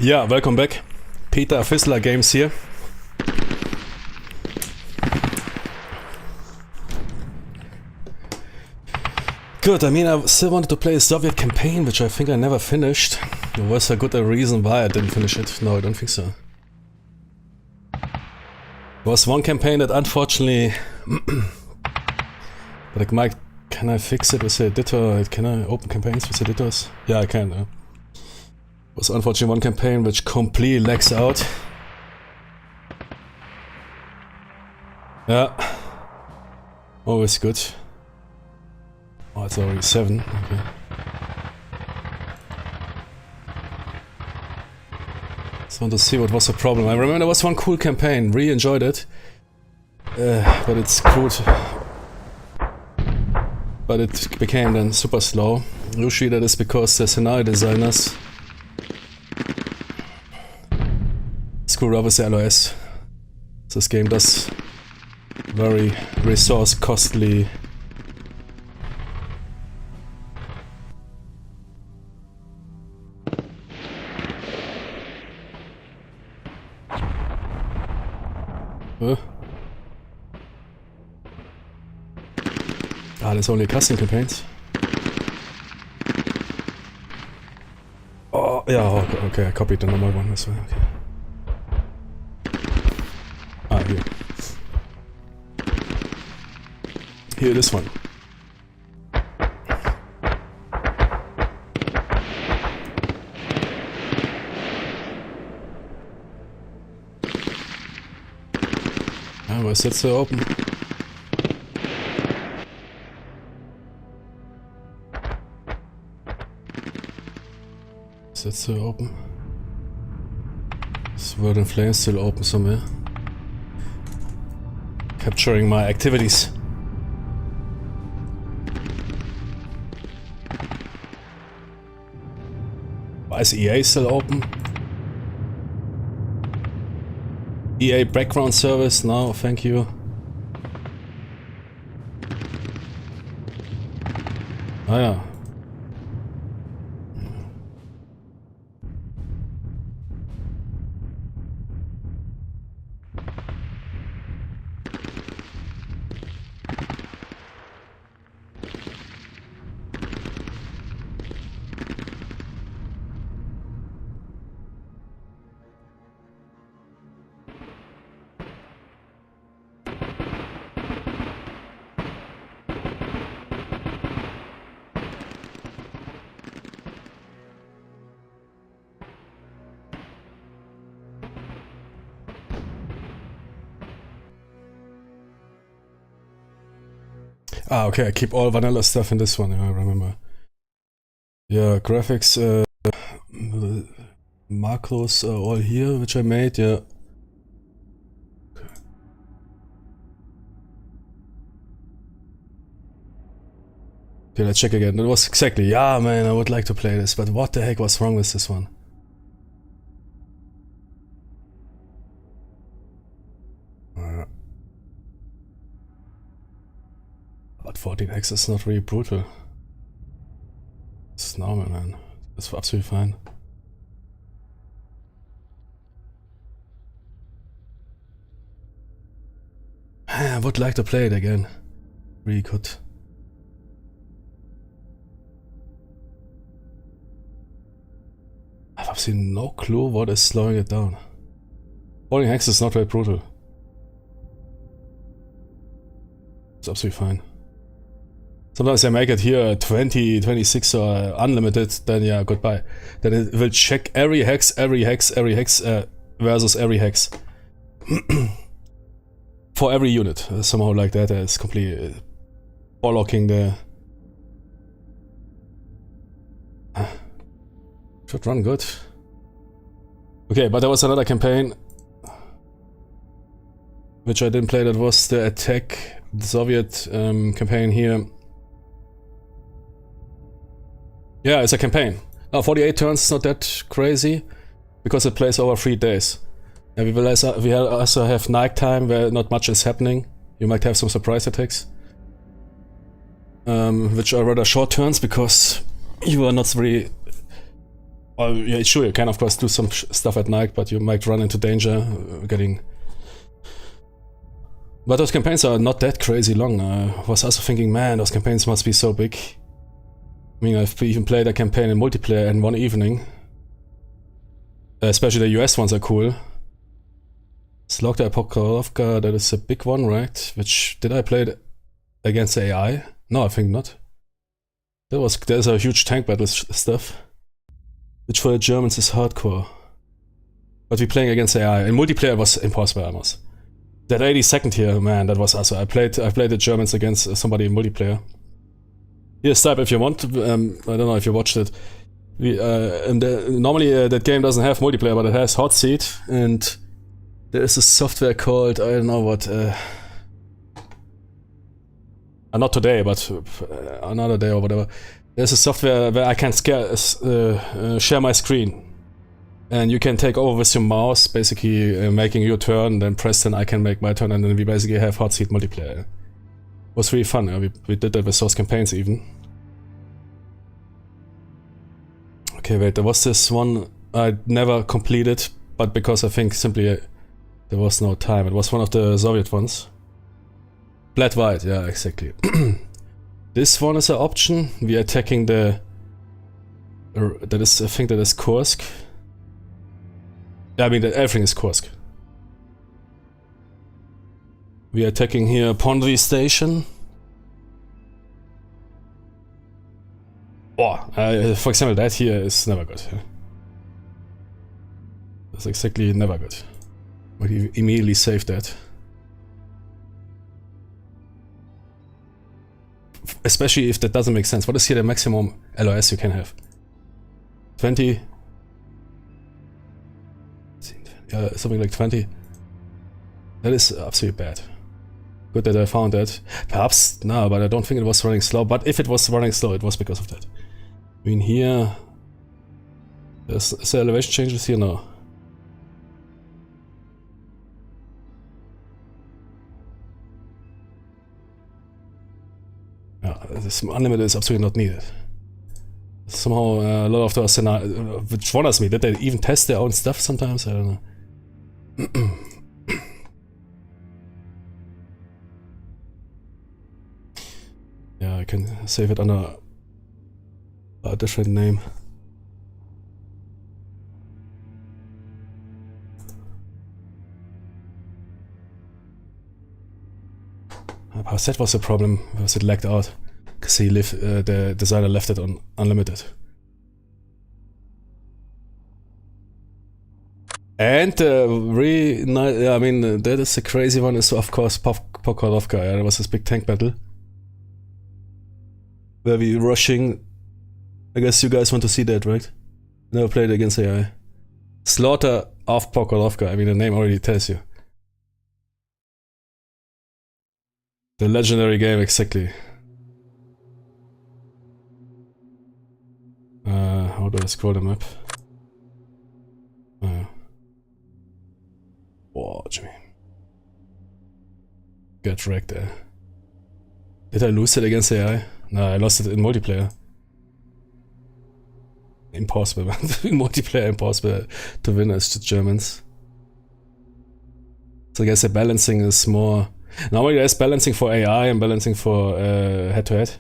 Yeah, welcome back. Peter Fissler Games here. Good, I mean, I still wanted to play a Soviet campaign, which I think I never finished. There was a good reason why I didn't finish it. No, I don't think so. There was one campaign that unfortunately... but can I fix it with the editor? Can I open campaigns with editors? Yeah, I can. It was unfortunately one campaign which completely lags out. Yeah. Always good. Oh, it's already 7. Okay. Just want to see what was the problem. I remember there was one cool campaign. Really enjoyed it. But it's screwed. But it became then super slow. Usually that is because the scenario designers screwed up with the LOS. This game does very resource costly there's only custom campaigns. Oh, yeah, okay, I copied the normal one as well. Okay. Ah, here. Here, this one. Ah, where's that still open? Is that still open? Is Word in Flames still open somewhere? Capturing my activities. Why is EA still open? EA background service? No, thank you. Ah ja. Ah, okay, I keep all vanilla stuff in this one, I remember. Yeah, graphics, macros are all here, which I made, yeah. Okay, let's check again. That was exactly, yeah, man, I would like to play this, but what the heck was wrong with this one? But 14 hex is not really brutal. It's normal, man. It's absolutely fine. I would like to play it again. Really could. I've absolutely no clue what is slowing it down. 14 hex is not very brutal. It's absolutely fine. Sometimes I make it here 20, 26 or unlimited, then yeah, goodbye. Then it will check every hex versus every hex. For every unit, somehow like that, it's completely bollocking the... Should run good. Okay, but there was another campaign which I didn't play, that was the attack, the Soviet campaign here. Yeah, it's a campaign. Now 48 turns is not that crazy, because it plays over 3 days. And we also have night time where not much is happening. You might have some surprise attacks. Which are rather short turns, because you are not really Well, yeah, sure, you can of course do some stuff at night, but you might run into danger getting... But those campaigns are not that crazy long. I was also thinking, man, those campaigns must be so big. I mean, I've even played a campaign in multiplayer in one evening. Especially the US ones are cool. Slaughter Apocalyptica, that is a big one, right? Which, did I play it against AI? No, I think not. There's a huge tank battle stuff. Which for the Germans is hardcore. But we're playing against AI. In multiplayer it was impossible almost. That 82nd here, man, that was also... I played the Germans against somebody in multiplayer. Here's type if you want. I don't know if you watched it. Normally that game doesn't have multiplayer, but it has hot seat, and there is a software called, I don't know what, not today, but another day or whatever. There's a software where I can share my screen. And you can take over with your mouse, basically making your turn, then press, then I can make my turn, and then we basically have hot seat multiplayer. It was really fun. We did that with those campaigns even. Okay, wait, there was this one I never completed, but because I think simply there was no time. It was one of the Soviet ones. Black White, yeah, exactly. This one is an option. We are attacking the... that is, I think that is Kursk. Yeah, I mean, everything is Kursk. We are attacking here Pondri Station. Oh, for example, that here is never good. That's exactly never good. But you immediately save that. Especially if that doesn't make sense. What is here the maximum LOS you can have? 20? Yeah, something like 20. That is absolutely bad. Good that I found that. Perhaps, no, but I don't think it was running slow. But if it was running slow, it was because of that. I mean, here... is there elevation changes here? No. Yeah, this unlimited is absolutely not needed. Somehow a lot of those scenarios... which wonders me, did they even test their own stuff sometimes? I don't know. Yeah, I can save it under a different name. Perhaps that was the problem, because it lagged out. Because the designer left it on unlimited. And really nice, yeah, I mean, that is a crazy one, is of course Pokrovka. Yeah, there was this big tank battle. Where we rushing. I guess you guys want to see that, right? Never played against AI. Slaughter of Pokrovka, I mean, the name already tells you. The legendary game, exactly. How do I scroll the map? Oh, Jimmy. Get wrecked there. Did I lose it against AI? No, I lost it in multiplayer. Impossible, man. In multiplayer, impossible to win as the Germans. So I guess the balancing is more... Normally there's balancing for AI and balancing for head-to-head.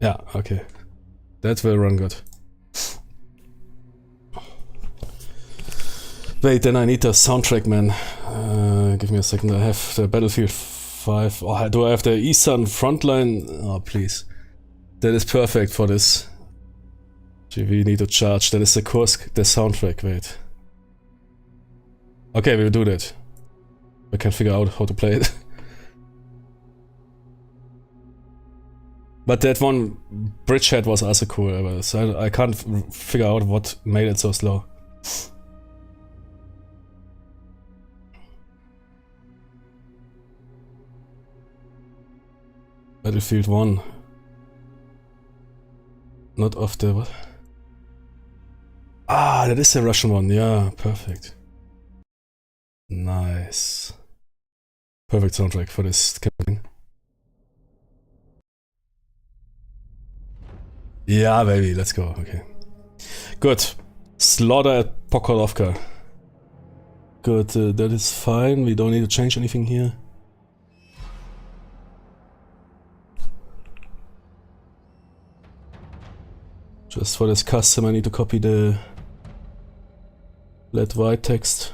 Yeah, okay. That will run good. Wait, then I need the soundtrack, man. Give me a second. I have the Battlefield 5. Oh, do I have the Eastern Frontline? Oh, please. That is perfect for this. We need to charge. That is the Kursk, the soundtrack. Wait. Okay, we'll do that. I can figure out how to play it. But that one bridgehead was also cool, so I can't figure out what made it so slow. Battlefield 1. Not of the... what? Ah, that is the Russian one, yeah, perfect. Nice. Perfect soundtrack for this campaign. Yeah, baby, let's go, okay. Good. Slaughter at Pokrovka. Good, that is fine. We don't need to change anything here. Just for this custom I need to copy the WW2 text.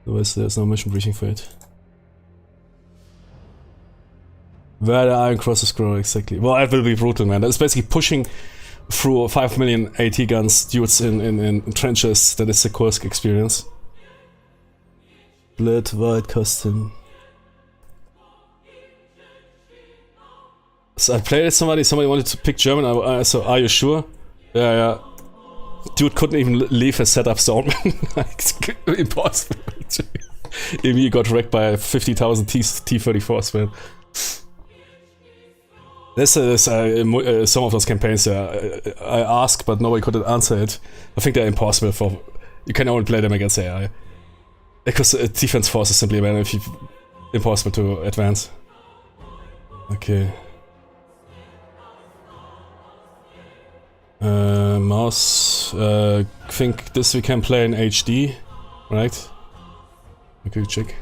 Otherwise there's no mission briefing for it. Where the iron crosses grow, exactly. Well, that will be brutal, man. That's basically pushing through 5 million AT guns, dudes in trenches. That is the Kursk experience. WW2 custom. So I played with somebody wanted to pick German, so are you sure? Yeah. Dude couldn't even leave his setup zone. Impossible. He got wrecked by 50,000 T-34s, man. This is some of those campaigns I asked, but nobody could answer it. I think they're impossible for... You can only play them against AI. Because defense force is simply impossible to advance. Okay. Mouse. Think this we can play in HD, right? Okay, check.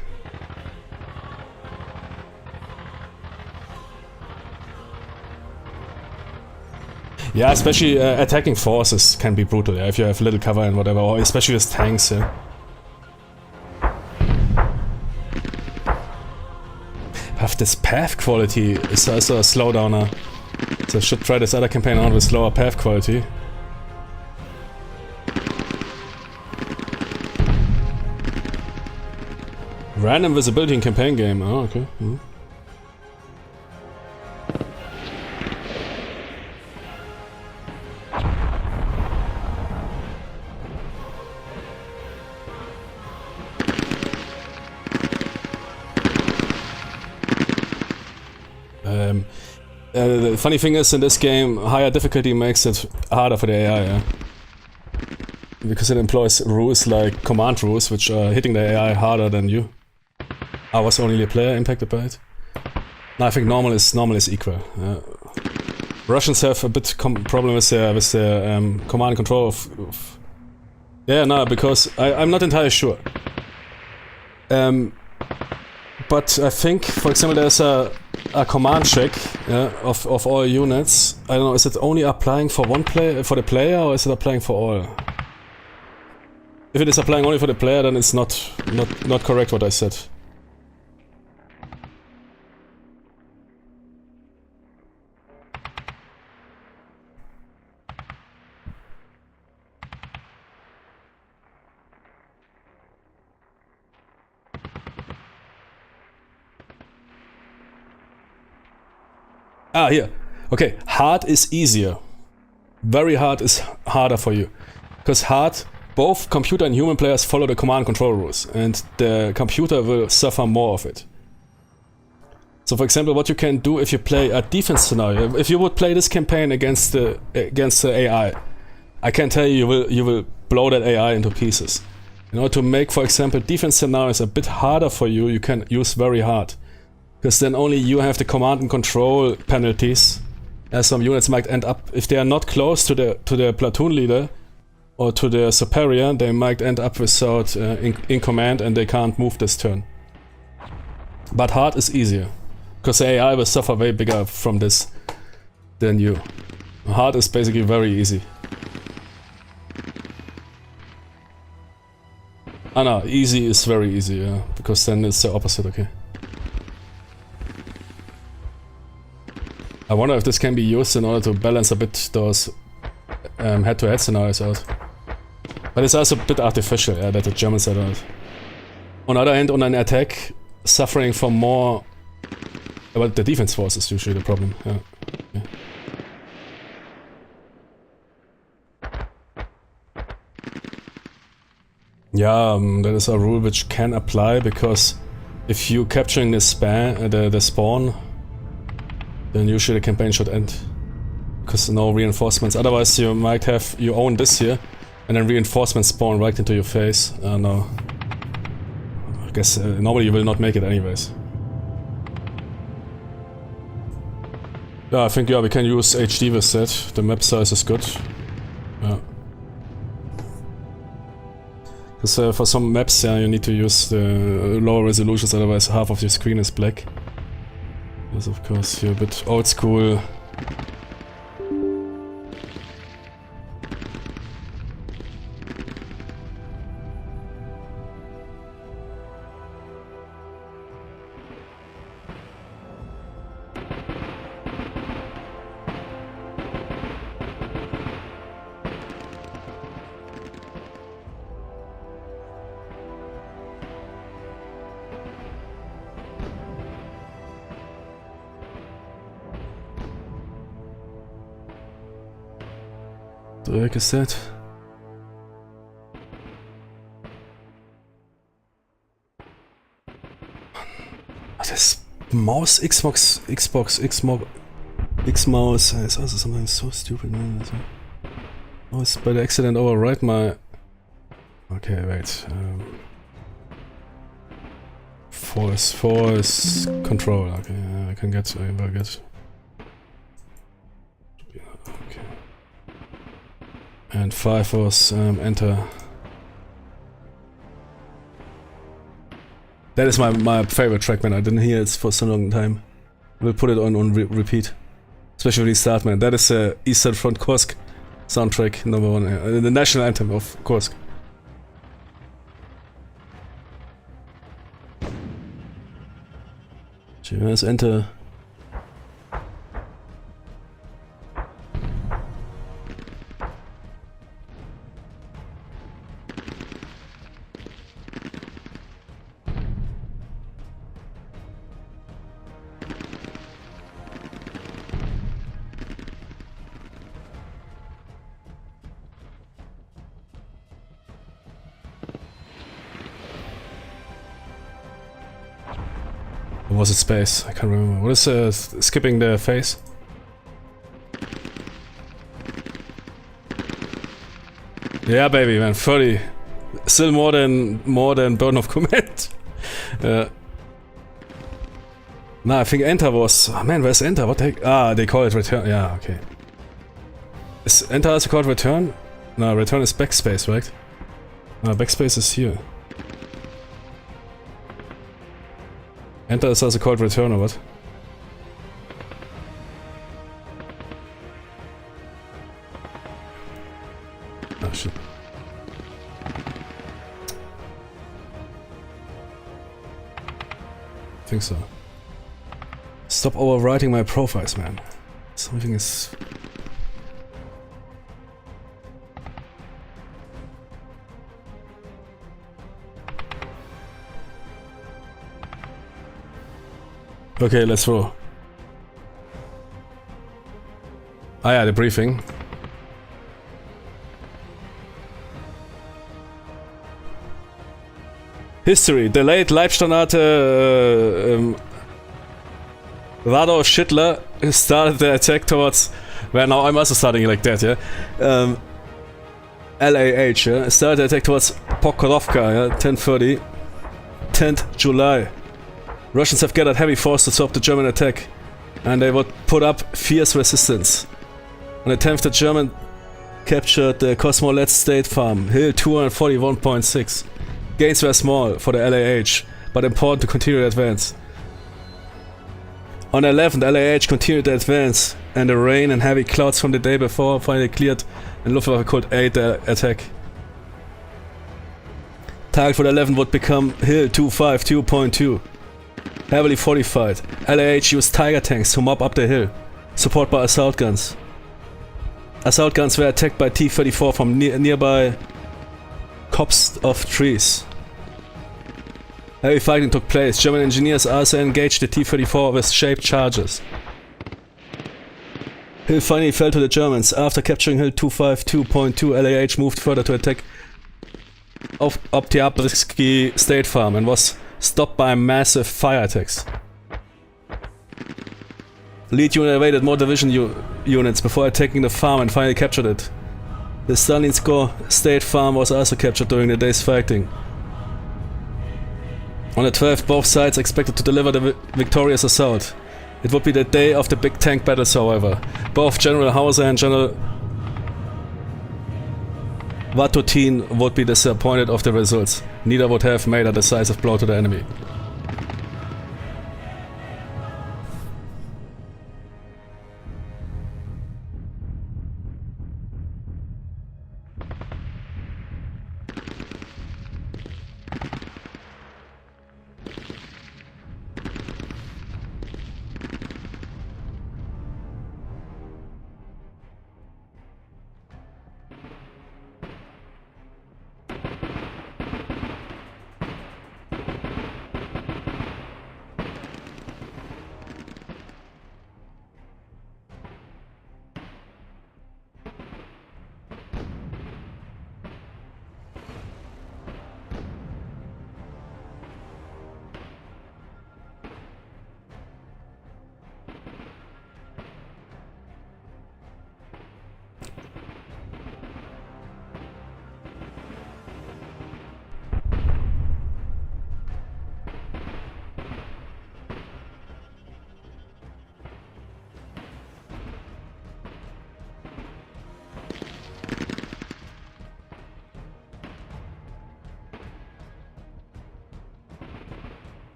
Yeah, especially attacking forces can be brutal, yeah, if you have little cover and whatever, or especially with tanks, yeah. Have this path quality is also a slowdowner. So I should try this other campaign on with slower path quality. Random visibility in campaign game, oh okay. The funny thing is, in this game, higher difficulty makes it harder for the AI, yeah? Because it employs rules like command rules, which are hitting the AI harder than you. I was only a player impacted by it. No, I think normal is equal. Russians have a bit problem with their command and control of... Yeah, no, because I'm not entirely sure. But I think, for example, there's a command check, yeah, of all units. I don't know, is it only applying for the player, or is it applying for all? If it is applying only for the player, then it's not correct what I said. Ah, here. Okay, hard is easier. Very hard is harder for you. Because hard, both computer and human players follow the command and control rules, and the computer will suffer more of it. So for example, what you can do if you play a defense scenario, if you would play this campaign against the AI, I can tell you, you will blow that AI into pieces. In order to make, for example, defense scenarios a bit harder for you, you can use very hard. Because then only you have the command and control penalties, as some units might end up, if they are not close to the platoon leader or to the superior, they might end up without in command and they can't move this turn. But hard is easier, because the AI will suffer way bigger from this than you. Hard is basically very easy. Ah no, easy is very easy, yeah, because then it's the opposite, okay. I wonder if this can be used in order to balance a bit those head-to-head scenarios out. But it's also a bit artificial, yeah, that the Germans are out. On the other hand, on an attack, suffering from more... But the defense force is usually the problem, yeah. Yeah, that is a rule which can apply, because if you capturing the spawn, then usually the campaign should end. Because no reinforcements. Otherwise you might have, you own this here, and then reinforcements spawn right into your face. No. I guess normally you will not make it anyways. Yeah, I think, yeah, we can use HD with that. The map size is good. Yeah. Because for some maps, yeah, you need to use the lower resolutions, otherwise half of your screen is black. Yes, of course, you're a bit old school. What the heck is that? Das Maus, Xbox, X-Mouse, it's also something so stupid, man. Oh, it's by the accident overwrite my... Okay, wait. Force control, okay, I can get, I will get... Okay. And 5 was enter. That is my favorite track, man. I didn't hear it for so long time. We'll put it on repeat. Especially when you start, man. That is Eastern Front Kursk soundtrack #1. The national anthem of Kursk. Let's enter. Or was it space? I can't remember. What is skipping the phase? Yeah, baby, man. 30. Still more than Burden of Command. Nah, I think enter was... Oh man, where's enter? What the heck? Ah, they call it return. Yeah, okay. Is enter also called return? No, return is backspace, right? No, backspace is here. Enter is also called return, or what? Oh shit. I think so. Stop overwriting my profiles, man. Something is... Okay, let's roll. Ah yeah, the briefing. History. The late Leibstandarte Radolf Schittler started the attack towards... Well, now I'm also starting like that, yeah? LAH, yeah? Started the attack towards Pokrovka, yeah? 10:30. 10th July. Russians have gathered heavy force to stop the German attack, and they would put up fierce resistance. On the 10th, the German captured the Kosmolet State Farm, Hill 241.6. Gains were small for the LAH, but important to continue the advance. On the 11th, LAH continued the advance, and the rain and heavy clouds from the day before finally cleared, and Luftwaffe could aid the attack. Target for the 11th would become Hill 252.2. Heavily fortified, LAH used Tiger tanks to mop up the hill, supported by assault guns. Assault guns were attacked by T-34 from nearby copse of trees. Heavy fighting took place. German engineers also engaged the T-34 with shaped charges. Hill finally fell to the Germans. After capturing Hill 252.2, LAH moved further to attack Oktyabrsky State Farm and was stopped by massive fire attacks. Lead unit evaded more division units before attacking the farm and finally captured it. The Stalinskoye State Farm was also captured during the day's fighting. On the 12th, both sides expected to deliver the victorious assault. It would be the day of the big tank battles, however. Both General Hauser and General WW2 would be disappointed of the results. Neither would have made a decisive blow to the enemy.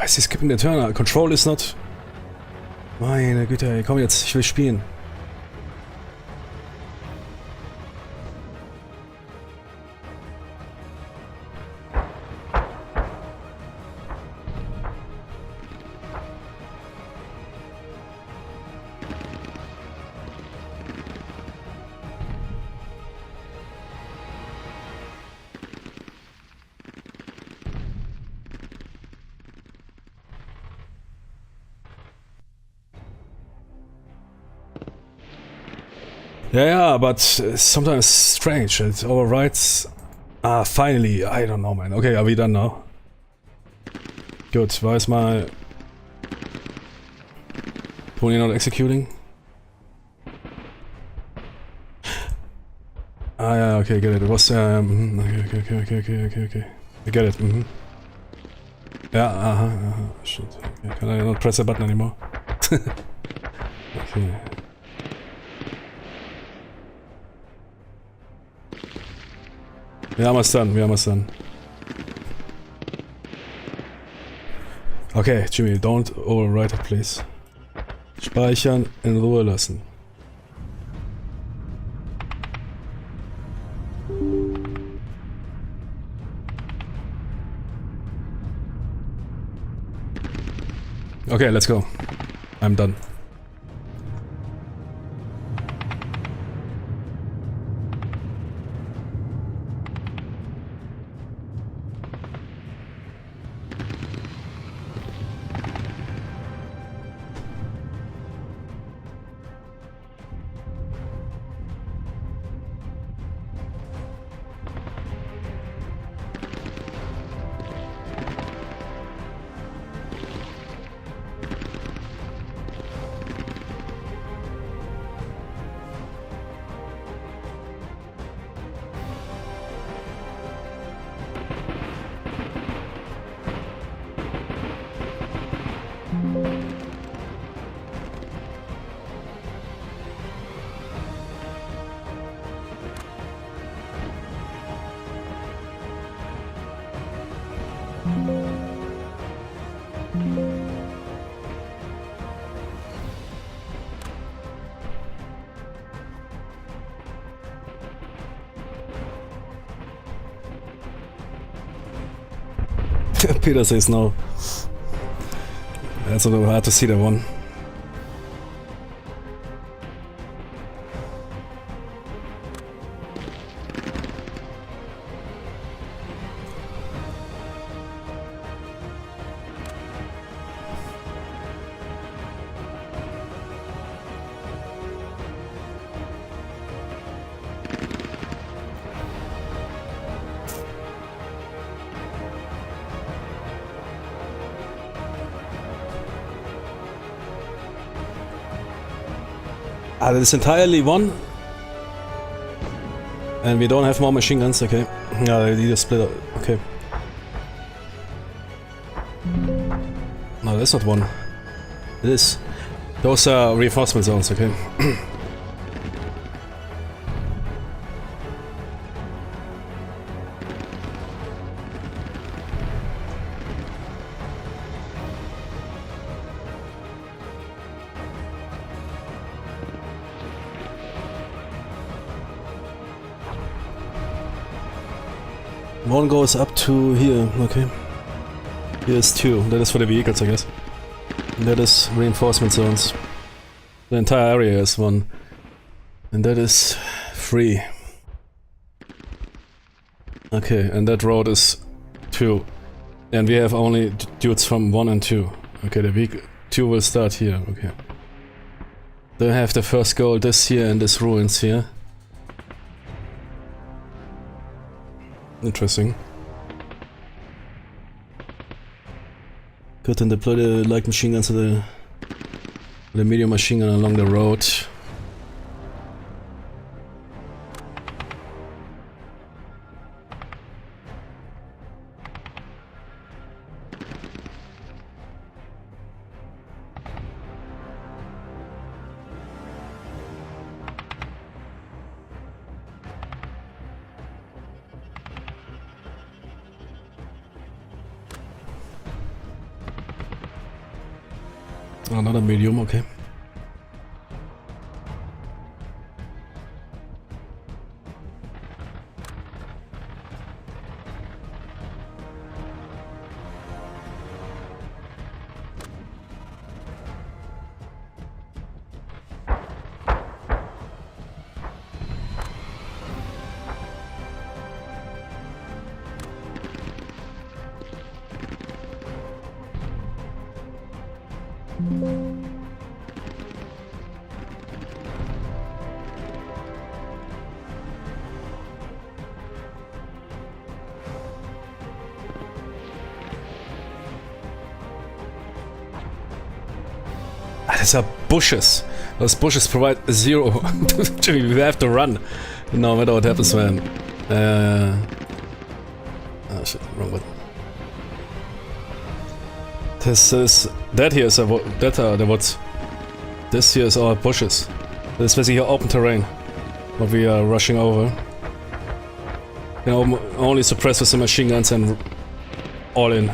Is he skipping the turn? Control is not... Meine Güte, ey, komm jetzt, ich will spielen. Yeah, but sometimes strange. It overrides. Ah, finally. I don't know, man. Okay, are we done now? Gut, war jetzt mal... Pony not executing? Ah, yeah, okay, get it. It was... okay. I get it. Yeah, shit. Okay, can I not press the button anymore? Okay. Wir haben es dann, Okay, Jimmy, don't overwrite it, please. Speichern, in Ruhe lassen. Okay, let's go. I'm done. Peter says no. That's a little hard to see that one. Ah, that is entirely one. And we don't have more machine guns, okay. Yeah, I need a splitter, okay. No, that's not one. It is. Those are reinforcement zones, okay. One goes up to here, okay. Here's two, that is for the vehicles, I guess. And that is reinforcement zones. The entire area is one. And that is 3. Okay, and that road is 2. And we have only dudes from 1 and 2. Okay, the vehicle 2 will start here, okay. They have the first goal this here and this ruins here. Interesting. Good, and deploy the light machine guns to the medium machine gun along the road. Another medium, okay. These are bushes. Those bushes provide 0. We have to run. No matter what happens, man. Oh shit, wrong button. This is... That here is that are the woods. This here is all bushes. This is basically open terrain. What we are rushing over. You know, only suppress with the machine guns and all in.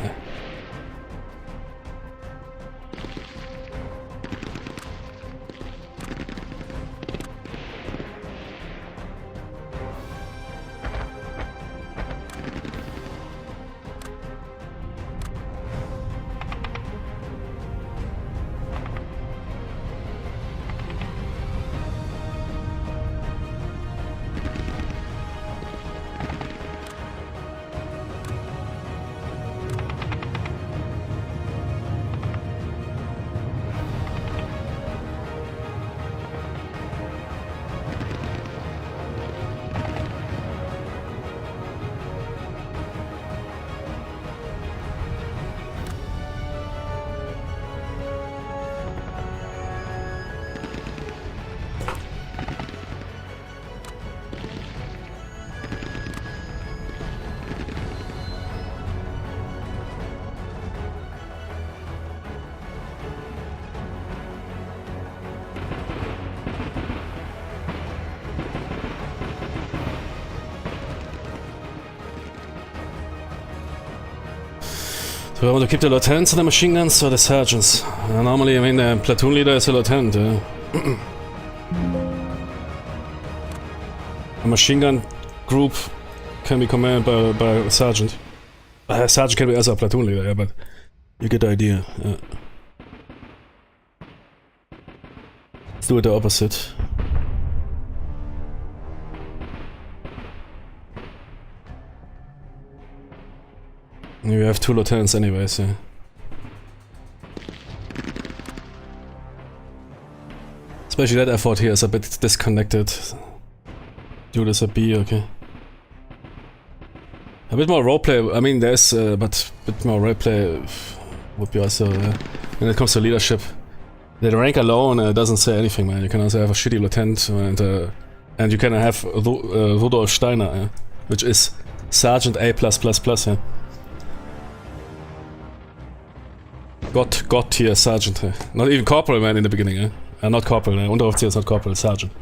So we want to keep the lieutenants and the machine guns or the sergeants? Normally, I mean, the platoon leader is a lieutenant. A machine gun group can be commanded by a sergeant. A sergeant can be also a platoon leader, yeah, but you get the idea. Yeah. Let's do it the opposite. We have 2 lieutenants anyways, yeah. Especially that effort here is a bit disconnected. Do this a B, okay. A bit more roleplay, I mean there's, but a bit more roleplay would be also, when it comes to leadership. The rank alone doesn't say anything, man. You can also have a shitty lieutenant and you can have Rudolf Steiner, which is Sergeant A+++, yeah. God tier sergeant. Not even corporal, man, in the beginning. Not corporal. Unteroffizier is not corporal, sergeant.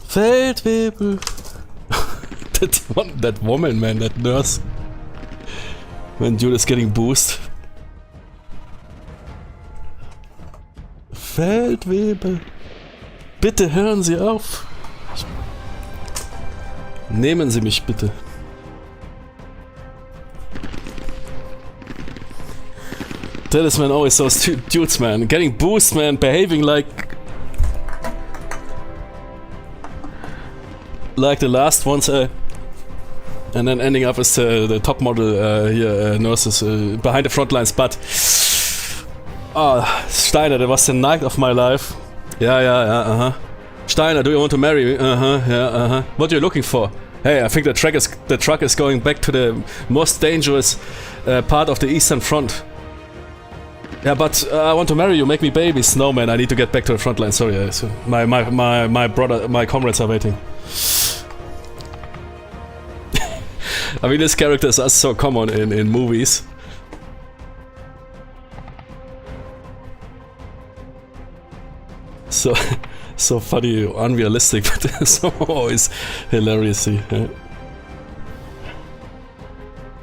Feldwebel. that woman, man, that nurse. When dude is getting boost. Feldwebel. Bitte hören Sie auf. Nehmen Sie mich bitte. That is, man, always those dudes, man. Getting boost, man. Behaving like the last ones, and then ending up as the top model here, nurses behind the front lines. But Steiner, that was the night of my life. Yeah, Steiner, do you want to marry me? What are you looking for? Hey, I think the truck is going back to the most dangerous part of the Eastern Front. Yeah, but I want to marry you, make me babies. No, man, I need to get back to the front line. Sorry, so my comrades are waiting. I mean, these characters are so common in movies. So funny, unrealistic, but so always hilarious. Yeah.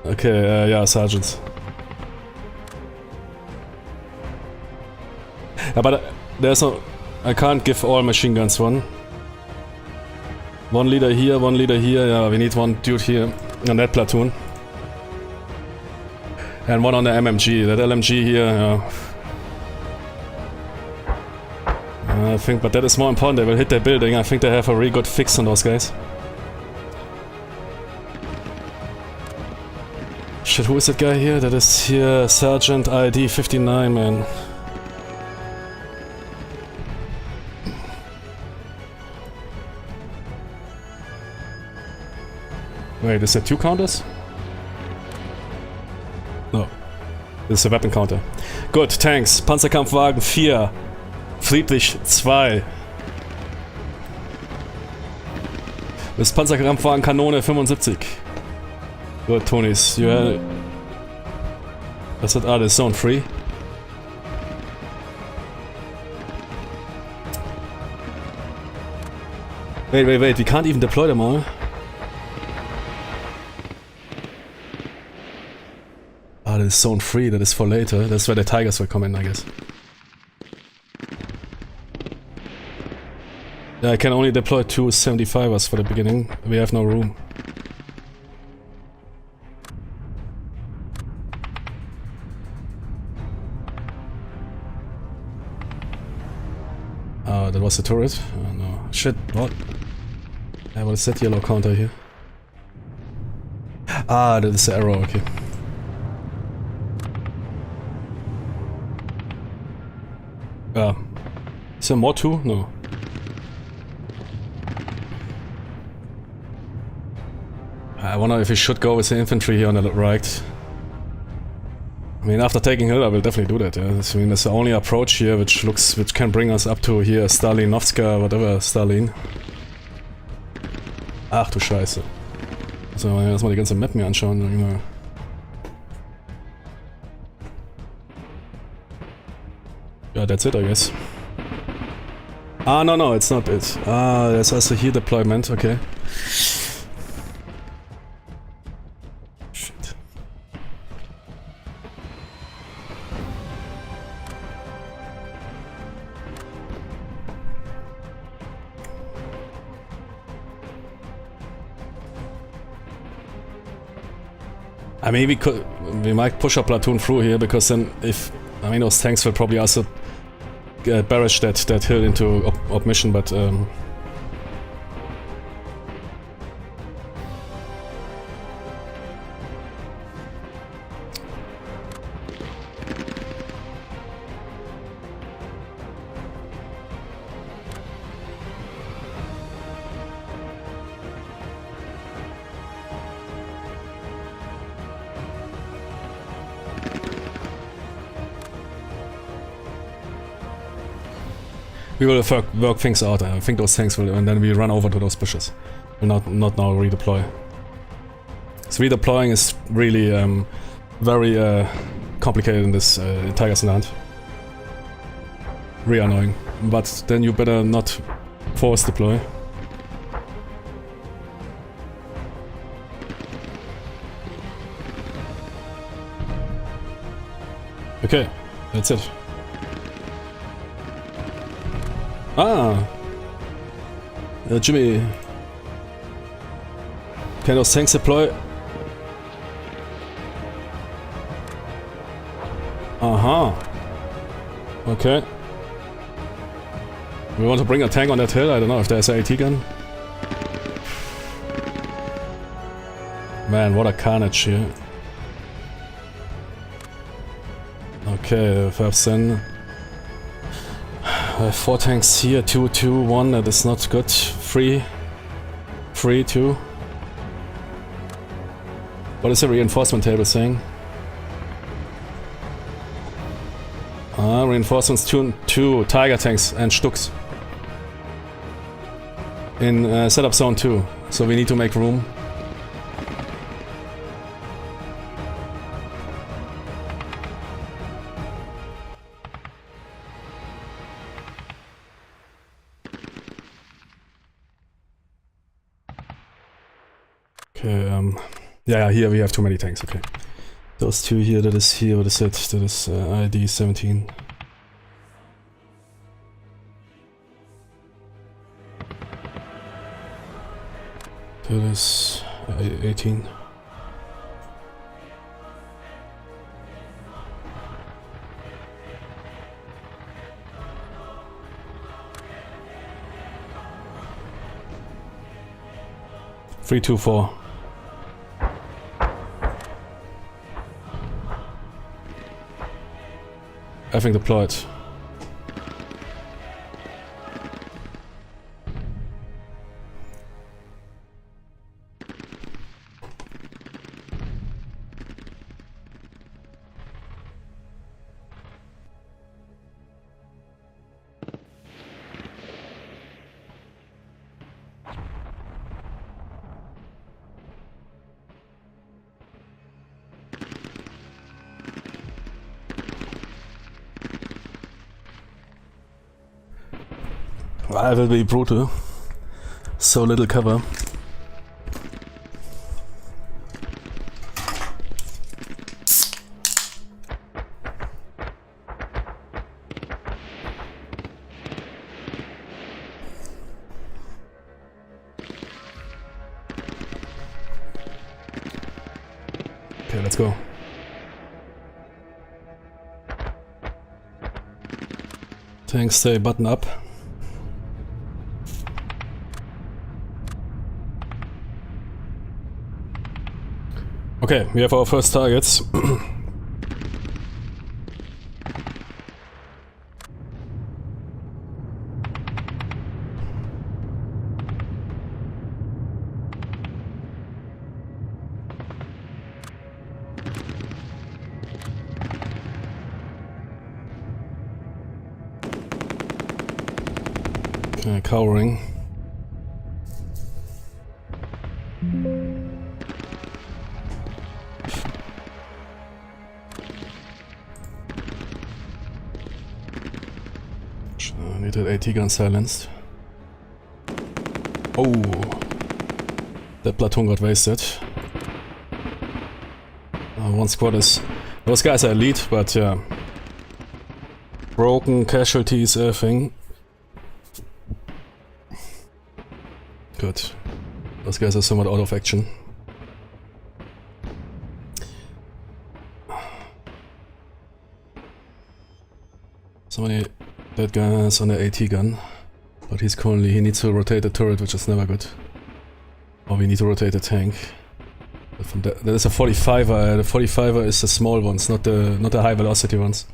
Okay, yeah, sergeants. Yeah, but there's no... I can't give all machine guns one. One leader here, yeah, we need one dude here on that platoon. And one on the MMG, that LMG here, yeah. I think, but that is more important, they will hit their building. I think they have a really good fix on those guys. Shit, who is that guy here? That is here, Sergeant ID 59, man. Wait, is that 2 counters? No. This is a weapon counter. Good, Tanks. Panzerkampfwagen 4. Friedrich 2. Das ist Panzerkampfwagen Kanone 75. Gut, Tonis. Das hat alles Zone 3. Wait, we can't even deploy them all. Ah, that is Zone 3, that is for later. That's where the Tigers will come in, I guess. Yeah, I can only deploy 2 75ers for the beginning. We have no room. Oh, that was the turret? Oh no. Shit, what? Yeah, what is that yellow counter here? Ah, that is the arrow, okay. Is there more too? No. I wonder if we should go with the infantry here on the right. I mean, after taking Hill, I will definitely do that. Yeah. I mean, that's the only approach here which can bring us up to here, Stalinovska, whatever, Stalin. Ach du Scheiße. So, erstmal die ganze Map mir anschauen. Ja, that's it, I guess. Ah, no, it's not it. Ah, there's also here deployment, okay. Shit. I mean, we might push our platoon through here, because then I mean, those tanks will probably also barrage that hill into op mission, but we will work things out. I think those tanks will, and then we run over to those bushes. We'll not now redeploy. So redeploying is really very complicated in this Tigers in the Hand. Really annoying. But then you better not force deploy. Okay, that's it. Ah! Jimmy. Can those tanks deploy? Aha. Okay. We want to bring a tank on that hill? I don't know if there's an AT gun. Man, what a carnage here. Okay, perhaps then... 4 tanks here, 2, 2, 1, that is not good. 3, 2. What is the reinforcement table saying? Reinforcements 2 Tiger tanks and Stuks. In setup zone 2, so we need to make room. Okay, yeah, here we have too many tanks, okay. Those 2 here, that is here, what is it? That is ID 17. That is 18. Three, 2, 4. Having deployed. That will be brutal. So little cover. Okay, let's go. Tanks stay button up. Okay, we have our first targets. Okay, cowering. Get that AT gun silenced. Oh, that platoon got wasted. One squad is... Those guys are elite, but yeah. Broken, casualties, everything. Good. Those guys are somewhat out of action. Somebody... That guy is on the AT gun. But he needs to rotate the turret, which is never good. Or we need to rotate the tank. But from that is a 45er. The 45er is the small ones, not the high velocity ones.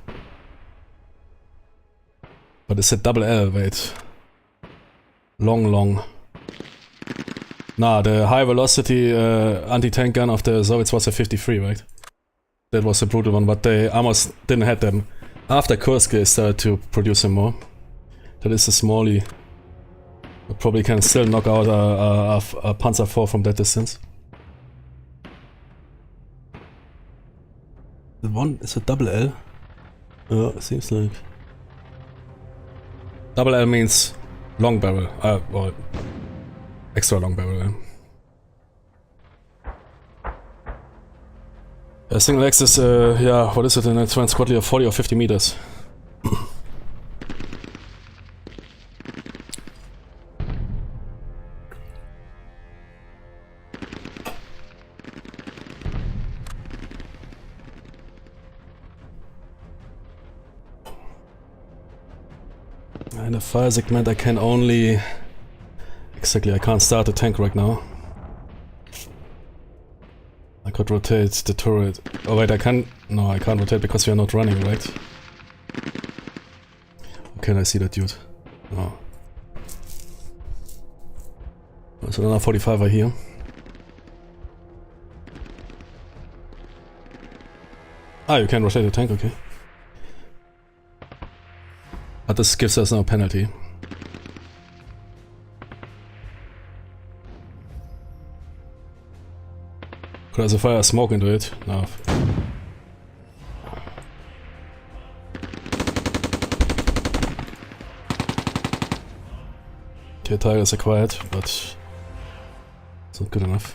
But it's a double L, wait. Long. Nah, the high velocity anti-tank gun of the Soviets was a 53, right? That was a brutal one, but they almost didn't have them. After Kursk they started to produce them more. That is a smallie. But probably can still knock out a Panzer IV from that distance. The one is a double L? It seems like. Double L means long barrel, or extra long barrel. A single axis, yeah, what is it in a squad leader? 40 or 50 meters. In a fire segment I can only... Exactly, I can't start the tank right now. I could rotate the turret. Oh wait, I can... No, I can't rotate because we are not running, right? Okay, I see that dude. Oh. There's another 45er here. Ah, you can rotate the tank, okay. But this gives us no penalty. Could also fire smoke into it? No. Okay, targets are quiet, but it's not good enough.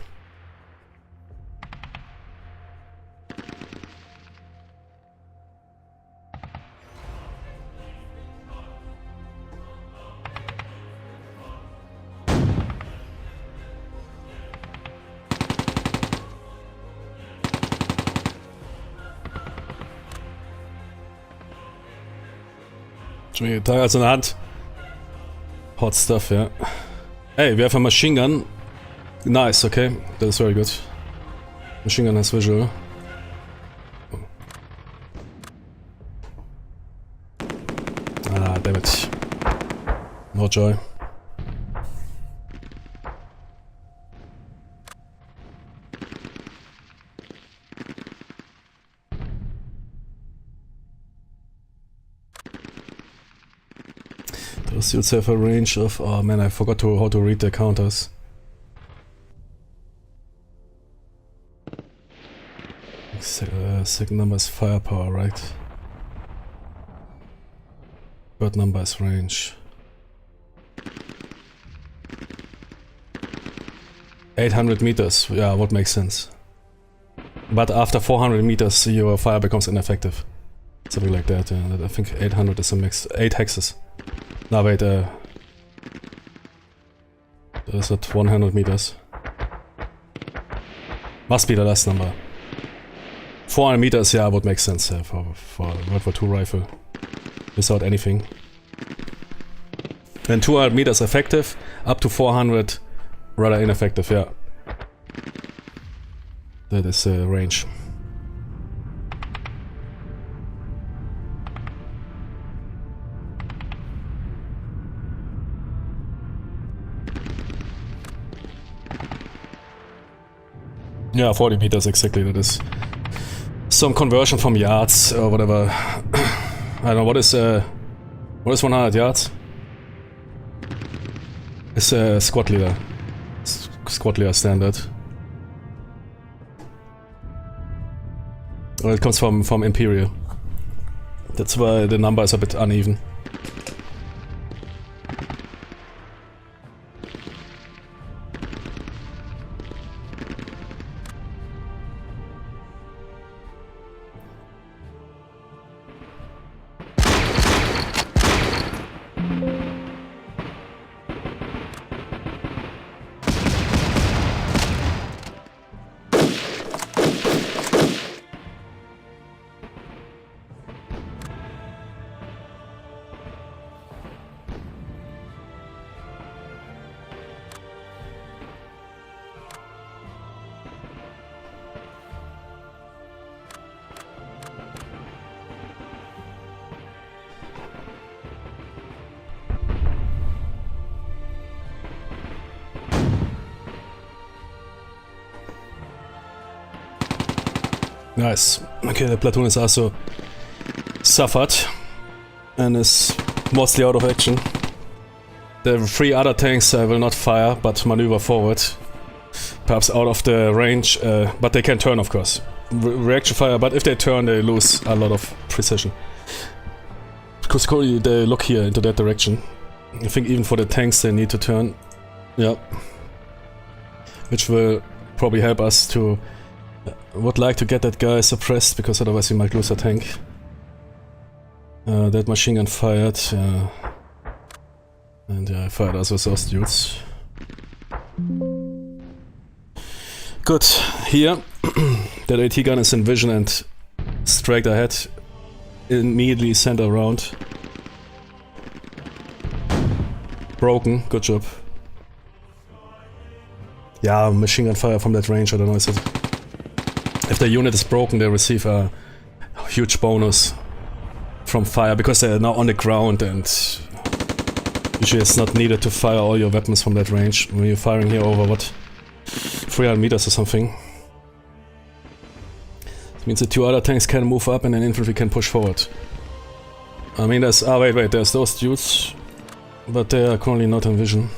Targets in der Hand. Hot stuff, yeah. Hey, we have a machine gun. Nice, okay. That is very good. Machine gun has visual. Ah, damn it. No joy. Those dudes have a range of... Oh man, I forgot how to read the counters. Second number is firepower, right? Third number is range. 800 meters, yeah, what makes sense. But after 400 meters your fire becomes ineffective. Something like that, yeah. I think 800 is a mix. 8 hexes. No, wait, that is at 100 meters. Must be the last number. 400 meters, yeah, would make sense for World War II rifle. Without anything. And 200 meters effective, up to 400 rather ineffective, yeah. That is range. Yeah, 40 meters exactly, that is some conversion from yards or whatever. I don't know, what is 100 yards? It's a squad leader. Squad leader standard. Well, it comes from Imperial. That's why the number is a bit uneven. Nice. Okay, the platoon is also suffered and is mostly out of action. The 3 other tanks will not fire, but maneuver forward. Perhaps out of the range, but they can turn, of course. Reaction fire, but if they turn, they lose a lot of precision. Because currently they look here into that direction. I think even for the tanks they need to turn. Yeah. Which will probably help us to... would like to get that guy suppressed, because otherwise we might lose a tank. That machine gun fired. And I fired also those dudes. Good. Here, that AT gun is in vision and straight ahead. Immediately center round. Broken. Good job. Yeah, machine gun fire from that range. I don't know. Is it? If the unit is broken, they receive a huge bonus from fire because they are now on the ground, and usually it's not needed to fire all your weapons from that range when you're firing here over what, 300 meters or something. It means the 2 other tanks can move up and then infantry can push forward. I mean, there's... ah, wait, there's those dudes, but they are currently not in vision.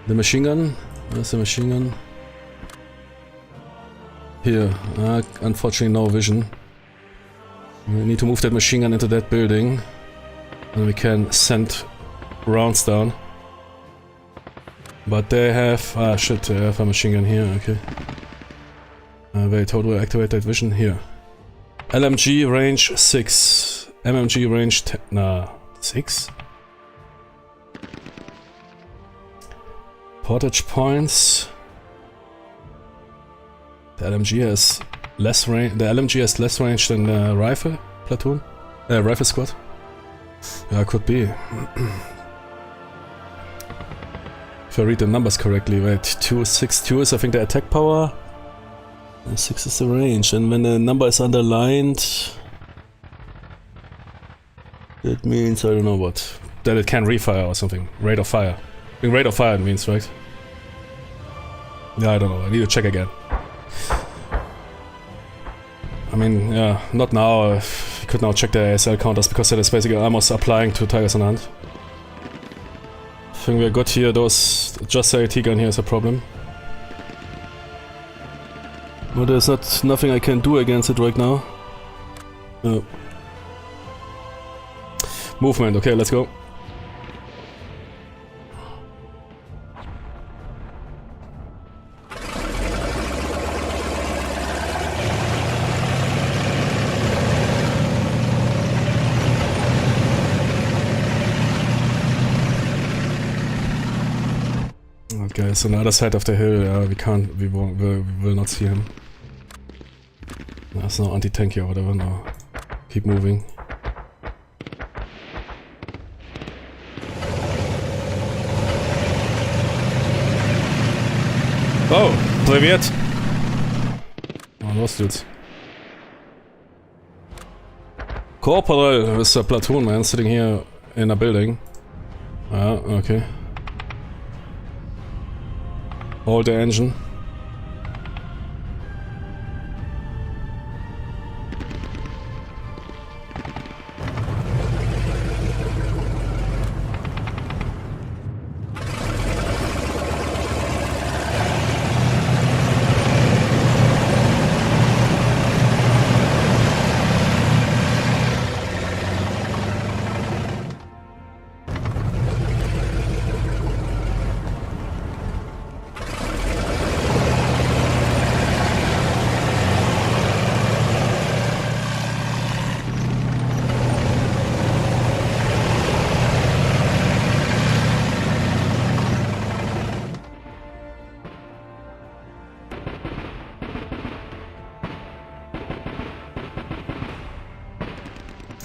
The machine gun? Where's the machine gun? Here. Unfortunately no vision. We need to move that machine gun into that building. And we can send rounds down. But they have... ah shit, they have a machine gun here, okay. Wait, how do I activate that vision? Here. LMG range 6. MMG range 10... nah, 6? Portage points. The LMG has less range. The LMG has less range than the rifle platoon, rifle squad. Yeah, could be. If I read the numbers correctly, right? 262 is I think the attack power. 6 is the range, and when the number is underlined, that means I don't know what. That it can refire or something. Rate of fire. I think rate of fire it means, right? Yeah, I don't know. I need to check again. I mean, yeah, not now. I could now check the ASL counters because that is basically almost applying to Tigers in hand. I think we're good here. Those just the AT gun here is a problem. But there's nothing I can do against it right now. Movement. Okay, let's go. Okay, it's on the other side of the hill. Yeah, we will not see him. There's no anti-tank here or whatever. No, keep moving. Oh, привет! Oh, those dudes. Corporal with a platoon man sitting here in a building. Ah, okay. Hold the engine.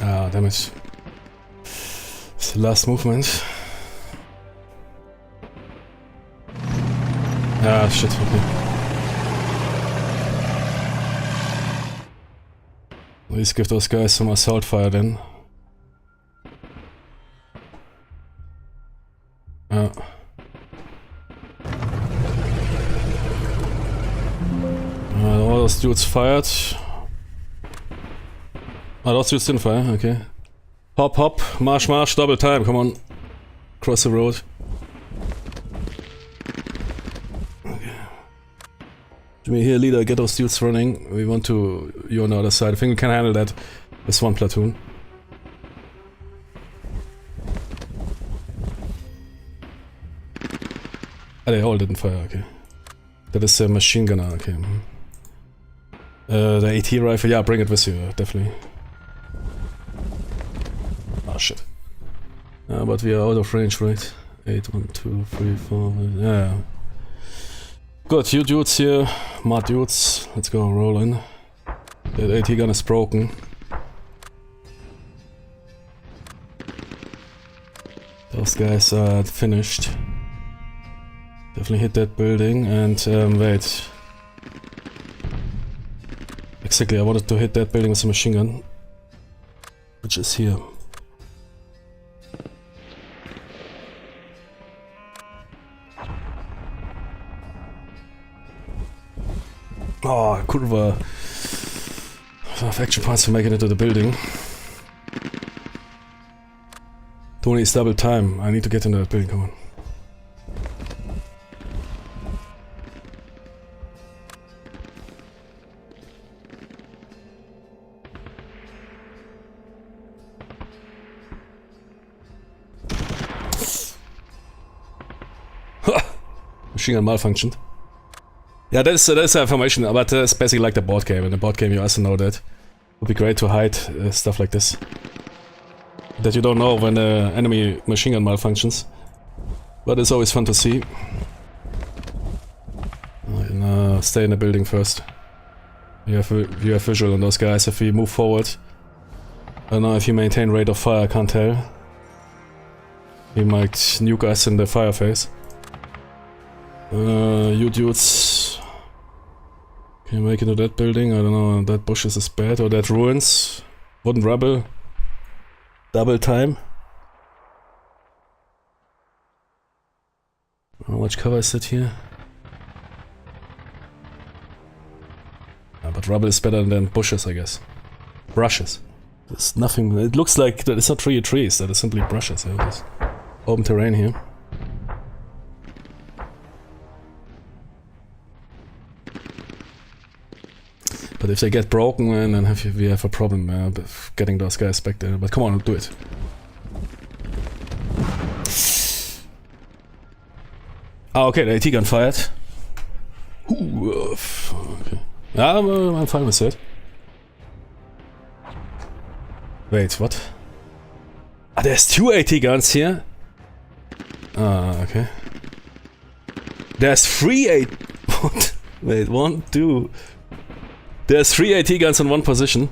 Ah, damn it. It's the last movement. Ah, shit, okay. Please give those guys some assault fire then. Ah. those dudes fired. Oh, those dudes didn't fire, okay. Hop, hop, march, march, double time, come on. Cross the road. Okay. Jimmy here, leader, get those dudes running. We want to... You're on the other side. I think we can handle that with one platoon. Ah, they all didn't fire, okay. That is a machine gunner, okay. The AT rifle, yeah, bring it with you, definitely. Ah, shit. But we are out of range, right? 8, 1, 2, 3, 4, yeah. Good, you dudes here, mud dudes, let's go, roll in. That AT gun is broken. Those guys are finished. Definitely hit that building and wait. Exactly, I wanted to hit that building with a machine gun. Which is here. Oh, kurwa. Enough action points to make it into the building. Tony is double time. I need to get into that building, come on. Machine gun malfunctioned. Yeah, that is information, but it's basically like the board game. In the board game you also know that. It would be great to hide stuff like this. That you don't know when the enemy machine gun malfunctions. But it's always fun to see. Stay in the building first. You have visual on those guys. If we move forward, I don't know if you maintain rate of fire, I can't tell. He might nuke us in the fire phase. You dudes can you make it to that building? I don't know, that bushes is bad, or that ruins. Wooden rubble. Double time. How much cover is it here? But rubble is better than bushes, I guess. Brushes. There's nothing, it looks like that it's not really trees, that is simply brushes. There's open terrain here. But if they get broken, then we have a problem with getting those guys back there. But come on, do it. Ah, okay, the AT gun fired. Ooh, okay. I'm fine with that. Wait, what? Ah, there's 2 AT guns here? Ah, okay. There's 3 AT... What? Wait, 1, 2... There's 3 AT guns in one position.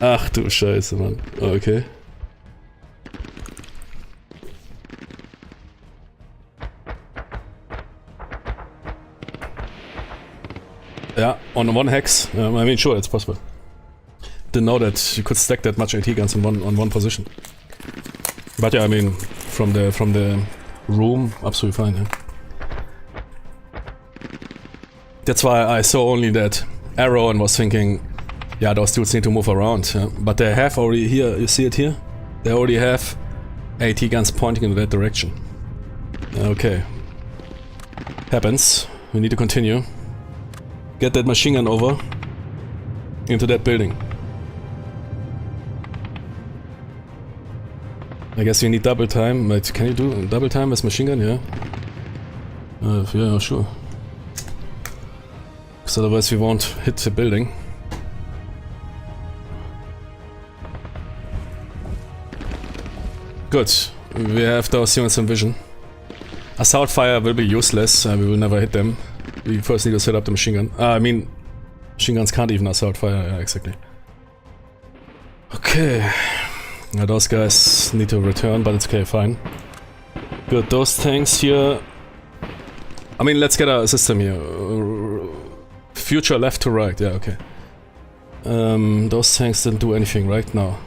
Ach du Scheiße, Mann. Okay. Yeah, on one hex. I mean, sure, it's possible. Didn't know that you could stack that much AT guns in one position. But yeah, I mean, from the room, absolutely fine. Yeah. That's why I saw only that arrow and was thinking, yeah, those dudes need to move around. Yeah. But they have already here. You see it here? They already have AT guns pointing in that direction. Okay. Happens. We need to continue. Get that machine gun over into that building. I guess you need double time, but can you do double time with machine gun? Yeah. Yeah, sure. Because otherwise we won't hit the building. Good. We have those units in vision. Assault fire will be useless. We will never hit them. We first need to set up the machine gun. I mean, machine guns can't even assault fire. Yeah, exactly. Okay. Now those guys need to return, but it's okay, fine. Good, those tanks here... I mean, let's get a system here. Future left to right, yeah, okay. Those tanks didn't do anything right now.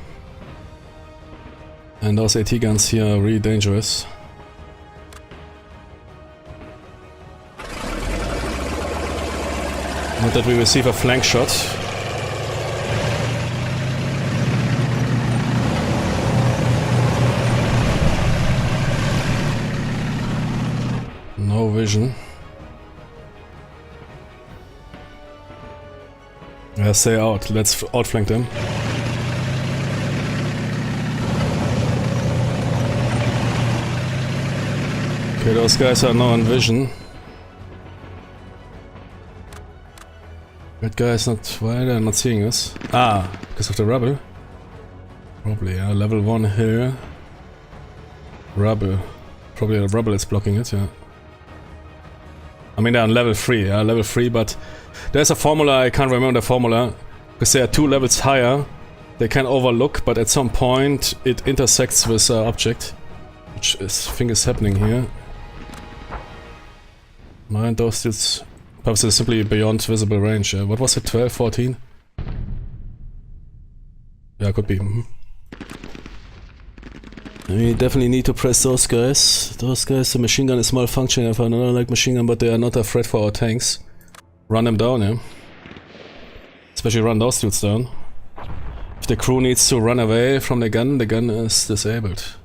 And those AT guns here are really dangerous. Not that we receive a flank shot. No vision. Yeah, stay out. Let's outflank them. Okay, those guys are now on vision. That guy is not... why they're not seeing us? Ah, because of the rubble. Probably, yeah. Level 1 here. Rubble. Probably the rubble is blocking it, yeah. I mean, they're on level 3, yeah, level 3, but there's a formula, I can't remember the formula, because they are 2 levels higher. They can overlook, but at some point it intersects with object, which I think is happening here. Mind those dudes, perhaps they're simply beyond visible range. What was it, 12, 14? Yeah, could be. We definitely need to press those guys. Those guys, the machine gun is malfunctioning. I found another like machine gun, but they are not a threat for our tanks. Run them down, yeah. Especially run those dudes down. If the crew needs to run away from the gun is disabled.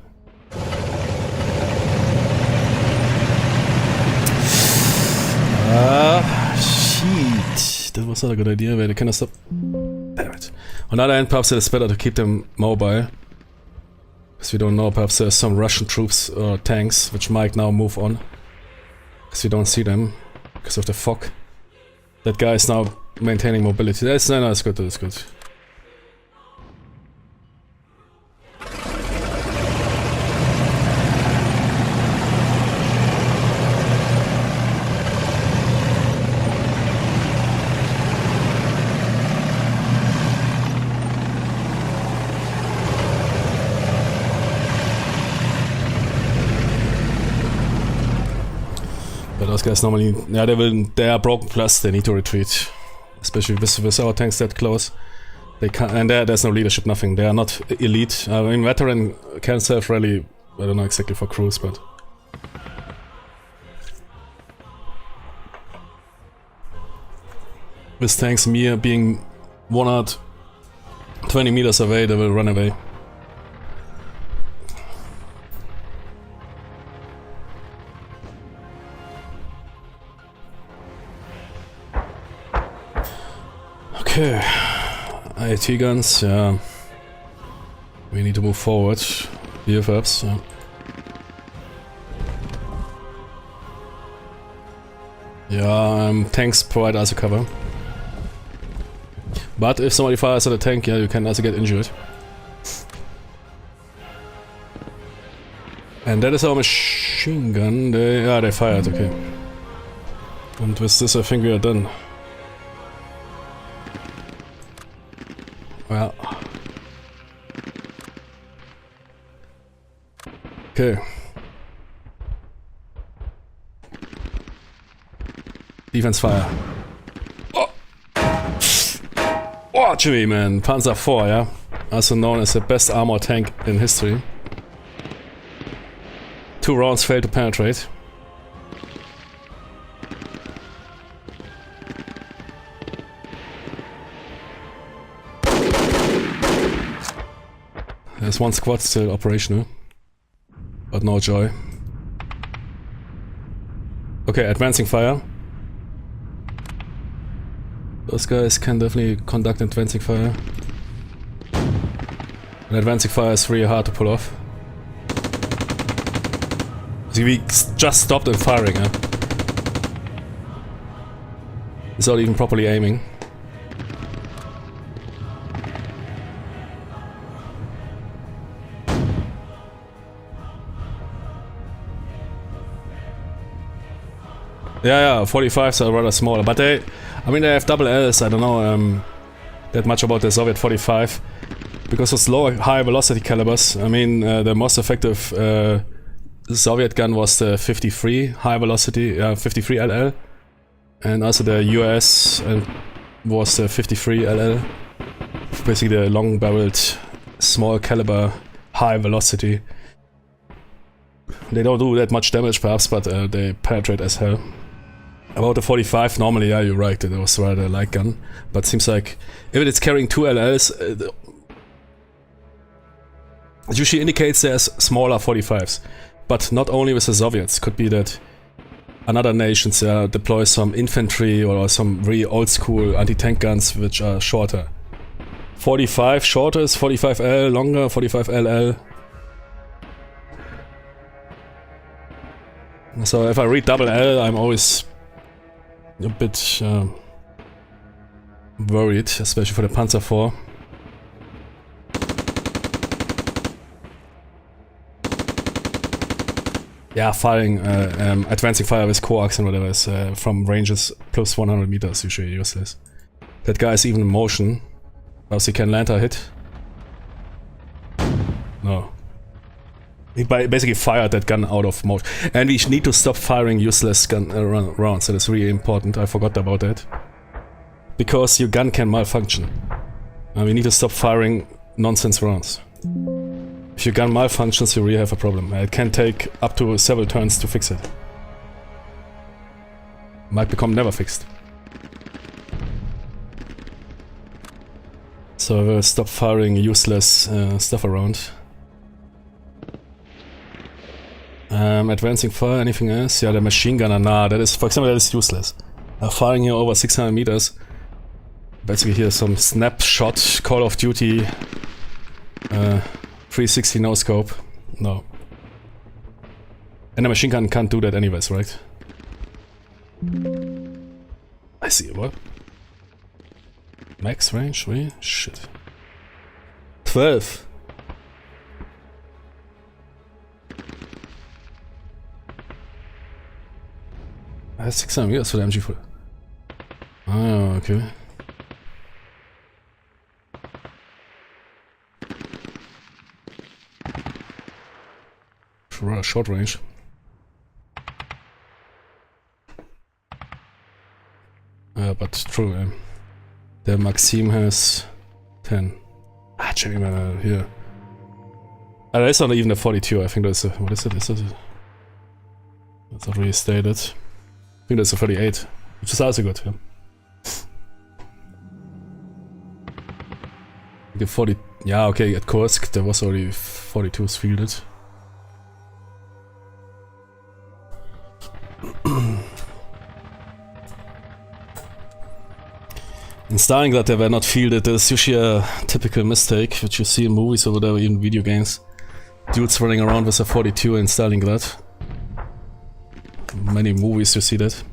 Shit. That was not a good idea, they cannot stop. Damn it. On the other hand, perhaps it is better to keep them mobile. Because we don't know, perhaps there's some Russian troops or tanks which might now move on. Because we don't see them. Because of the fog. That guy is now maintaining mobility. That's good, that's good. Those guys normally, yeah, they are broken plus, they need to retreat. Especially with our tanks that close. They can't, and there's no leadership, nothing. They are not elite. I mean, veteran can serve really, I don't know exactly for crews, but... with tanks mere being 120 meters away, they will run away. Okay, IT guns, yeah. We need to move forward. BFFs, yeah. Yeah, tanks provide us a cover. But if somebody fires at a tank, yeah, you can also get injured. And that is our machine gun. They fired, okay. And with this I think we are done. Well. Okay. Defense fire. Oh! Oh, Jimmy, man. Panzer IV, yeah? Also known as the best armored tank in history. 2 rounds failed to penetrate. There's 1 squad still operational, but no joy. Okay, advancing fire. Those guys can definitely conduct advancing fire. And advancing fire is really hard to pull off. See, we just stopped them firing, huh? Without even properly aiming. Yeah, 45s are rather smaller, but they have double Ls. I don't know that much about the Soviet 45 because of low high velocity calibers. I mean, the most effective Soviet gun was the 53 high velocity, 53 LL, and also the US was the 53 LL. Basically, the long-barreled, small caliber, high velocity. They don't do that much damage, perhaps, but they penetrate as hell. About the 45, normally, yeah, you're right, it was rather a light gun. But seems like if it's carrying 2 LLs, it usually indicates there's smaller 45s. But not only with the Soviets, could be that another nations deploy some infantry or some really old school anti-tank guns which are shorter. 45 shorter is 45L, longer 45LL. So if I read double L, I'm always a bit worried, especially for the Panzer IV. Yeah, firing, advancing fire with coax and whatever is from ranges plus 100 meters usually useless. That guy is even in motion. Else he can land a hit. No. He basically fired that gun out of motion. And we need to stop firing useless gun rounds. That is really important. I forgot about that. Because your gun can malfunction. And we need to stop firing nonsense rounds. If your gun malfunctions, you really have a problem. It can take up to several turns to fix it. Might become never fixed. So we'll stop firing useless stuff around. Advancing fire, anything else? Yeah, the machine gunner, nah, that is, for example, that is useless. Firing here over 600 meters. Basically here's some snapshot, Call of Duty, 360 no scope. No. And the machine gun can't do that anyways, right? I see, what? Max range, really? Shit. 12! I have 600 meters for the MG4. Ah, okay. Short range. But true, the Maxim has 10. Ah, check here. That's not even a 42, I think that's a... what is it? Is it? That's not really stated. I think that's a 38, which is also good, yeah. The 40... yeah, okay, at Kursk there was already 42s fielded. In Stalingrad they were not fielded. That's usually a typical mistake which you see in movies or whatever, even video games. Dudes running around with a 42 in Stalingrad. Many movies you see that.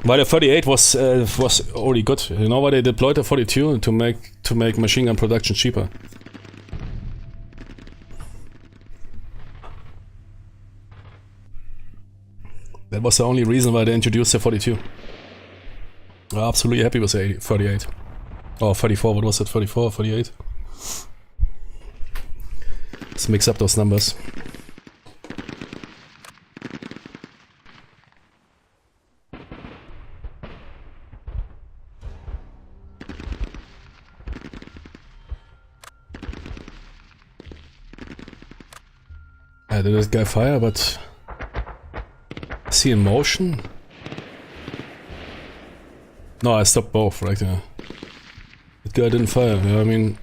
But the 38 was already good. You know why they deployed the 42? To make machine gun production cheaper. That was the only reason why they introduced the 42. I'm absolutely happy with the 38. Or 34, what was it? 34 or 48? Let's mix up those numbers. I did this guy fire, but... is he in motion? No, I stopped both, right? Yeah. That guy didn't fire. Yeah, I mean...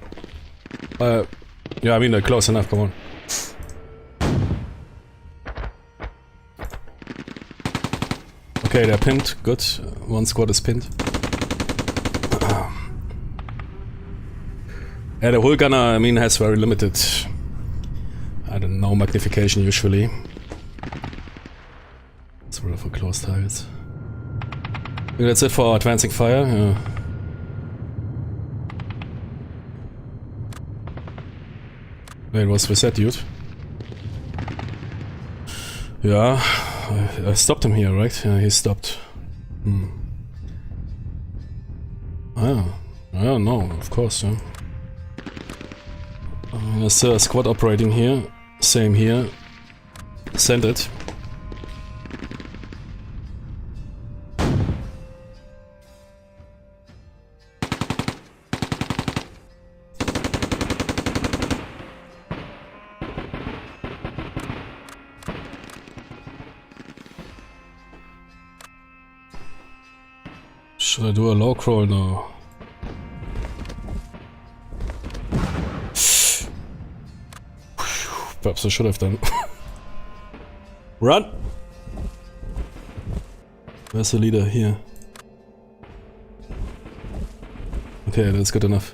yeah, I mean, they're close enough, come on. Okay, they're pinned. Good. One squad is pinned. Yeah, the hull gunner, I mean, has very limited... I don't know, magnification usually. It's really for close targets. I think that's it for advancing fire. Yeah. Wait, what's with that dude? Yeah, I stopped him here, right? Yeah, he stopped. Ah, I don't know, of course, yeah. There's a squad operating here. Same here. Send it. Should I do a low crawl now? Perhaps I should have done. Run! Where's the leader? Here. Okay, that's good enough.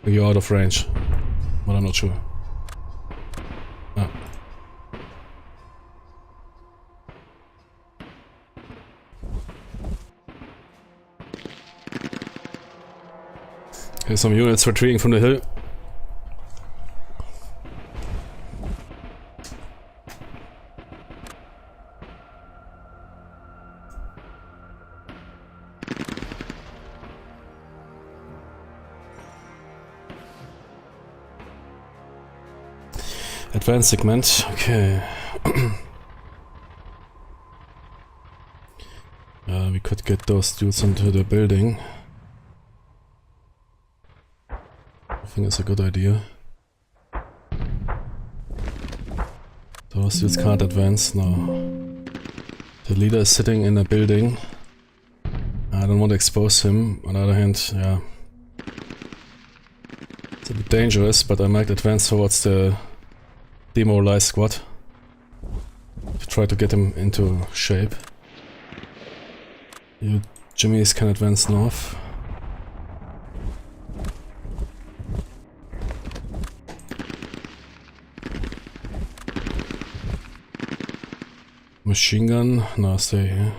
You're out of range. But I'm not sure. Ah. Okay, some units retreating from the hill. Advanced segment, okay. We could get those dudes into the building. I think it's a good idea. Those dudes can't advance, no. The leader is sitting in a building. I don't want to expose him. On the other hand, yeah. It's a bit dangerous, but I might advance towards the demoralized squad to try to get him into shape. You Jimmys can advance north. Machine gun? No, stay here.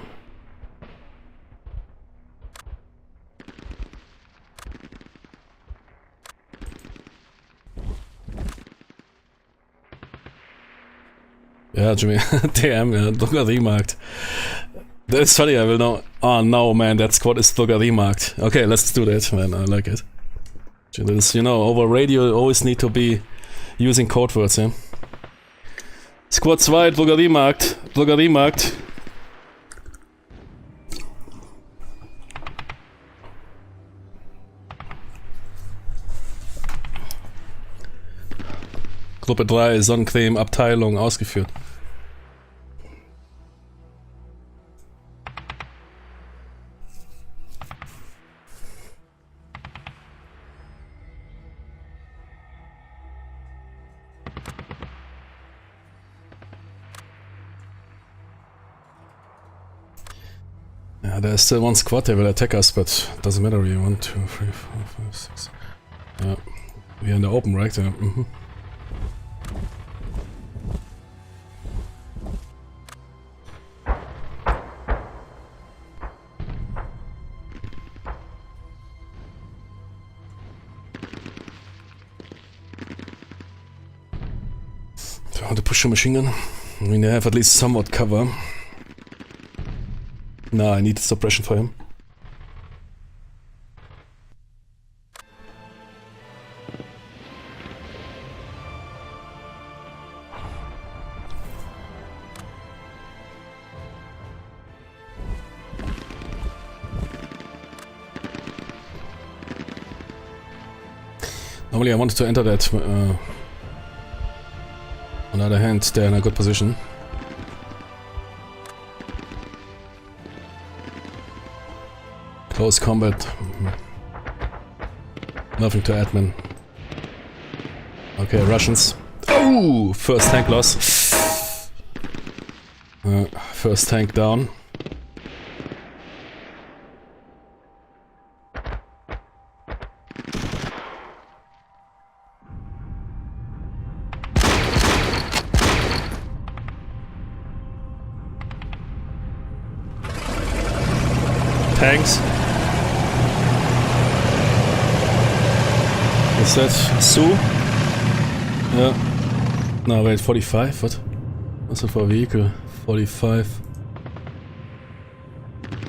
Yeah, Jimmy, damn, yeah, Drogeriemarkt. That's funny, I will know. Oh no, man, that squad is Drogeriemarkt. Okay, let's do that, man, I like it. You know, over radio you always need to be using code words, yeah? Squad 2, Drogeriemarkt, Drogeriemarkt. Gruppe 3, Sonnencreme, Abteilung, ausgeführt. Yeah, there's still one squad, they will attack us, but doesn't matter really. 1, 2, 3, 4, 5, 6. Yeah, we're in the open, right? Yeah. Do I want to push a machine gun? I mean, they have at least somewhat cover. No, I need suppression for him. Normally I wanted to enter that. On the other hand, they're in a good position. Close combat. Nothing to admin. Okay, Russians. Oh! First tank loss. First tank down. Tanks. Is that Sue? Yeah. No, wait, 45? What? What's it for a vehicle? 45.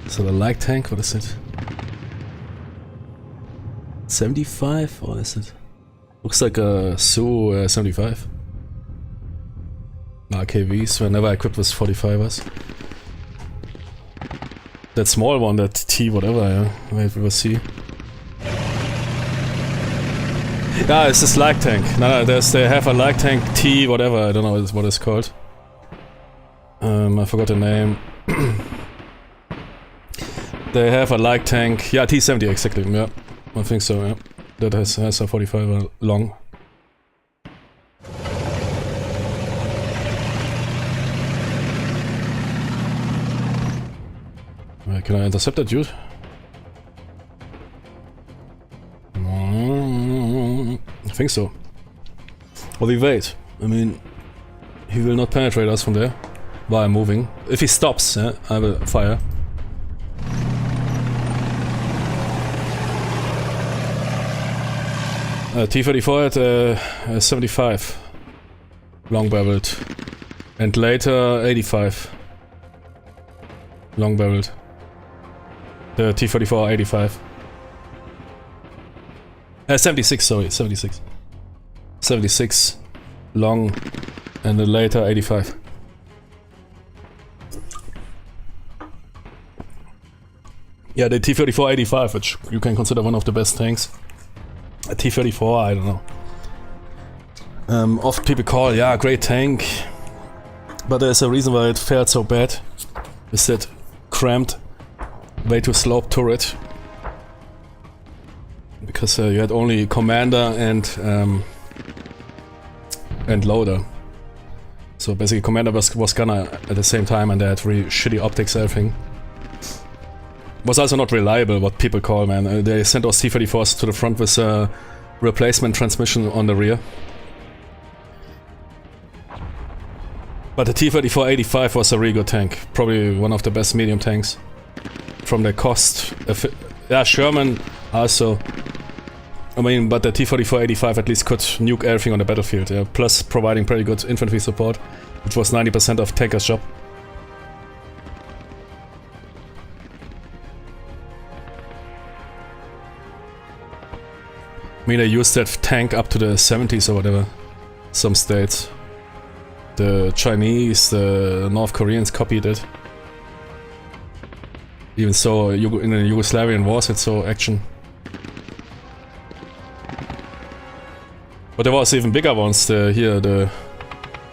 Is that a light tank? What is it? 75? Or is it? Looks like a Sue 75. RKVs were never equipped with 45ers. That small one, that T whatever, yeah. Wait, we will see. Yeah, it's this light tank. No, they have a light tank T whatever, I don't know what it's called. I forgot the name. They have a light tank. Yeah, T-70 exactly. Yeah, I think so. Yeah, that has a 45 long. Can I intercept that dude? I think so. Or we wait. I mean, he will not penetrate us from there while I'm moving. If he stops, yeah, I will fire. T-34 at 75. Long barreled. And later 85. Long barreled. The T-34 85. 76, sorry, 76. 76 long and then later 85. Yeah, the T-34 85, which you can consider one of the best tanks. A T-34, I don't know. Often people call, yeah, great tank. But there's a reason why it fared so bad. Is that cramped, way too sloped turret. Because you had only commander and loader. So basically commander was gunner at the same time and they had really shitty optics, everything. Was also not reliable, what people call, man. They sent those T-34s to the front with a replacement transmission on the rear. But the T-34 85 was a really good tank. Probably one of the best medium tanks. From the cost. Yeah, Sherman also. I mean, but the T-44 85 at least could nuke everything on the battlefield, yeah, plus providing pretty good infantry support, which was 90% of tanker's job. I mean, they used that tank up to the 70s or whatever, some states. The Chinese, the North Koreans copied it. Even so, in the Yugoslavian wars it saw action. But there was even bigger ones they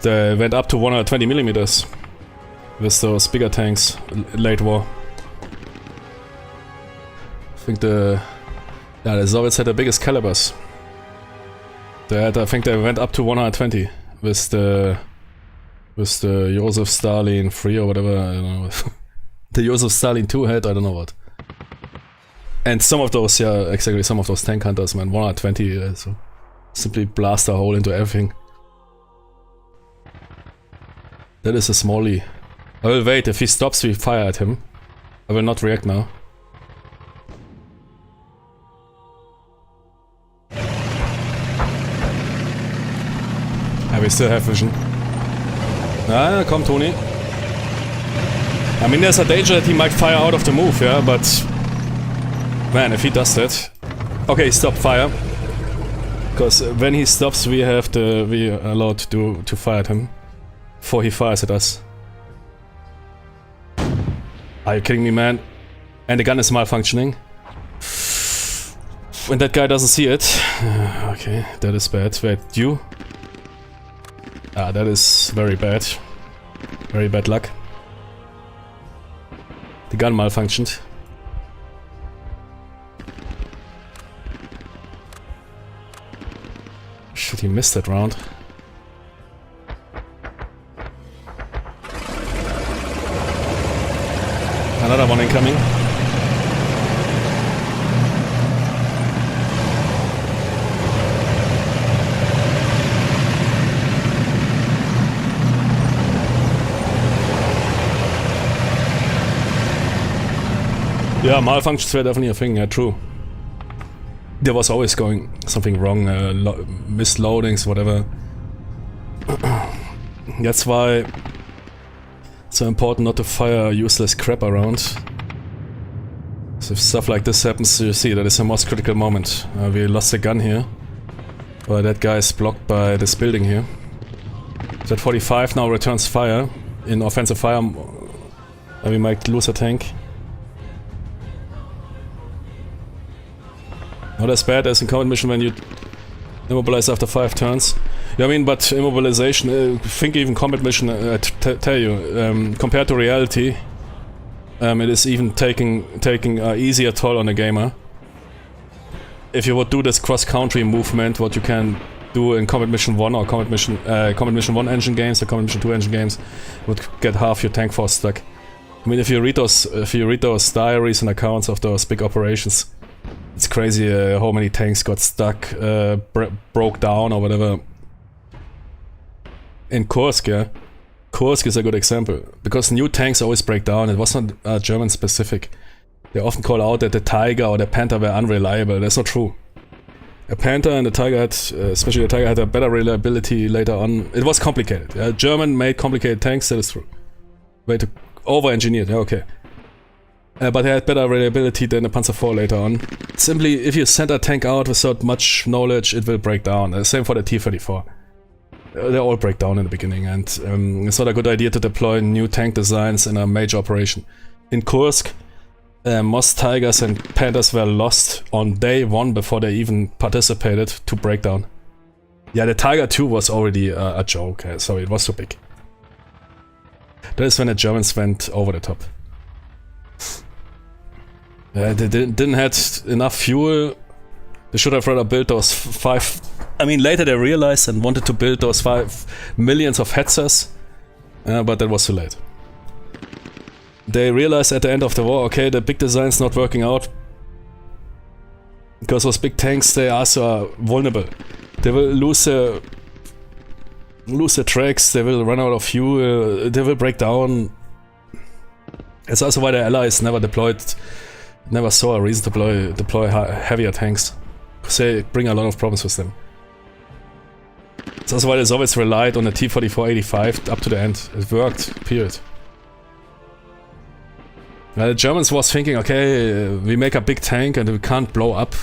went up to 120 millimeters with those bigger tanks late war. I think the Soviets had the biggest calibers. I think they went up to 120 with the Joseph Stalin 3 or whatever, I don't know. The Joseph Stalin 2 had, I don't know what. And some of those, yeah, exactly, some of those tank hunters, man, 120, so simply blast a hole into everything. That is a smallie. I will wait, if he stops we fire at him. I will not react now. Yeah, we still have vision. Ah, come Tony. I mean, there's a danger that he might fire out of the move, yeah, but... Man, if he does that... Okay, stop fire. Because when he stops, we are allowed to fire at him before he fires at us. Are you kidding me, man? And the gun is malfunctioning. When that guy doesn't see it. Okay, that is bad. Wait, you? Ah, that is very bad. Very bad luck. The gun malfunctioned. Shit, he missed that round. Another one incoming. Yeah, malfunctions were definitely a thing, yeah, true. There was always going something wrong, missed loadings, whatever. That's why it's so important not to fire useless crap around. So if stuff like this happens, you see that is the most critical moment. We lost the gun here. Well, that guy is blocked by this building here. That 45 now returns fire in offensive fire, and we might lose a tank. Not as bad as in combat mission when you immobilize after 5 turns. Yeah, I mean, but immobilization, think even combat mission, tell you, compared to reality, It is even taking easier toll on a gamer. If you would do this cross-country movement, what you can do in Combat Mission 1 or Combat Mission 1 engine games or Combat Mission 2 engine games, would get half your tank force stuck. I mean, if you read those diaries and accounts of those big operations, it's crazy how many tanks got stuck, broke down or whatever. In Kursk, yeah. Kursk is a good example, because new tanks always break down. It was not German specific. They often call out that the Tiger or the Panther were unreliable. That's not true. A Panther and the Tiger had, especially the Tiger, had a better reliability later on. It was complicated. German made complicated tanks, that is true. Way to over-engineered, yeah, okay. But they had better reliability than the Panzer IV later on. Simply, if you send a tank out without much knowledge, it will break down. Same for the T-34. They all break down in the beginning, and it's not a good idea to deploy new tank designs in a major operation. In Kursk, most Tigers and Panthers were lost on day 1 before they even participated to breakdown. Yeah, the Tiger 2 was already a joke, so it was so big. That is when the Germans went over the top. They didn't have enough fuel. They should have rather built those 5... I mean, later they realized and wanted to build those 5 millions of Hetzers, but that was too late. They realized at the end of the war, okay, the big design's not working out, because those big tanks, they are so vulnerable. They will lose their tracks, they will run out of fuel, they will break down. It's also why the Allies never saw a reason to deploy heavier tanks, because they bring a lot of problems with them. It's also why the Soviets relied on the T-44-85 up to the end. It worked, period. Now the Germans was thinking, okay, we make a big tank and we can't blow up.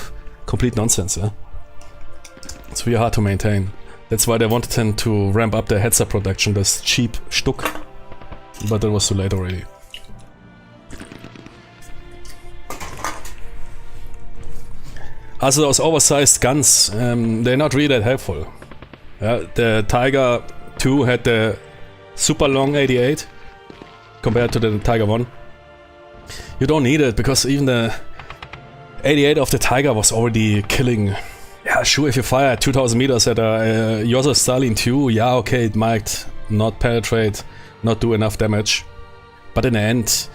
Complete nonsense, yeah? It's really hard to maintain. That's why they wanted them to ramp up their Hetzer production, this cheap Stuck. But that was too late already. Also those oversized guns, they're not really that helpful. The Tiger 2 had the super long 88 compared to the Tiger 1. You don't need it, because even the 88 of the Tiger was already killing. Yeah, sure, if you fire 2000 meters at a Joseph Stalin 2, yeah, okay, it might not penetrate, not do enough damage. But in the end,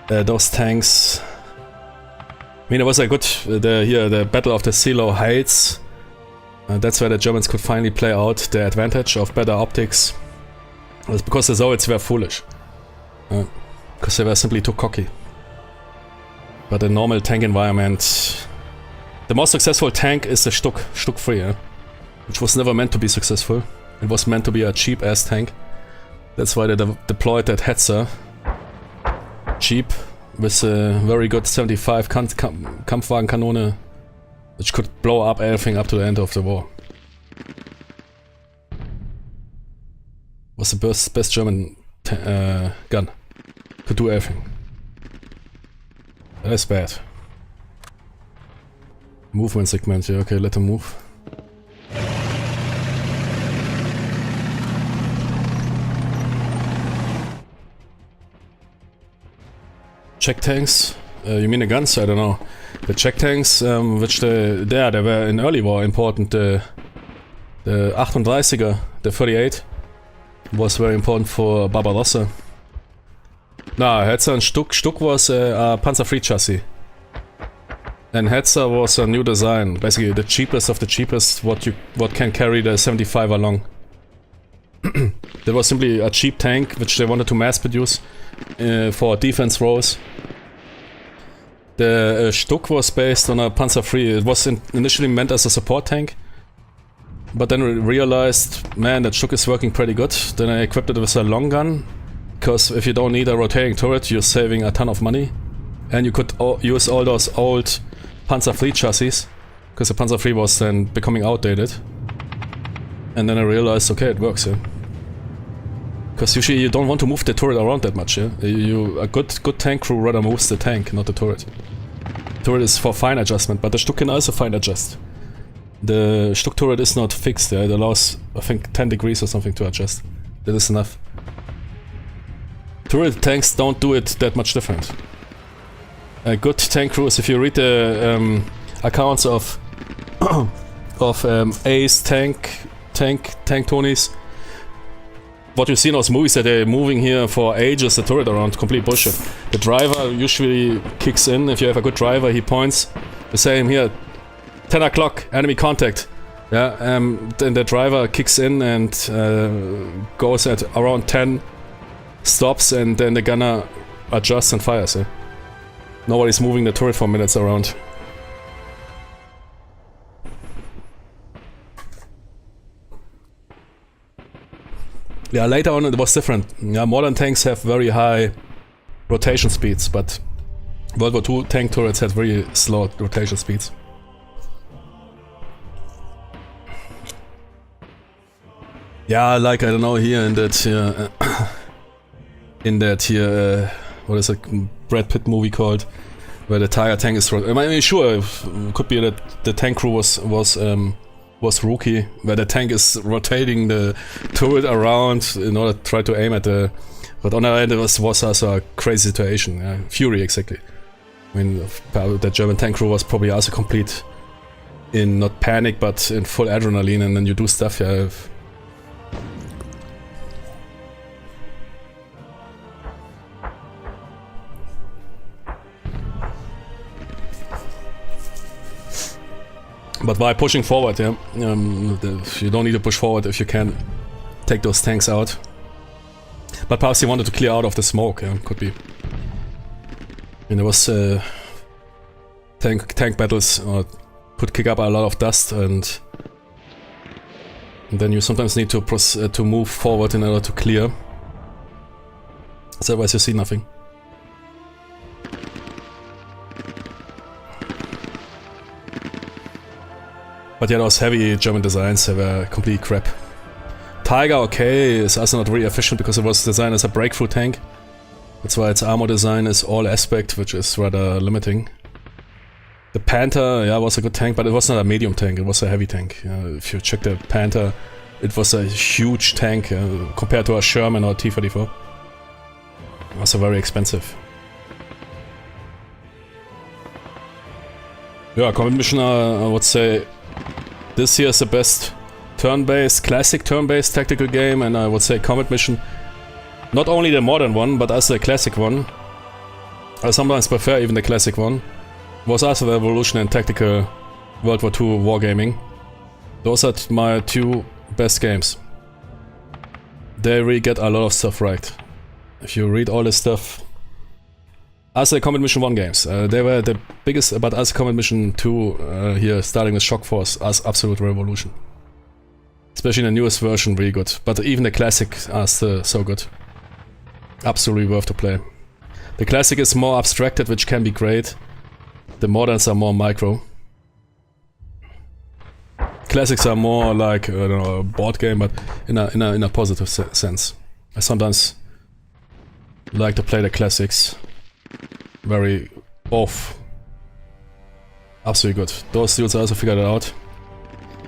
those tanks... I mean, it was a good... the Battle of the Silo Heights. That's where the Germans could finally play out their advantage of better optics. It was because the Soviets were foolish. Because they were simply too cocky. But in normal tank environment, the most successful tank is the Stuck 3, yeah? Which was never meant to be successful. It was meant to be a cheap-ass tank. That's why they deployed that Hetzer. Cheap, with a very good 75 Kampfwagenkanone, which could blow up everything up to the end of the war. Was the best German gun. Could do everything. That is bad. Movement segment, yeah, okay, let them move. Check tanks? You mean the guns? I don't know. The check tanks, which they were in early war important. The 38er, the 38, was very important for Barbarossa. No, Hetzer and Stuck was a Panzer III chassis. And Hetzer was a new design, basically the cheapest of the cheapest, what can carry the 75 along. That was simply a cheap tank which they wanted to mass produce for defense roles. The Stuck was based on a Panzer III. It was initially meant as a support tank, but then we realized, man, that Stuck is working pretty good. Then I equipped it with a long gun, because if you don't need a rotating turret, you're saving a ton of money. And you could use all those old Panzer III chassis, because the Panzer III was then becoming outdated. And then I realized, okay, it works, yeah. Because usually you don't want to move the turret around that much, yeah. A good tank crew rather moves the tank, not the turret. Turret is for fine adjustment, but the Stuck can also fine adjust. The Stuck turret is not fixed, yeah. It allows, I think, 10 degrees or something to adjust. That is enough. Turret tanks don't do it that much different. A good tank crew is, if you read the accounts of Ace tank Tonys, what you see in those movies that they're moving here for ages, the turret around, complete bullshit. The driver usually kicks in. If you have a good driver, he points. The same here, 10 o'clock, enemy contact. Yeah, then the driver kicks in and goes at around 10, stops, and then the gunner adjusts and fires. Nobody's moving the turret for minutes around. Yeah, later on it was different. Yeah, modern tanks have very high rotation speeds, but World War II tank turrets had very slow rotation speeds. Yeah, like, I don't know, here in that what is it, Brad Pitt movie called, where the Tiger tank is. I mean, sure, it could be that the tank crew was rookie, where the tank is rotating the turret around in order to try to aim at the. But on the other hand, it was also a crazy situation. Yeah, Fury, exactly. I mean, the German tank crew was probably also complete in not panic, but in full adrenaline, and then you do stuff. Yeah. But by pushing forward, yeah, you don't need to push forward if you can take those tanks out. But perhaps he wanted to clear out of the smoke, yeah, could be. And there was tank battles could kick up a lot of dust, and then you sometimes need to move forward in order to clear. Otherwise you see nothing. But yeah, those heavy German designs were complete crap. Tiger, okay, is also not really efficient because it was designed as a breakthrough tank. That's why its armor design is all aspect, which is rather limiting. The Panther, yeah, was a good tank, but it was not a medium tank, it was a heavy tank. If you check the Panther, it was a huge tank compared to a Sherman or a T-34. Also very expensive. Yeah, Combat Mission, I would say this here is the best turn-based, classic turn-based tactical game, and I would say Combat Mission, not only the modern one, but also the classic one. I sometimes prefer even the classic one. Was also the evolution in tactical World War II wargaming. Those are my two best games. They really get a lot of stuff right. If you read all this stuff. Also the Combat Mission 1 games, they were the biggest, but also Combat Mission 2 here, starting with Shock Force, as absolute revolution. Especially in the newest version, really good. But even the classic are still so good. Absolutely worth to play. The classic is more abstracted, which can be great. The moderns are more micro. Classics are more like, I don't know, a board game, but in a positive sense. I sometimes like to play the classics. Very both. Absolutely good. Those dudes also figured it out.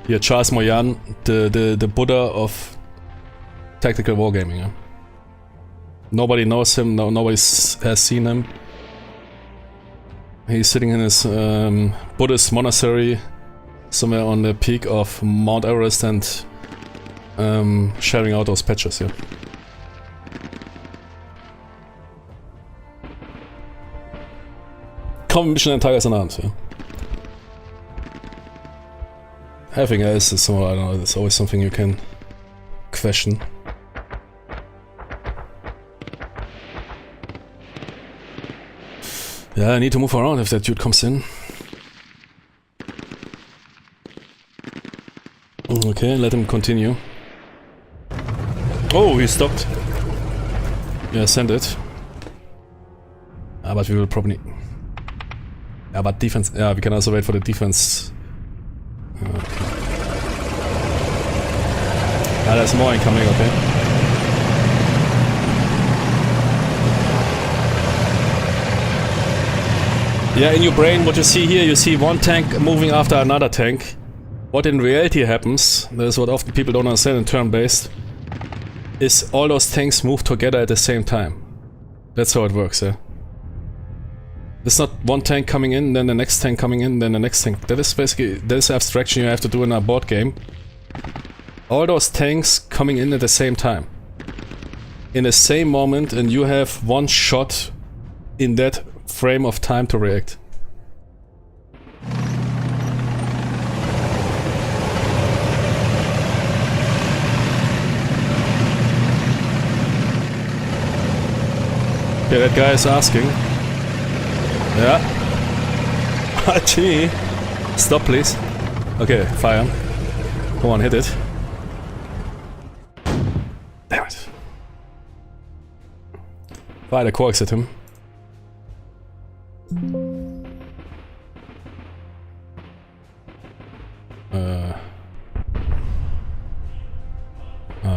Here, Charles Moyan, the Buddha of tactical wargaming. Yeah? Nobody knows him, nobody has seen him. He's sitting in his Buddhist monastery somewhere on the peak of Mount Everest and sharing out those patches here. Combat Mission and Tigers in Arms, yeah. Having else is so, I don't know, there's always something you can question. Yeah, I need to move around if that dude comes in. Okay, let him continue. Oh, he stopped. Yeah, send it. Ah, but we will probably... Yeah, but defense... Yeah, we can also wait for the defense. Okay. Ah, there's more incoming, okay. Yeah, in your brain, what you see here, you see one tank moving after another tank. What in reality happens, that is what often people don't understand in turn-based, is all those tanks move together at the same time. That's how it works, yeah. There's not one tank coming in, then the next tank coming in, then the next tank. That is basically, that is abstraction you have to do in a board game. All those tanks coming in at the same time. In the same moment, and you have one shot in that frame of time to react. Okay, that guy is asking. Yeah. Gee. Stop, please. Okay, fire. Come on, hit it. Damn it. Fire the quarks at him.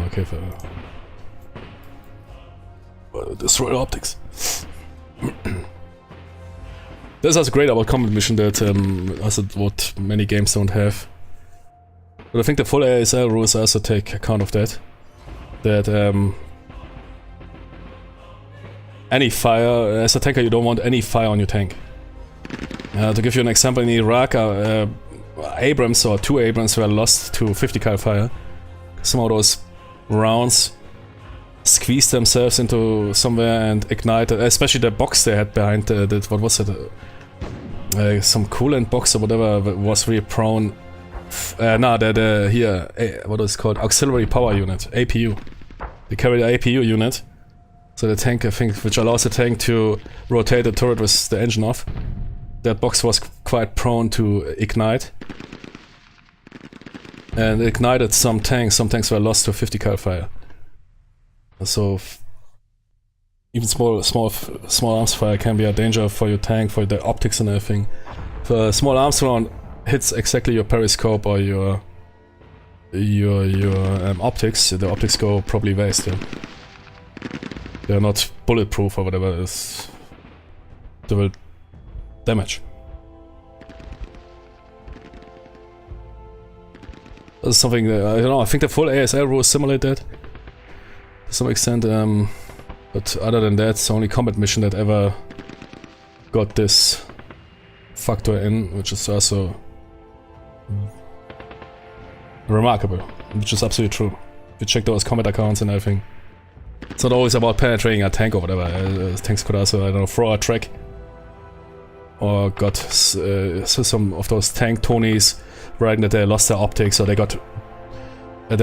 Okay, fire. Destroy the optics. This is great about combat mission that also what many games don't have. But I think the full ASL rules also take account of that. That any fire, as a tanker you don't want any fire on your tank. To give you an example, in Iraq Abrams or 2 Abrams were lost to 50 cal fire. Some of those rounds squeezed themselves into somewhere and ignited, especially the box they had behind that, what was it? Some coolant box or whatever was really prone. What is it called? Auxiliary Power Unit, APU. They carry the APU unit. So the tank, I think, which allows the tank to rotate the turret with the engine off. That box was quite prone to ignite. And it ignited some tanks. Some tanks were lost to 50 cal fire. So even small arms fire can be a danger for your tank, for the optics and everything. If a small arms round hits exactly your periscope or your optics, the optics go probably waste. Yeah. They're not bulletproof or whatever. They will damage. This is something that, I don't know, I think the full ASL rules simulate that to some extent, but other than that, it's the only combat mission that ever got this factor in, which is also remarkable, which is absolutely true. If you check those combat accounts and everything, it's not always about penetrating a tank or whatever. Tanks could also, I don't know, throw a track, or got some of those tank Tonys writing that they lost their optics, or they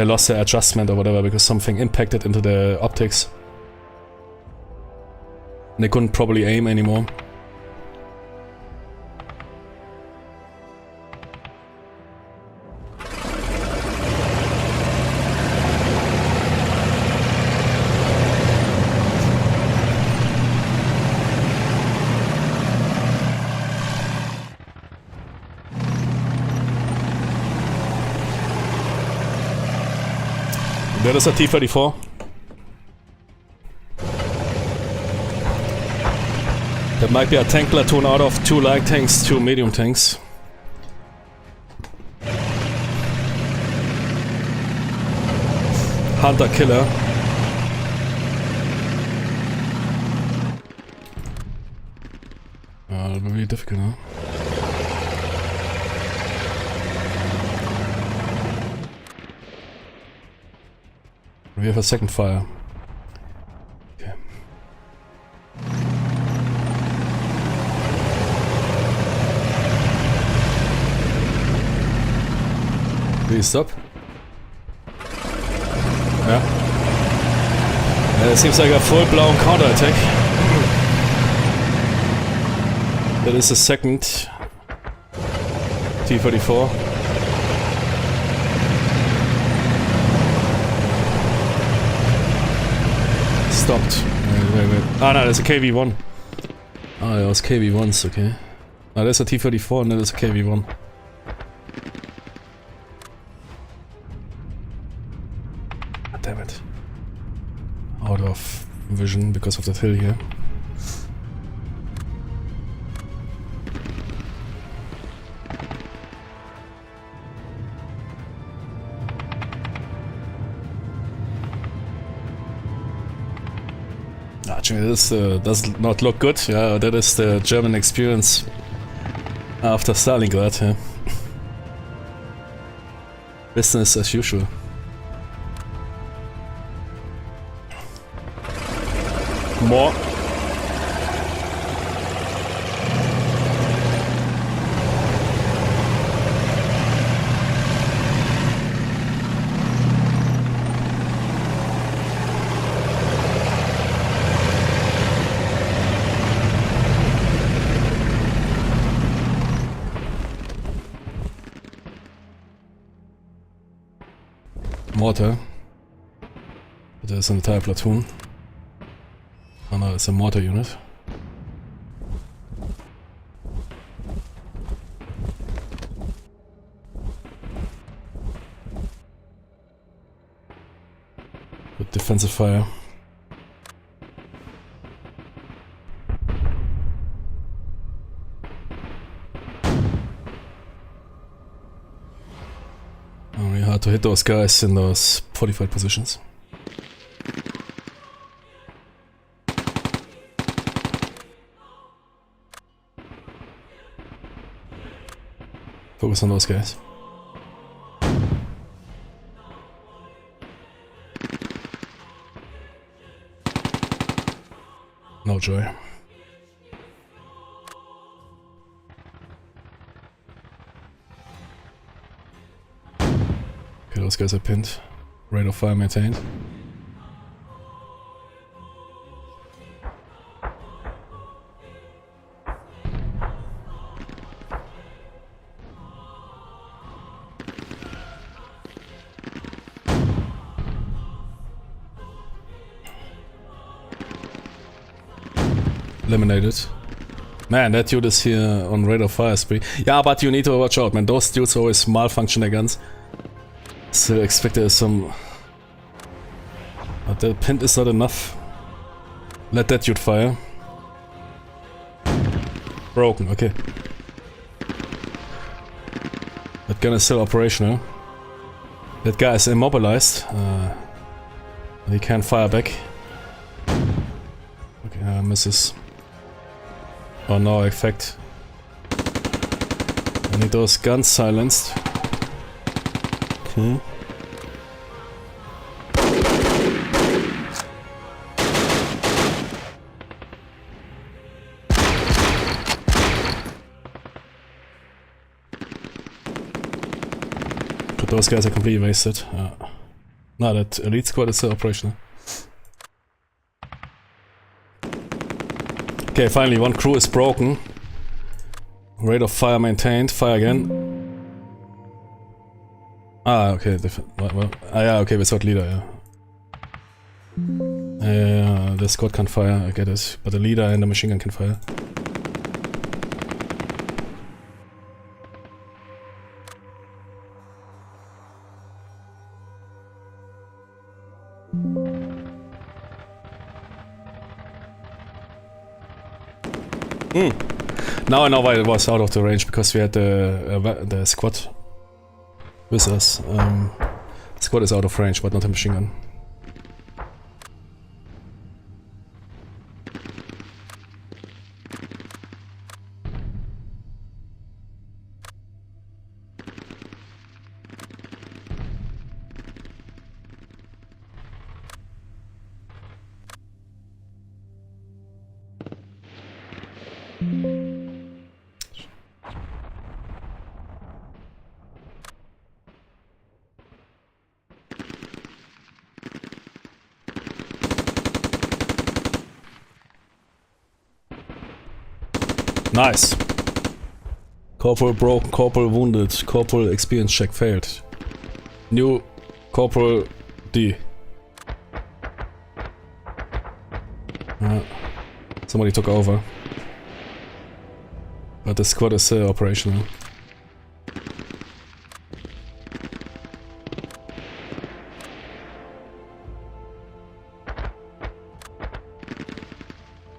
lost their adjustment or whatever because something impacted into the optics. And they couldn't probably aim anymore. That is a T-34. That might be a tank platoon out of 2 light tanks, 2 medium tanks. Hunter killer. That will be difficult, huh? We have a second fire. Okay. Please stop. Yeah. It seems like a full-blown counter-attack. That is the second T-34. Stopped. Wait. Ah, no, there's a KV-1. Ah, there was KV-1s, okay. Ah, there's a T-34 and there's a KV-1. Ah, damn it. Out of vision because of that hill here. Actually, this does not look good. Yeah, that is the German experience after Stalingrad. Yeah. Business as usual. More. Mortar. There's an entire platoon. Oh no, it's a mortar unit. With defensive fire. Really hard to hit those guys in those fortified positions. Focus on those guys. No joy. Okay, those guys are pinned. Rate of fire maintained. Eliminated. Man, that dude is here on rate of fire spree. Yeah, but you need to watch out, man. Those dudes always malfunction their guns. Still expect there's some... But the pin is not enough. Let that dude fire. Broken, okay. That gun is still operational. That guy is immobilized. He can't fire back. Okay, misses. Oh no, effect. I need those guns silenced. Okay. But those guys are completely wasted. No, that elite squad is still operational. Okay, finally, one crew is broken. Rate of fire maintained. Fire again. Ah, okay, different. Well, yeah, okay, without leader, yeah. Yeah, the squad can fire, I get it. But the leader and the machine gun can fire. Now I know why it was out of the range, because we had the squad with us. Squad is out of range, but not a machine gun. Nice. Corporal broken, corporal wounded, corporal experience check failed. New corporal D. Somebody took over. But the squad is operational.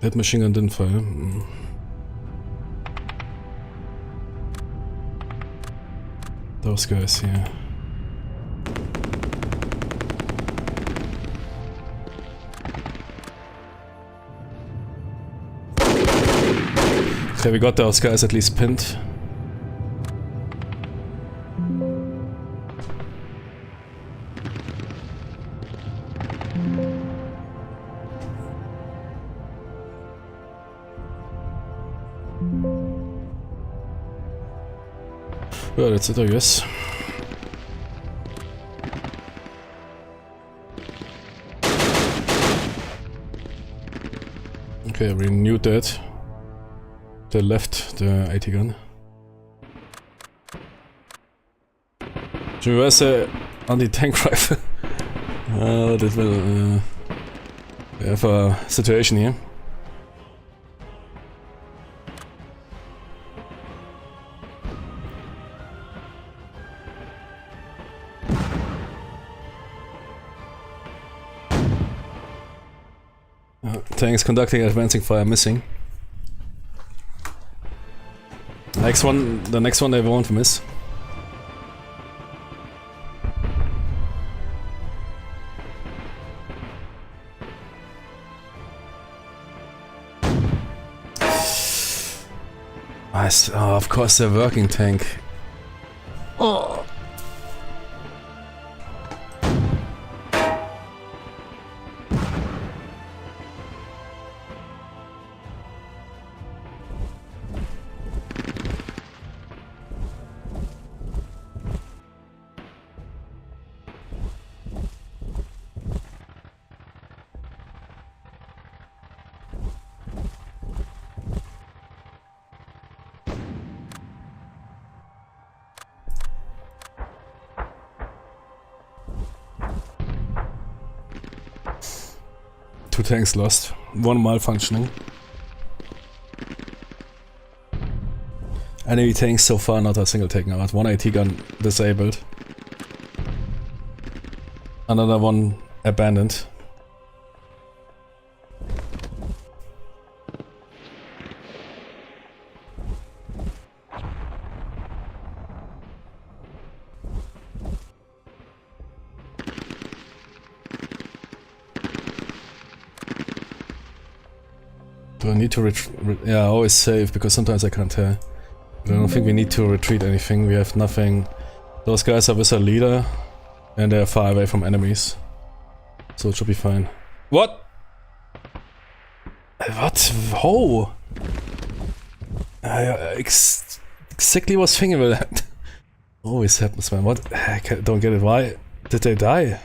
That machine gun didn't fire. Those guys here. Okay, we got those guys at least pinned. Yeah, that's it, I guess. Okay, renewed that. They left the AT gun. Jimmy, where's the anti-tank rifle? That will... we have a situation here. Tanks conducting advancing fire missing. Next one, the next one they won't miss. Oh, of course they're working tank. Oh. Two tanks lost, one malfunctioning. Enemy tanks so far not a single taken out. One AT gun disabled. Another one abandoned. Do I need to yeah, always save, because sometimes I can't tell. But I don't think we need to retreat anything, we have nothing. Those guys are with a leader, and they're far away from enemies. So it should be fine. What? What? Oh! I exactly was thinking about that. Always happens, man. What? I don't get it. Why did they die?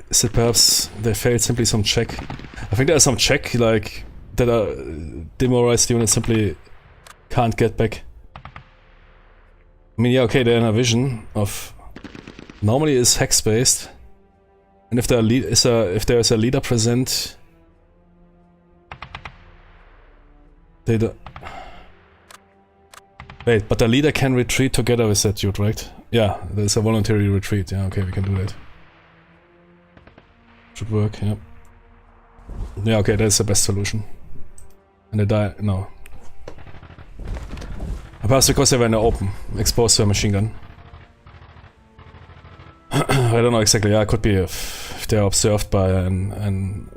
Is it perhaps they failed simply some check? I think there's some check, like, that a demoralized unit simply can't get back. I mean, yeah, okay, they're in a vision of... Normally it's hex based. And if there is a leader present... They do... Wait, but the leader can retreat together with that dude, right? Yeah, there's a voluntary retreat. Yeah, okay, we can do that. Should work, yeah. Yeah, okay, that's the best solution. And they die, no. Perhaps because they were in the open, exposed to a machine gun. I don't know exactly, yeah, it could be if they're observed by an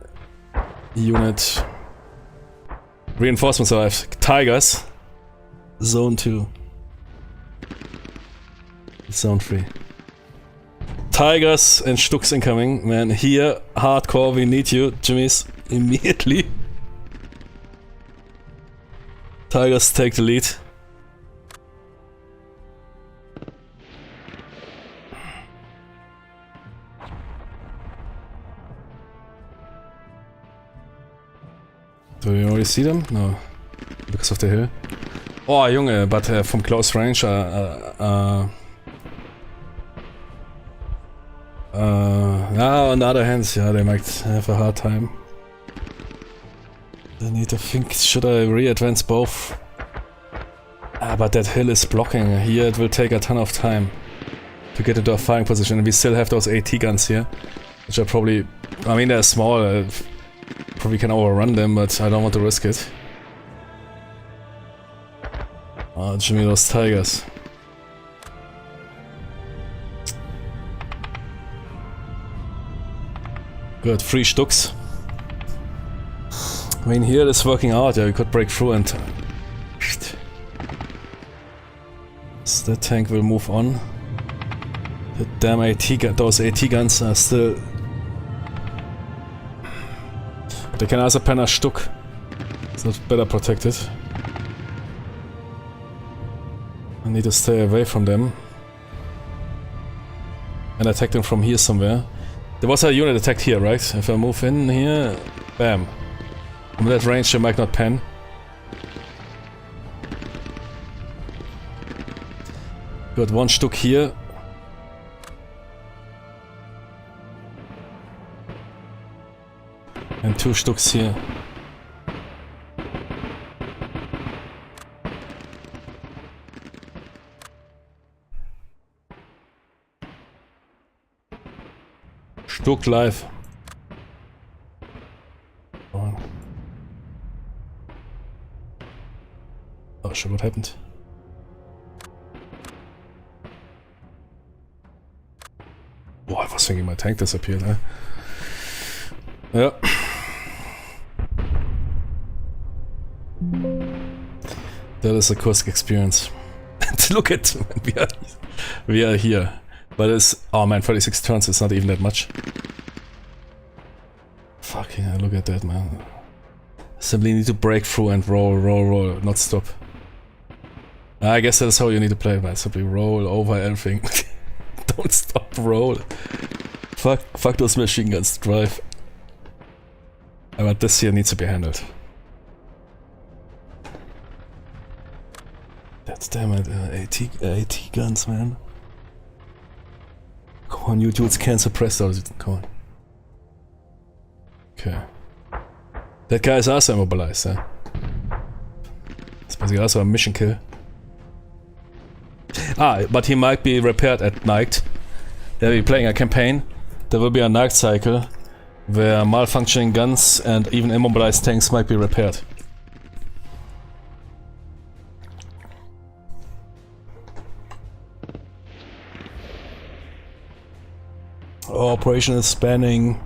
unit. Reinforcements arrived. Tigers. Zone 2. Zone 3. Tigers and Stucks incoming. Man, here, hardcore, we need you, Jimmy's, immediately. Tigers take the lead. Do you already see them? No. Because of the hill. Oh, Junge, but from close range, on the other hand, yeah, they might have a hard time. I need to think, should I re-advance both? But that hill is blocking. Here it will take a ton of time to get into a firing position, and we still have those AT guns here, which are probably, I mean, they're small, probably can overrun them, but I don't want to risk it. Oh, Jimmy, those tigers. Good, 3 Stucks. I mean, here it's working out. Yeah, we could break through and... The tank will move on. The damn AT gun, those AT guns are still... They can also pen a Stuck. It's not better protected. I need to stay away from them. And attack them from here somewhere. There was a unit attacked here, right? If I move in here... Bam. From that range they might not pen. Got one Stuck here. And 2 Stucks here. Stuck live. Oh shit, what happened? Oh, I was thinking my tank disappeared, huh? Yeah. That is a Kursk experience. Look at we are here. But it's, oh man, 36 turns, it's not even that much. Fucking hell, look at that, man. Simply need to break through and roll, roll, roll, not stop. I guess that's how you need to play, man. Simply roll over everything. Don't stop, roll. Fuck those machine guns, drive. But this here needs to be handled. That's damn it, AT guns, man. Come on, you dudes can't suppress those. Come on. Okay. That guy is also immobilized, huh? It's basically also a mission kill. Ah, but he might be repaired at night. They'll be playing a campaign. There will be a night cycle where malfunctioning guns and even immobilized tanks might be repaired. Oh, operation is spanning.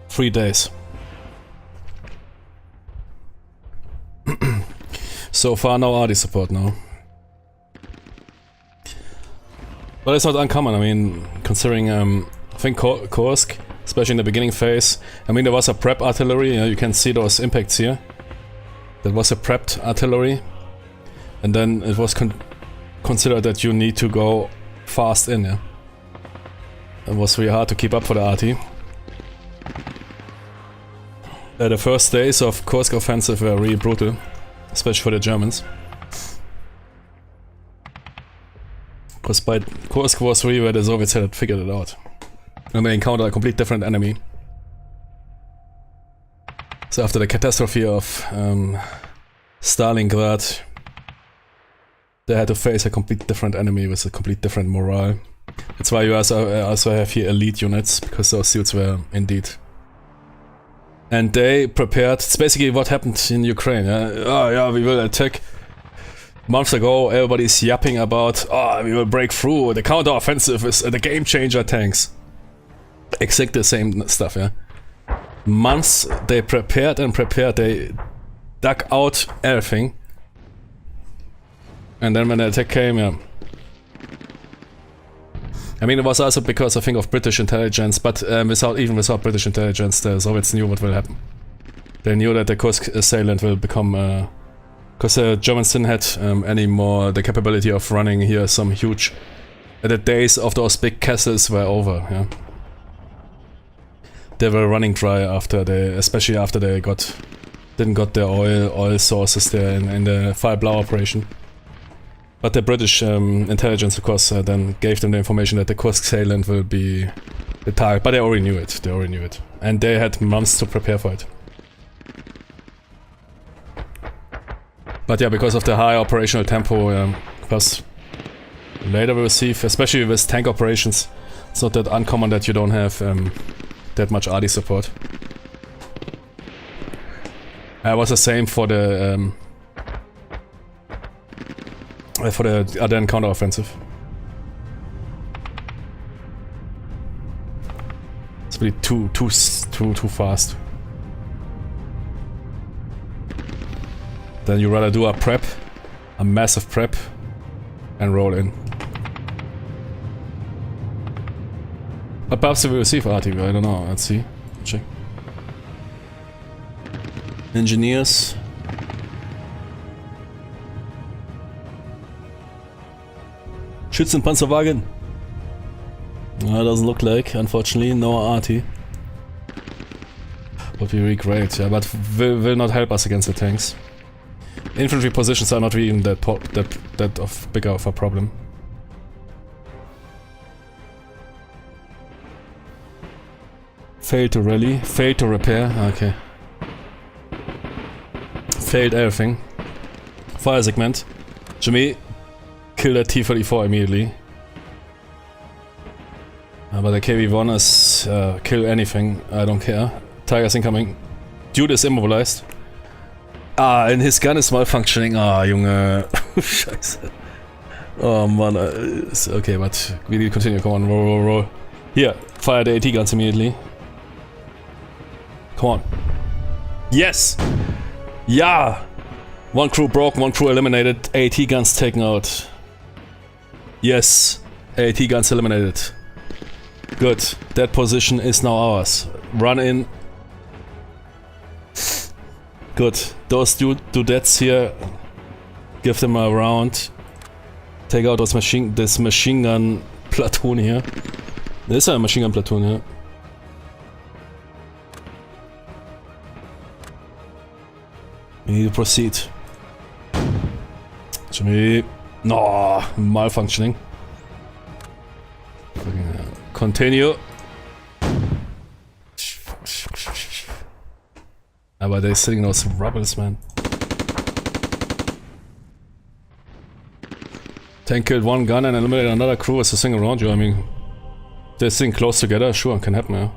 Three days. So far, no RD support now. But it's not uncommon, I mean, considering, I think Kursk, especially in the beginning phase, I mean, there was a prep artillery, you can see those impacts here. That was a prepped artillery, and then it was considered that you need to go fast in, yeah. It was really hard to keep up for the RT. The first days of Kursk offensive were really brutal, especially for the Germans. Because by Kursk was really where the Soviets had figured it out. And they encountered a complete different enemy. So after the catastrophe of Stalingrad, they had to face a complete different enemy with a complete different morale. That's why you also have here elite units, because those suits were indeed. And they prepared, it's basically what happened in Ukraine. Oh yeah, we will attack. Months ago, everybody's yapping about, oh, we will break through, the counter-offensive is the game-changer tanks. Exactly the same stuff, yeah. Months they prepared and prepared, they dug out everything. And then when the attack came, yeah. I mean, it was also because I think of British intelligence, but even without British intelligence, the Soviets knew what will happen. They knew that the Kursk salient will become, because the Germans didn't have anymore the capability of running here some huge... The days of those big castles were over, yeah. They were running dry after they, especially after they didn't got their oil sources there in the Fire Blau operation. But the British intelligence, of course, then gave them the information that the Kursk salient will be the target. But they already knew it. And they had months to prepare for it. But yeah, because of the high operational tempo, plus later we will see, especially with tank operations, it's not that uncommon that you don't have that much RD support. It was the same for the Ardennes counter-offensive. really too fast. Then you rather do a prep, a massive prep, and roll in. But perhaps we will receive article, I don't know, let's see. Check. Engineers. Schützenpanzerwagen. No, doesn't look like, unfortunately, no arty. Would be really great, yeah, but will not help us against the tanks. Infantry positions are not really that of bigger of a problem. Failed to rally, failed to repair, okay. Failed everything. Fire segment. Jimmy, kill that T-34 immediately. But the KV-1 is kill anything, I don't care. Tigers incoming. Dude is immobilized. Ah, and his gun is malfunctioning. Ah, Junge. Scheiße. Oh man. Okay, but we need to continue. Come on, roll. Here, fire the AT guns immediately. Come on. Yes! Yeah! One crew broken, one crew eliminated. AT guns taken out. Yes! AT guns eliminated. Good. That position is now ours. Run in. Good. Those dudettes here, give them a round. Take out this machine gun platoon here. There's a machine gun platoon here. We need to proceed. Jimmy. No, malfunctioning. Continue. But they're sitting on some rebels, man. Tank killed one gun and eliminated another crew as a thing around you. I mean, they're sitting close together, sure, can happen, yeah.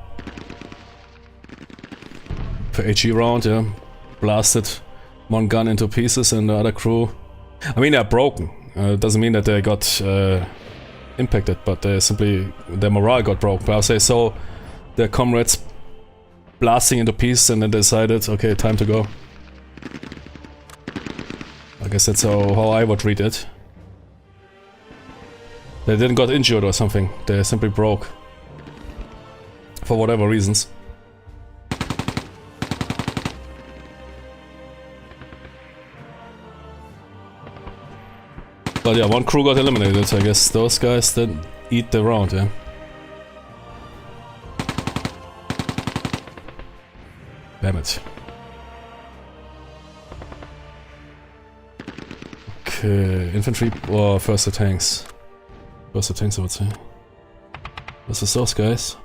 For HE round, yeah. Blasted one gun into pieces and the other crew. I mean, they're broken. It doesn't mean that they got impacted, but they simply, their morale got broken. But I'll say so, their comrades blasting into pieces and then decided, okay, time to go. I guess that's how I would read it. They didn't got injured or something, they simply broke. For whatever reasons. But yeah, one crew got eliminated, so I guess those guys didn't eat the round, yeah. Damn it. Okay, infantry or first the tanks? First the tanks, I would say. Versus those guys.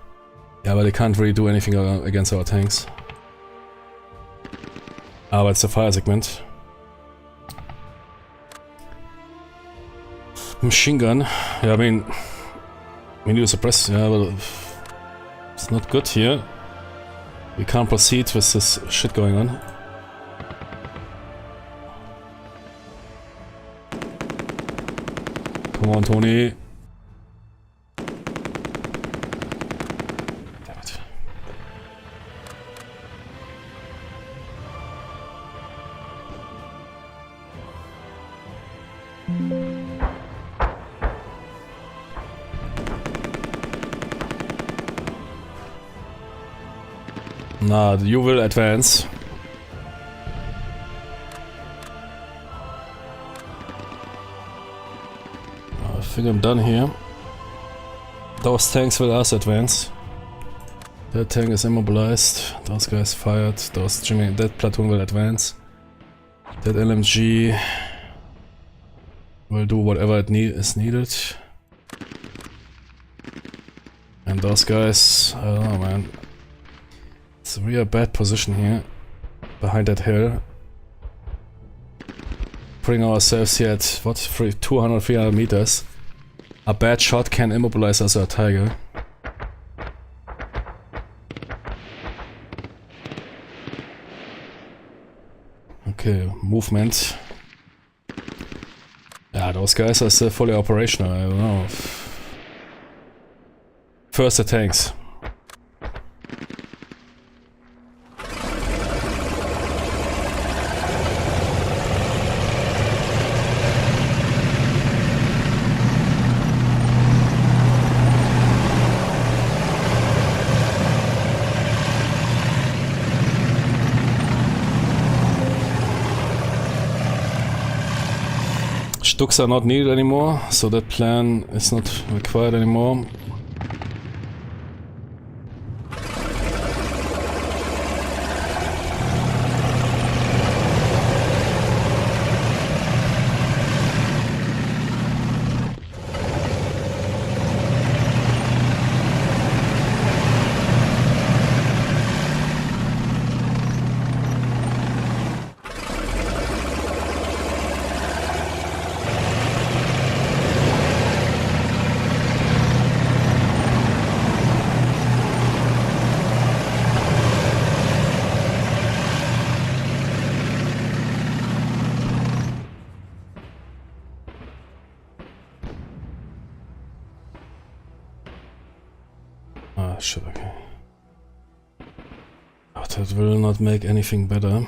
Yeah, but they can't really do anything against our tanks. Ah, but it's a fire segment. Machine gun. Yeah, I mean, we need to suppress. Yeah, but it's not good here. We can't proceed with this shit going on. Come on, Tony. Damn it. Nah, you will advance. I think I'm done here. Those tanks will also advance. That tank is immobilized. Those guys fired. That platoon will advance. That LMG will do whatever is needed. And those guys, I don't know, man. It's a real bad position here, behind that hill. Putting ourselves here at, what, 200, 300 meters. A bad shot can immobilize us or a tiger. Okay, movement. Yeah, those guys are still fully operational, I don't know. First the tanks. Stux are not needed anymore, so that plan is not required anymore. Ah, shit, okay. But that will not make anything better.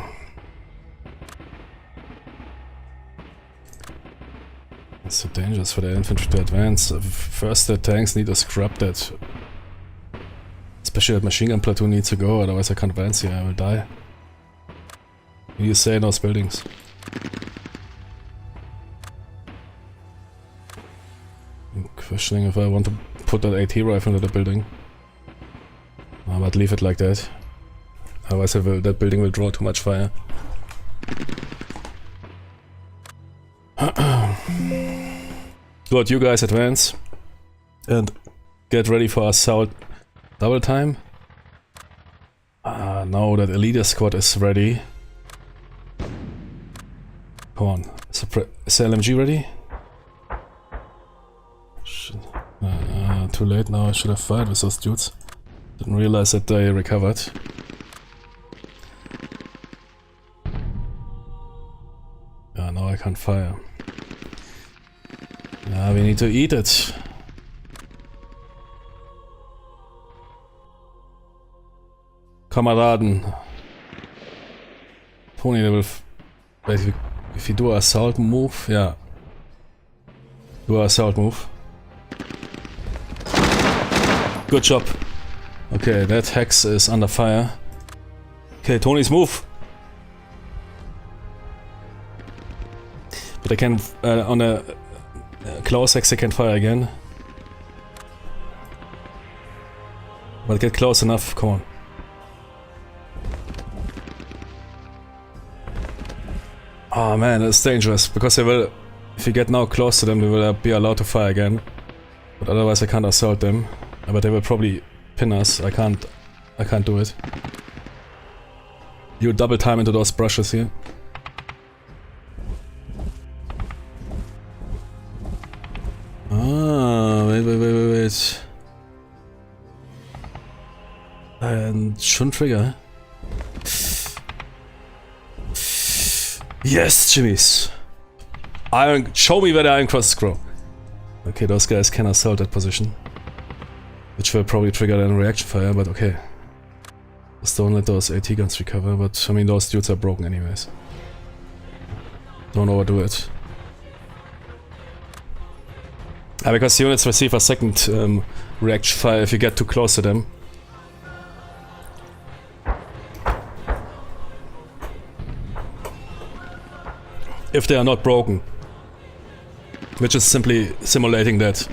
It's so dangerous for the infantry to advance. First, the tanks need to scrub that. Especially that machine gun platoon needs to go, otherwise I can't advance here, I will die. What do you say in those buildings? I'm questioning if I want to put that AT rifle into the building. I might leave it like that. Otherwise that building will draw too much fire. Good, you guys advance. And get ready for assault double time. Now that elite squad is ready. Come on. Is the LMG ready? Shit. Too late now, I should have fired with those dudes. Didn't realize that they recovered. Now I can't fire. We need to eat it. Kameraden. Tony, they will basically, if you do an assault move, yeah. Do an assault move. Good job. Okay, that hex is under fire. Okay, Tony's move. But they can, on a close hex they can fire again. But get close enough, come on. Oh man, it's dangerous, because they will, if you get now close to them, they will be allowed to fire again. But otherwise I can't assault them. But they will probably pin us. I can't do it. You double time into those brushes here. Wait. And shouldn't trigger. Yes, Jimmy's. Iron. Show me where the iron crosses grow. Okay, those guys can assault that position, which will probably trigger a reaction fire. But okay, just don't let those AT guns recover. But I mean, those dudes are broken anyways. Don't overdo it. Because units receive a second reaction fire if you get too close to them. If they are not broken. Which is simply simulating that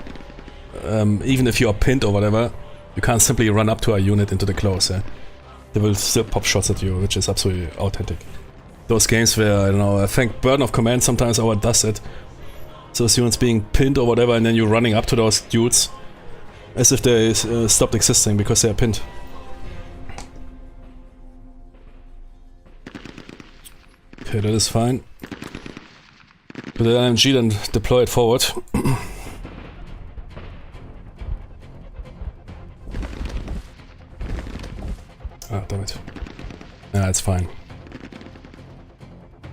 even if you are pinned or whatever, you can't simply run up to a unit into the close. They will still pop shots at you, which is absolutely authentic. Those games where, I don't know, I think Burden of Command sometimes does it. So those units being pinned or whatever, and then you're running up to those dudes as if they stopped existing because they are pinned. Okay, that is fine. With the LMG, then deploy it forward. Ah, damn it. Nah, it's fine.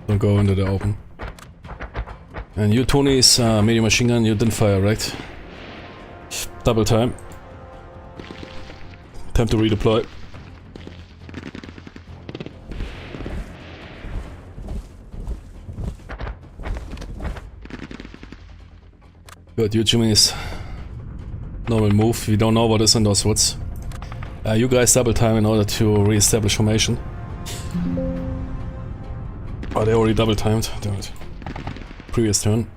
Don't go into the open. And you, Tony's medium machine gun, you didn't fire, right? Double time. Time to redeploy. Good, you, Jimmy's normal move. We don't know what is in those woods. You guys double time in order to re-establish formation. Oh, they already double timed. Damn it. Previous turn.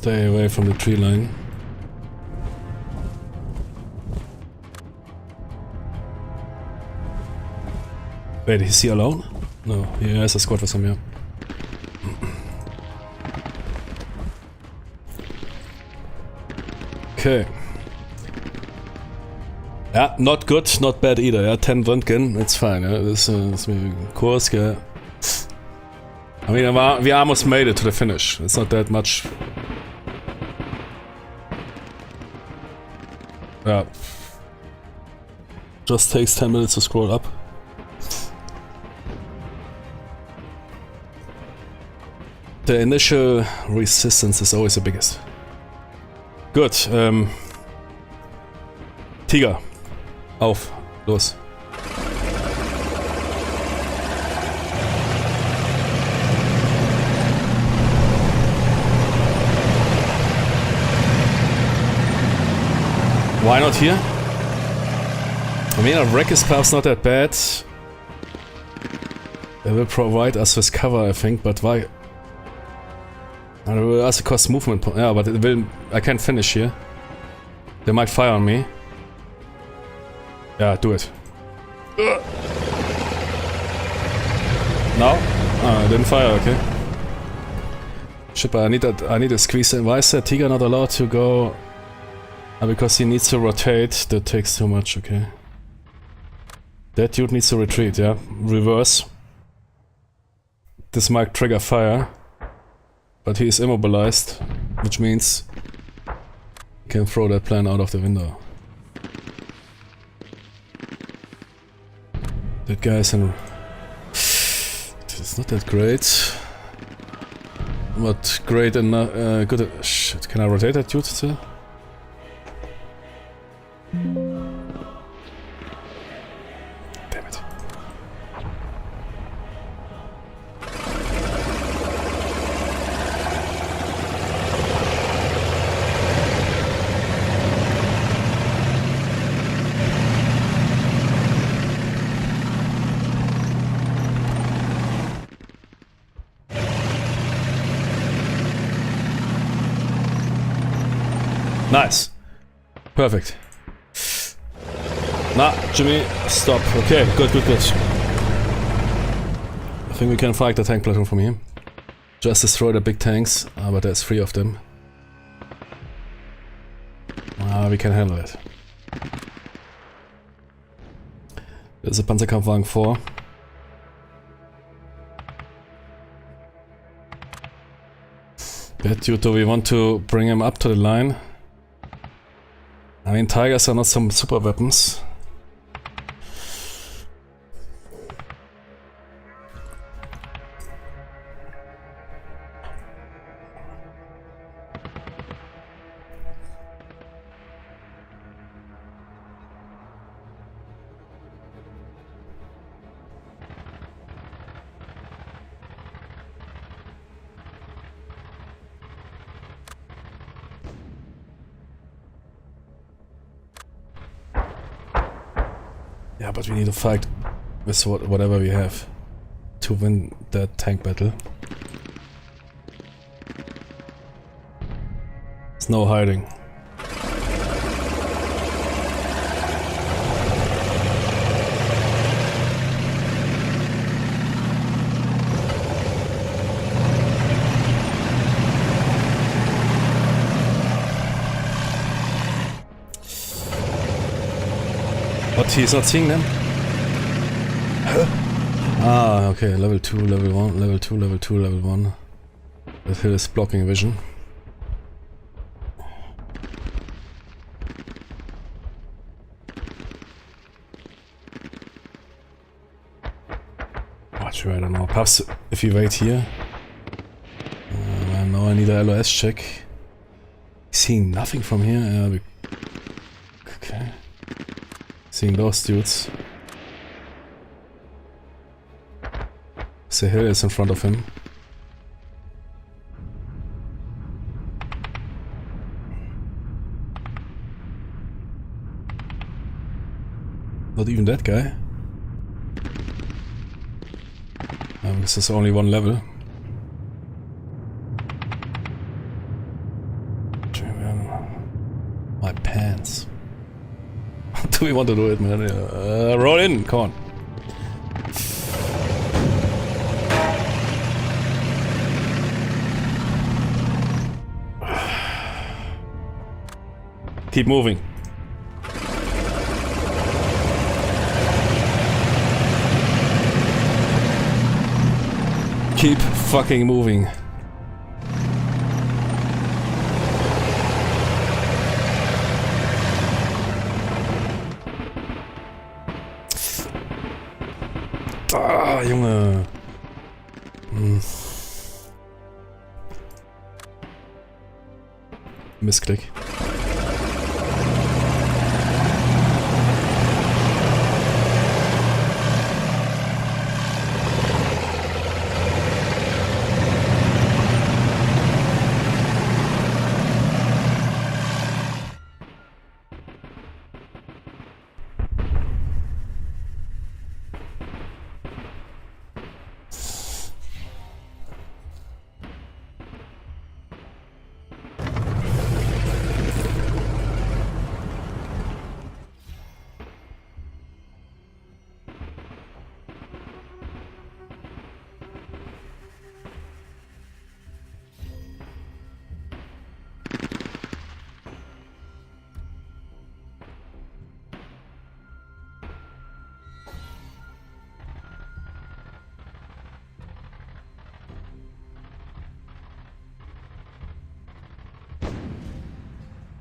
Stay away from the tree line. Wait, is he alone? No, he has a squad with him, yeah. Okay. Yeah, not good, not bad either. Yeah, 10 Röntgen, it's fine. Yeah, this is Kurs, yeah. I mean, we almost made it to the finish. It's not that much. Yeah. Just takes 10 minutes to scroll up. The initial resistance is always the biggest. Good. Tiger. Auf. Los. Why not here? I mean, a wreck is perhaps not that bad. They will provide us with cover, I think, but why? And it will also cost movement point. Yeah, but it will. I can't finish here. They might fire on me. Yeah, do it. No? I didn't fire, okay. Shit, but I need to squeeze in. Why is that Tiger not allowed to go? Because he needs to rotate. That takes too much, okay. That dude needs to retreat, yeah. Reverse. This might trigger fire. But he is immobilized, which means he can throw that plan out of the window. That guy is in... It's not that great. But great enough... good... Shit, can I rotate that dude still? Damn it. Nice. Perfect. Nah, Jimmy, stop. Okay, good, good, good. I think we can fight the tank platoon from here. Just destroy the big tanks, but there's 3 of them. We can handle it. There's a Panzerkampfwagen 4. That dude, do we want to bring him up to the line? I mean, Tigers are not some super weapons. Yeah, but we need to fight with whatever we have to win that tank battle. There's no hiding. What, he's not seeing them? Huh? Ah, okay, level 2, level 1, level 2, level 2, level 1. That hill is blocking vision. Watch, I don't know. Perhaps if you wait here. Now I need a LOS check. Seeing nothing from here? Okay. Seeing those dudes. The hill is in front of him. Not even that guy. This is only one level. we want to do it, man. Roll in, come on. Keep moving. Keep fucking moving. Ah, Junge. Missklick.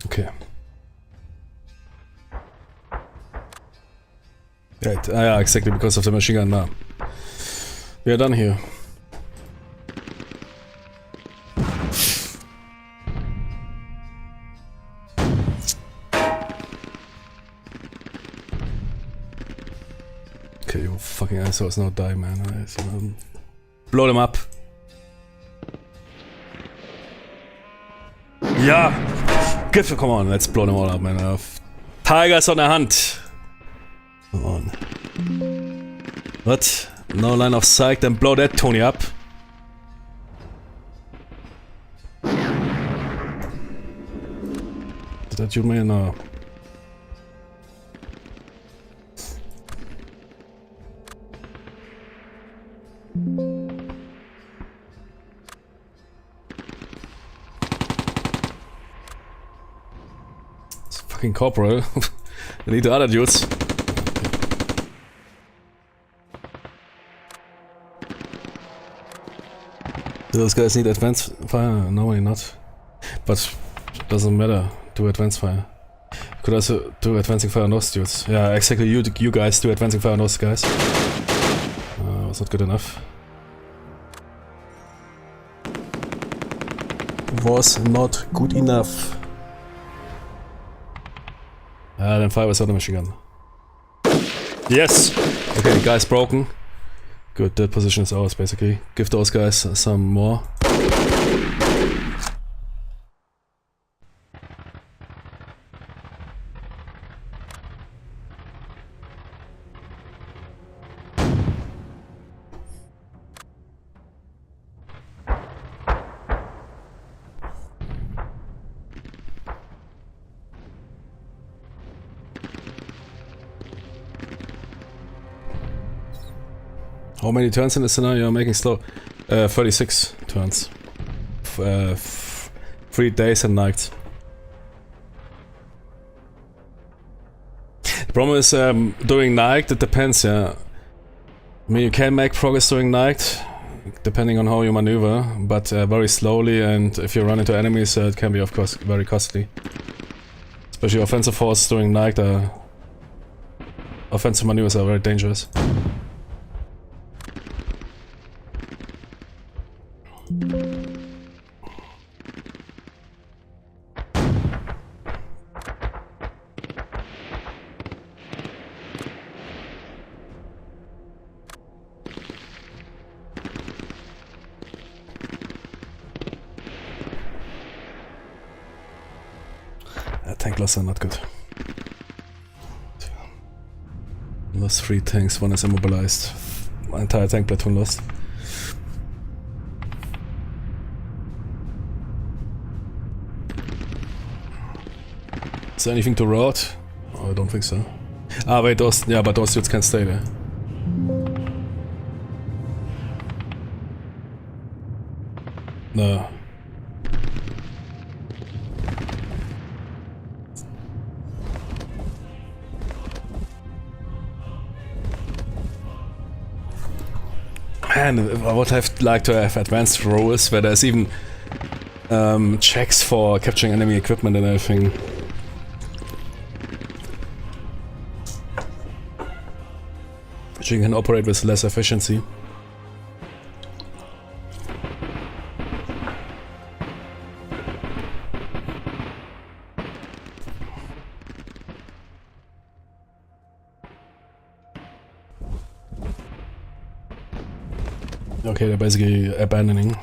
Okay. Right. Ah, yeah, exactly because of the machine gun now. We are done here. Okay, you fucking assholes now die, man. Blow them up. Ja! Come on, let's blow them all up, man. Tigers on der Hand. Come on. What? No line of sight, then blow that Tony up. Is that you, man? No. Corporal. We need the other dudes. Do those guys need advanced fire? No, not. But doesn't matter. Do advanced fire. Could also do advancing fire on those dudes. Yeah, exactly. You guys do advancing fire on those guys. Was not good enough. Was not good enough. Then fire with the machine gun. Yes! Okay, guy's broken. Good, that position is ours basically. Give those guys some more. How many turns in the scenario you're making slow? 36 turns. 3 days and nights. The problem is doing night, it depends, yeah. I mean, you can make progress during night, depending on how you maneuver, but very slowly, and if you run into enemies, it can be, of course, very costly. Especially offensive forces during night, offensive maneuvers are very dangerous. Tank loss are not good. Lost 3 tanks, 1 is immobilized. My entire tank platoon lost. Is there anything to rout? Oh, I don't think so. Ah, wait, those, yeah, but those dudes can stay there. No. Man, I would have liked to have advanced roles where there's even checks for capturing enemy equipment and everything. Which you can operate with less efficiency. Okay, they're basically abandoning.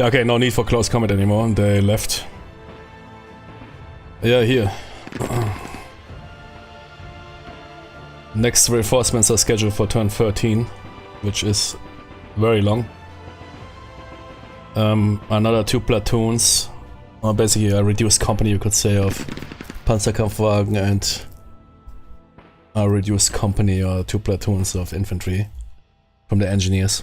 Okay, no need for close combat anymore, they left. Yeah, here. Next reinforcements are scheduled for turn 13, which is very long. Another 2 platoons, or basically a reduced company, you could say, of Panzerkampfwagen and a reduced company or 2 platoons of infantry from the engineers.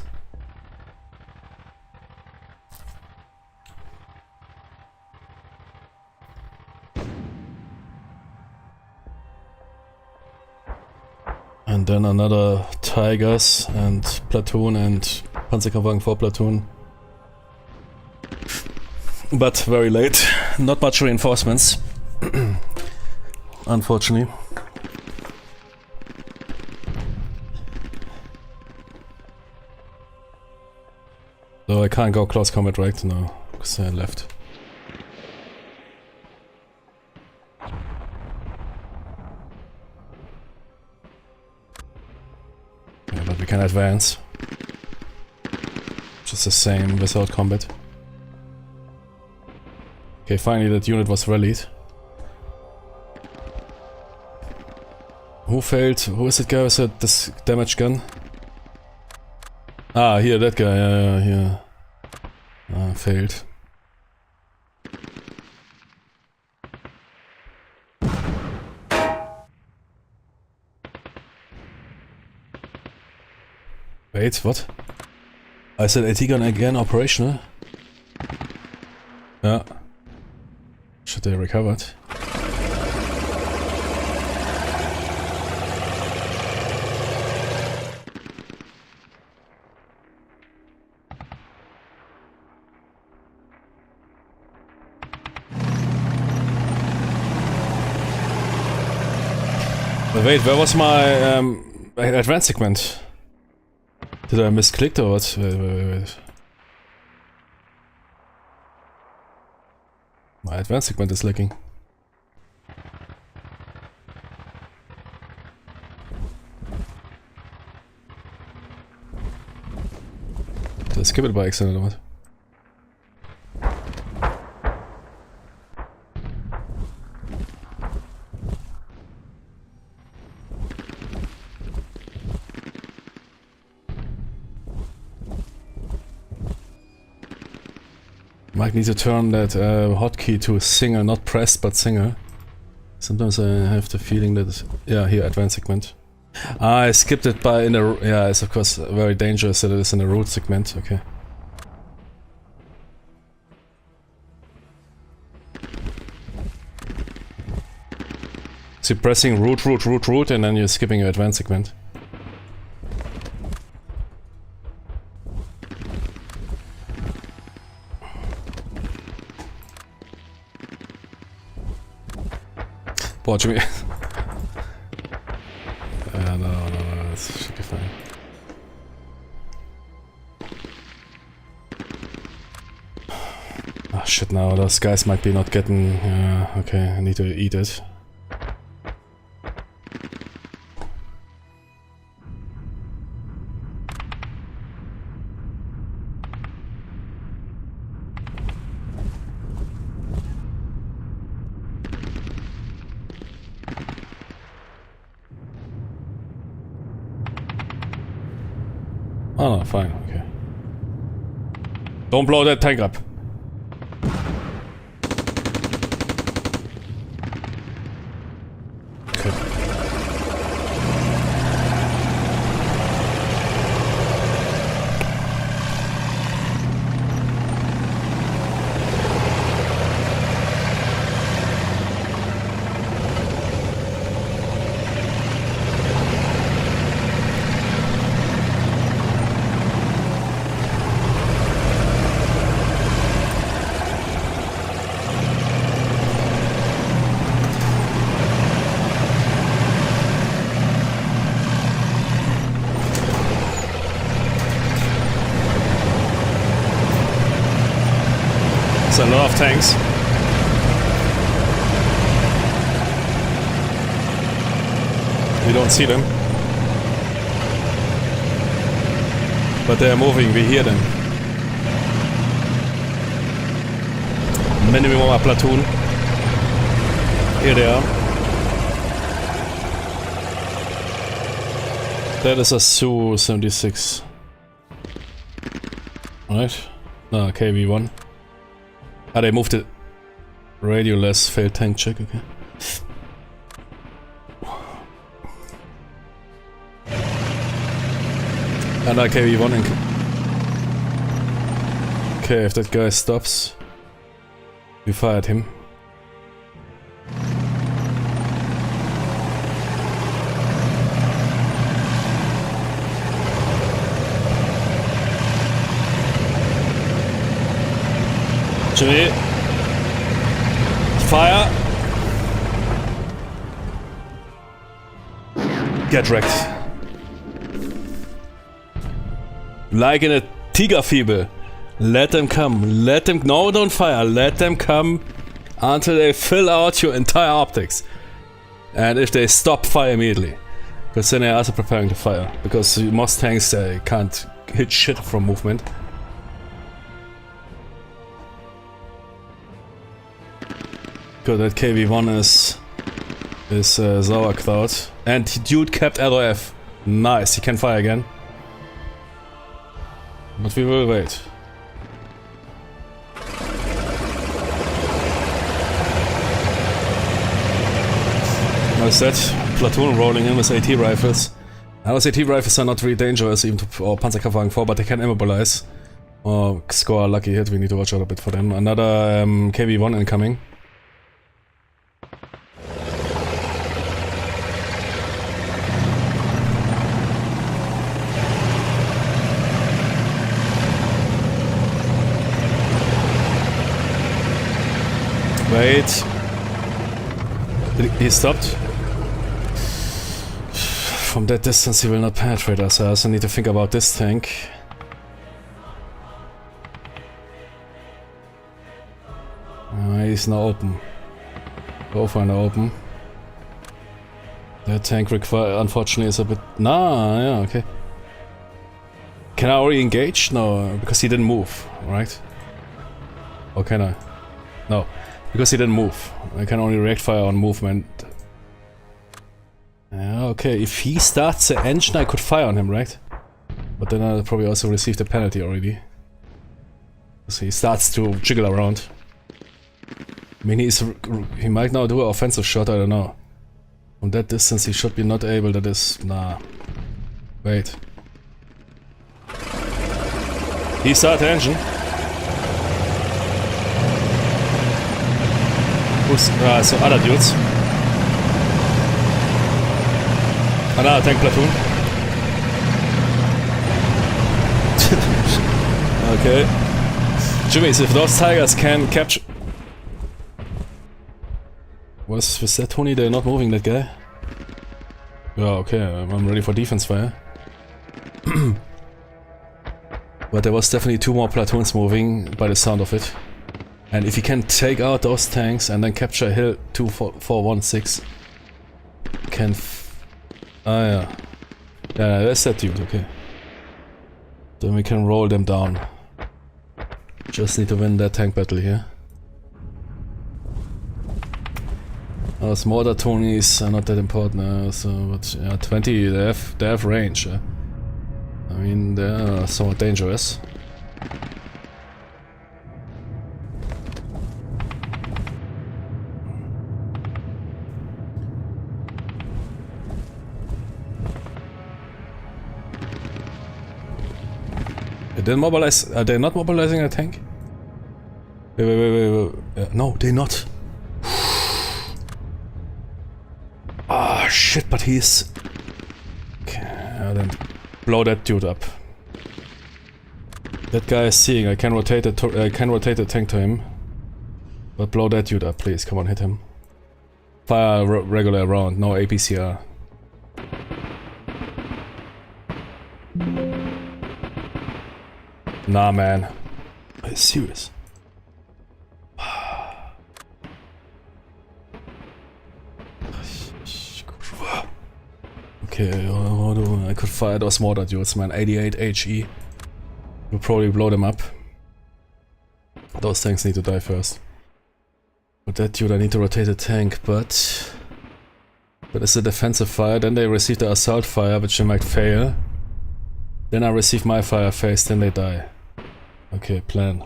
And then another Tigers and platoon and Panzerkampfwagen 4 platoon. But very late. Not much reinforcements. Unfortunately. So I can't go close combat right now, because I left. Yeah, but we can advance. Just the same without combat. Okay, finally that unit was rallied. Who failed? Who is that guy with this damage gun? Ah, here, that guy, yeah, here. Ah, failed. Wait, what? I said AT gun again operational? Yeah. Should they recovered? But wait, where was my advanced segment? Did I misclicked or what? Wait. My advanced segment is lagging. Did I skip it by accident or what? Might need to turn that hotkey to single, not pressed, but single. Sometimes I have the feeling that... Yeah, here, advanced segment. Ah, I skipped it by in a... Yeah, it's of course very dangerous that it is in a root segment, okay. So you're pressing root, and then you're skipping your advanced segment. Boah, Jimmy. No, this should be fine. Ah, shit, now those guys might be not getting... okay, I need to eat it. Oh, no, fine, okay. Don't blow that tank up. Okay. A lot of tanks. We don't see them, but they are moving. We hear them. Minimum of a platoon. Here they are. That is a Su-76. Alright. No, KV-1. Ah, they moved it. Radioless failed tank check, okay. And I KV-1 in. Okay, if that guy stops, we fired him. Jimmy, fire. Get wrecked. Like in a tiger fever. Let them come. Let them. No, don't fire. Let them come until they fill out your entire optics. And if they stop, fire immediately. Because then they're also preparing to fire. Because most tanks can't hit shit from movement. Good, that KV-1 is sauerkraut. And dude kept LOF. Nice, he can fire again. But we will wait. What's that? Platoon rolling in with AT rifles. Those AT rifles are not really dangerous, even to Panzerkampfwagen 4, but they can immobilize. Or score a lucky hit, we need to watch out a bit for them. Another KV-1 incoming. Wait. He stopped. From that distance he will not penetrate us. I also need to think about this tank. He's now open. Both are now open. That tank unfortunately is a bit... Nah, yeah, okay. Can I already engage? No, because he didn't move, right? Or can I? No. Because he didn't move. I can only react fire on movement. Okay, if he starts the engine I could fire on him, right? But then I'll probably also receive the penalty already. So he starts to jiggle around. I mean he might now do an offensive shot, I don't know. From that distance he should be not able, that is... Nah. Wait. He started the engine. So other dudes. Another tank platoon. Okay. Jimmy, if those tigers can capture... Was that Tony? They're not moving that guy? Yeah, okay, I'm ready for defense fire. But there was definitely 2 more platoons moving by the sound of it. And if you can take out those tanks and then capture Hill 2416, can yeah. Yeah, that's that dude, okay. Then we can roll them down. Just need to win that tank battle here. Those mortar Tonys are not that important, so but yeah, 20 they have range. I mean, they're somewhat dangerous. They're mobilize. Are they not mobilizing a tank? Wait. No, they're not. Ah, shit! But he's. Okay, then blow that dude up. That guy is seeing. I can rotate the tank to him. But blow that dude up, please. Come on, hit him. Fire regular round. No APCR. Nah, man. Are you serious? Okay, I could fire those mortar dudes, man. 88 HE. We'll probably blow them up. Those tanks need to die first. With that dude I need to rotate the tank, but it's a defensive fire. Then they receive the assault fire, which they might fail. Then I receive my fire phase, then they die. Okay, plan.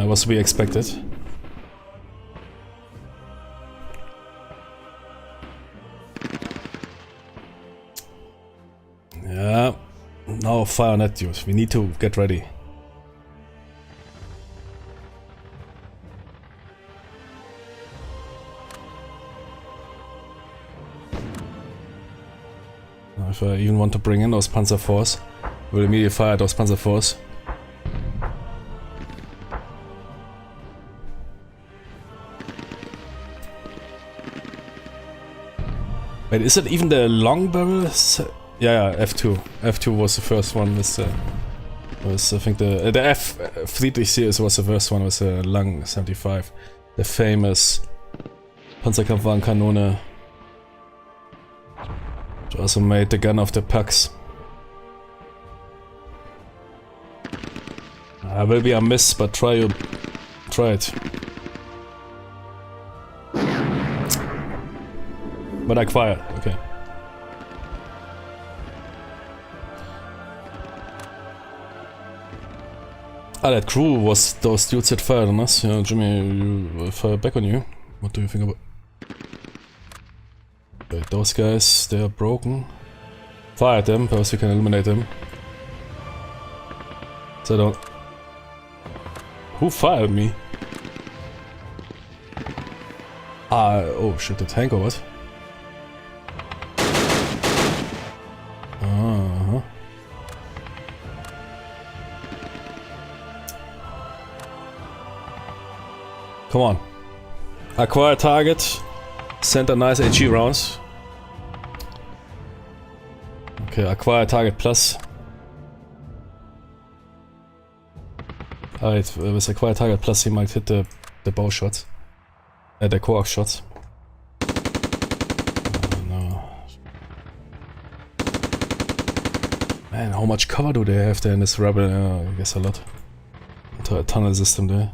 Was to be expected. Yeah. Now fire on that dude. We need to get ready. If I even want to bring in those Panzer IVs, we'll immediately fire those Panzer IVs. Wait, is it even the long barrel? Yeah, F2. F2 was the first one. Was I think the F Friedrich series was the first one. Was the Lang 75, the famous Panzerkampfwagenkanone. Which also made the gun of the Pax. Will be a miss, but try it. But I fired, okay. Ah, that crew was those dudes that fired on us. Yeah, Jimmy, you fired back on you. What do you think about... Wait, those guys, they are broken. Fire at them, perhaps you can eliminate them. So I don't... Who fired me? Ah, oh shit, the tank or what? Come on. Acquire target. Send a nice HE rounds. Okay, acquire target plus. Alright, with acquire target plus he might hit the bow shots. The coax shots. No. Man, how much cover do they have there in this rebel? I guess a lot. A tunnel system there.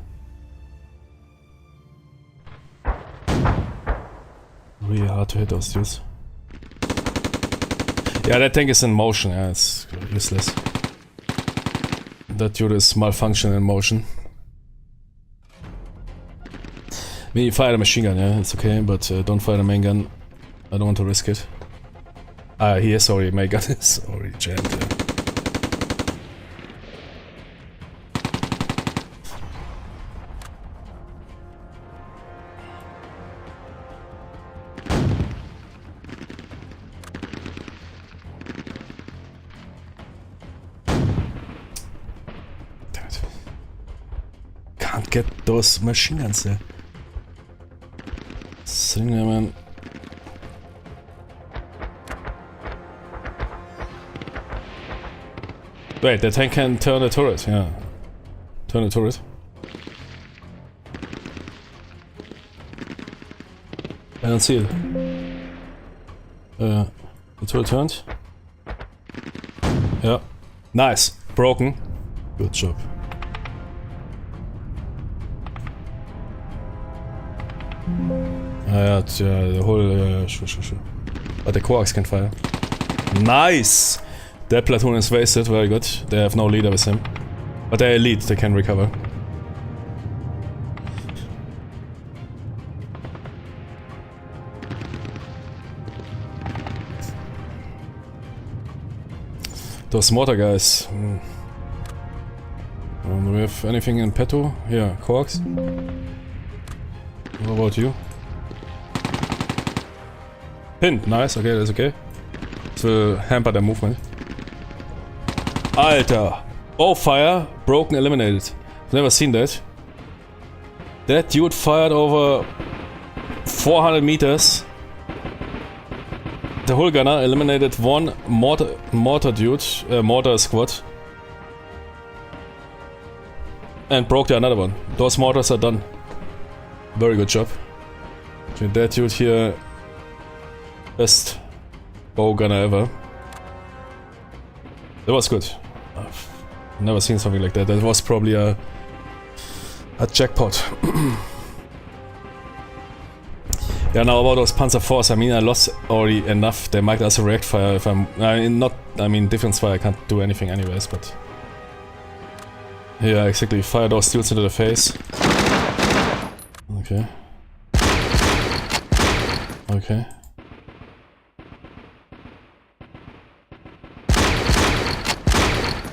Really hard to hit those dudes. Yeah, that tank is in motion, yeah, it's useless. That dude is malfunctioning in motion. I mean, you fire the machine gun, yeah, it's okay, but don't fire the main gun. I don't want to risk it. Ah, he is already, main gun is already jammed, yeah. Get those machine guns there. Sitting there, man. Wait, the tank can turn the turret, yeah. Turn the turret. I don't see it. The turret turned. Yeah. Nice. Broken. Good job. Yeah, the whole... sure. But the coax can fire. Nice! That platoon is wasted, very good. They have no leader with him. But they're elite, they can recover. Those mortar guys. Do we have anything in petto? Yeah, coax. What about you? Pinned, nice, okay, that's okay. This will hamper their movement. Alter! Oh, fire, broken, eliminated. I've never seen that. That dude fired over 400 meters. The hull gunner eliminated one mortar dude, mortar squad. And broke the another one. Those mortars are done. Very good job. Okay, that dude here, best bow gunner ever. That was good. I've never seen something like that. That was probably a jackpot. Yeah, now about those Panzer IVs, I mean, I lost already enough. They might also react fire if I'm... I mean, defense fire, I can't do anything anyways, but... Yeah, exactly. Fire those steels into the face. Okay. Okay.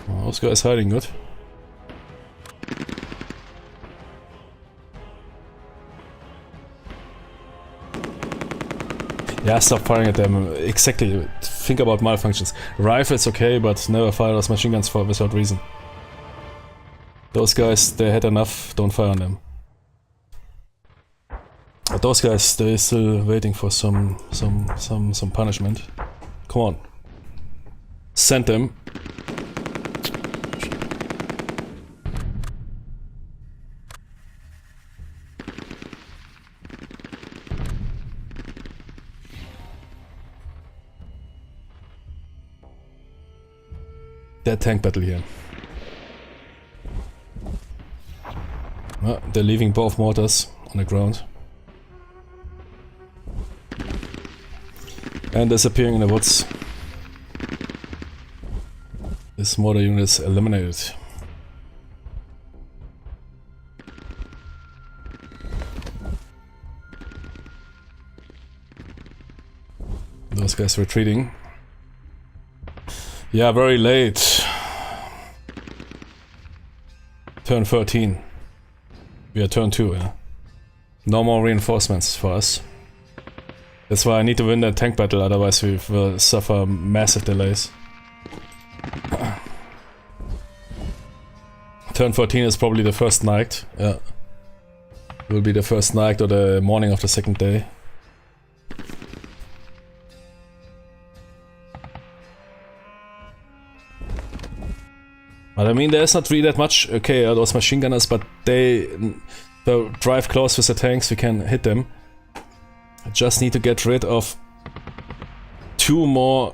Oh, those guys hiding good. Yeah, stop firing at them. Exactly. Think about malfunctions. Rifles okay, but never fire those machine guns for without reason. Those guys, they had enough, don't fire on them. But those guys, they're still waiting for some punishment. Come on. Send them. That tank battle here. Well, they're leaving both mortars on the ground. And disappearing in the woods. This mortar unit is eliminated. Those guys retreating. Yeah, very late. Turn 13. We are turn 2, yeah. No more reinforcements for us. That's why I need to win that tank battle, otherwise we will suffer massive delays. Turn 14 is probably the first night, yeah. Will be the first night or the morning of the second day. But I mean, there's not really that much. Okay, those machine gunners, but they drive close with the tanks, we can hit them. I just need to get rid of 2 more,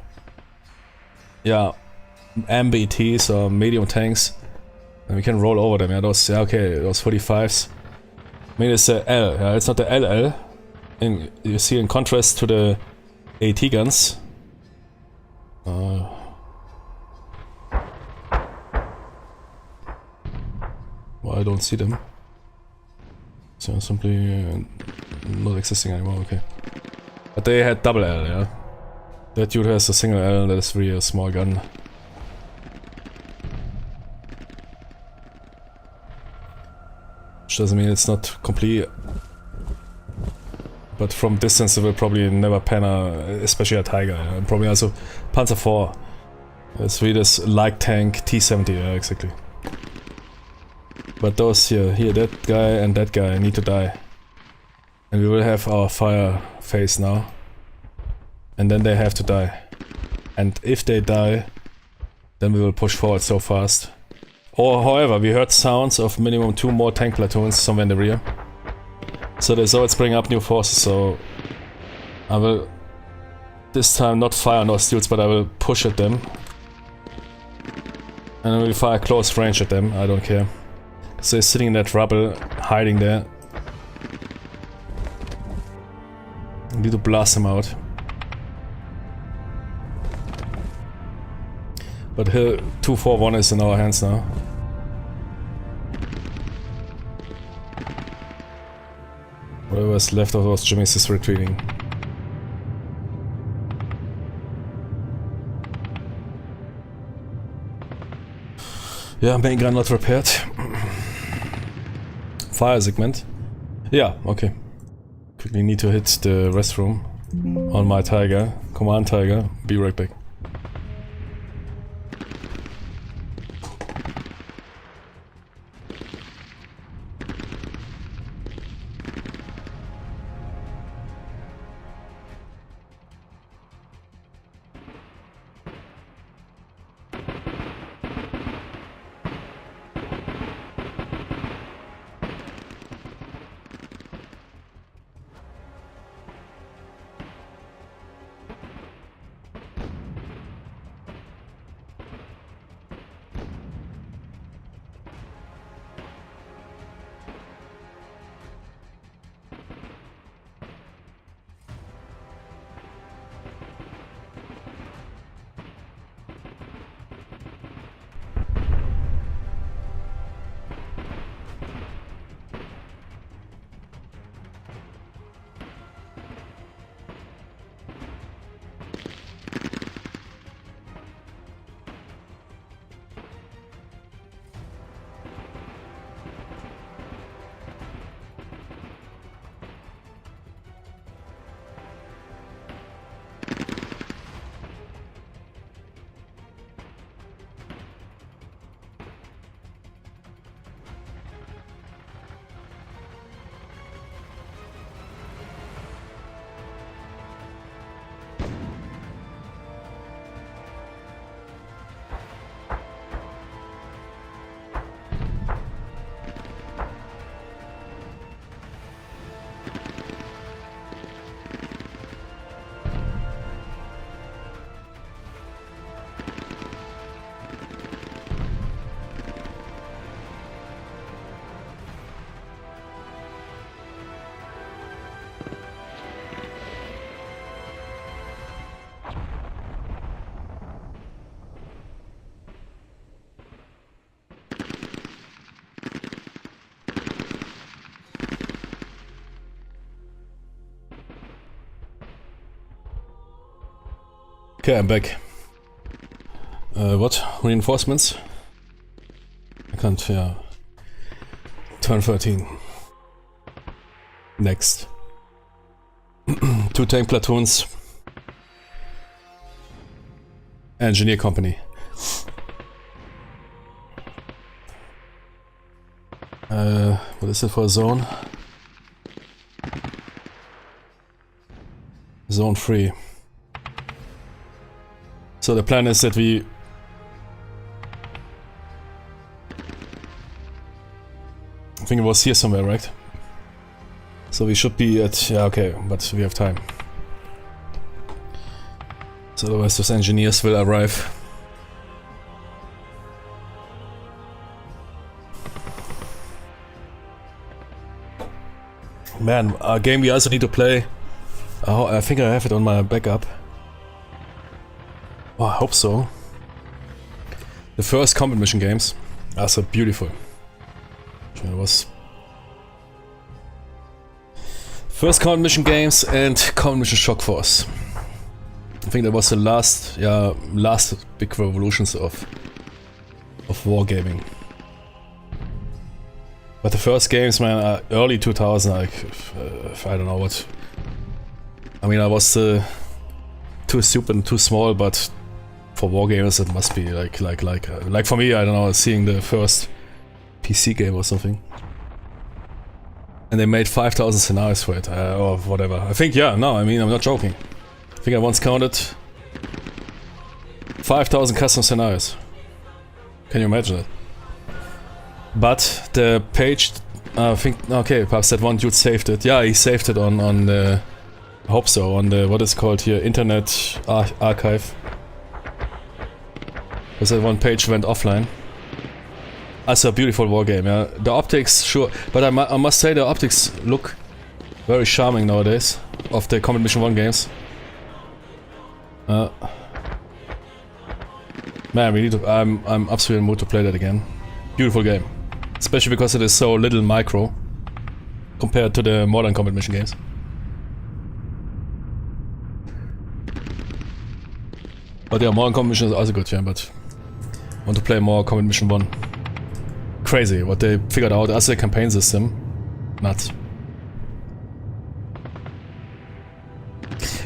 yeah, MBTs or medium tanks, and we can roll over them. Yeah, those, yeah, okay, those 45s. I mean, it's a L, yeah, it's not the LL. You see, in contrast to the AT guns. Well, I don't see them. So simply not existing anymore, okay. But they had double L, yeah. That dude has a single L, that is really a small gun. Which doesn't mean it's not complete. But from distance it will probably never pan especially a Tiger, yeah. And probably also Panzer IV. It's really this light tank T-70, yeah, exactly. But those here, that guy and that guy need to die. And we will have our fire phase now. And then they have to die. And if they die, then we will push forward so fast. Or however, we heard sounds of minimum 2 more tank platoons somewhere in the rear. So they saw it's bringing up new forces, so I will this time not fire on those dudes, but I will push at them. And I will fire close range at them, I don't care. So they're sitting in that rubble, hiding there. We need to blast him out. But Hill 241 is in our hands now. Whatever's left of those Jimmys is retreating. Yeah, main gun not repaired. Fire segment. Yeah, okay. Quickly need to hit the restroom on my Tiger. Command Tiger. Be right back. Okay, I'm back. What? Reinforcements? I can't, yeah. Turn 13. Next. 2 tank platoons. Engineer company. What is it for a zone? Zone 3. So the plan is that we... I think it was here somewhere, right? So we should be at... yeah, okay, but we have time. So otherwise those engineers will arrive. Man, a game we also need to play. Oh, I think I have it on my backup. Oh, I hope so. The first combat mission games are so beautiful. It was first combat mission games and combat mission Shock Force. I think that was the last, yeah, last big revolutions of wargaming. But the first games, man, are early 2000, like I don't know what. I mean, I was too stupid and too small, but for wargamers it must be like for me, I don't know, seeing the first PC game or something. And they made 5,000 scenarios for it, or whatever. I think, yeah, no, I mean, I'm not joking. I think I once counted 5,000 custom scenarios. Can you imagine it? But the page, I think, okay, perhaps that one dude saved it. Yeah, he saved it on the, I hope so, on the, what is called here, Internet Archive. Because that one page went offline. That's a beautiful war game, yeah. The optics, sure, but I must say the optics look Very charming nowadays, of the Combat Mission 1 games. Man, we need to, I'm absolutely in the mood to play that again. Beautiful game. Especially because it is so little micro compared to the modern Combat Mission games. But yeah, modern Combat Mission is also good, yeah, but I want to play more Combat Mission 1. Crazy what they figured out as a campaign system. Nuts.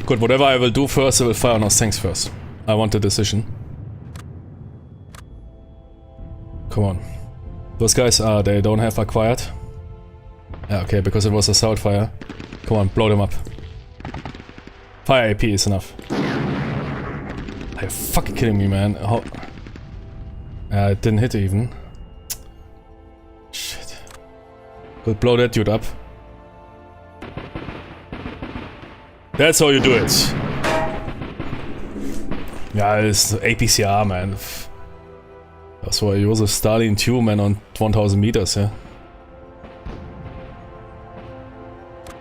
Good, whatever I will do first, I will fire on those tanks first. I want the decision. Come on. Those guys, they don't have acquired. Yeah, okay, because it was a assault fire. Come on, blow them up. Fire AP is enough. Are you fucking kidding me, man? How? It didn't hit even. Shit. Good, blow that dude up. That's how you do it. Yeah, it's APCR, man. That's why I use a Stalin 2, man, on 1000 meters, yeah.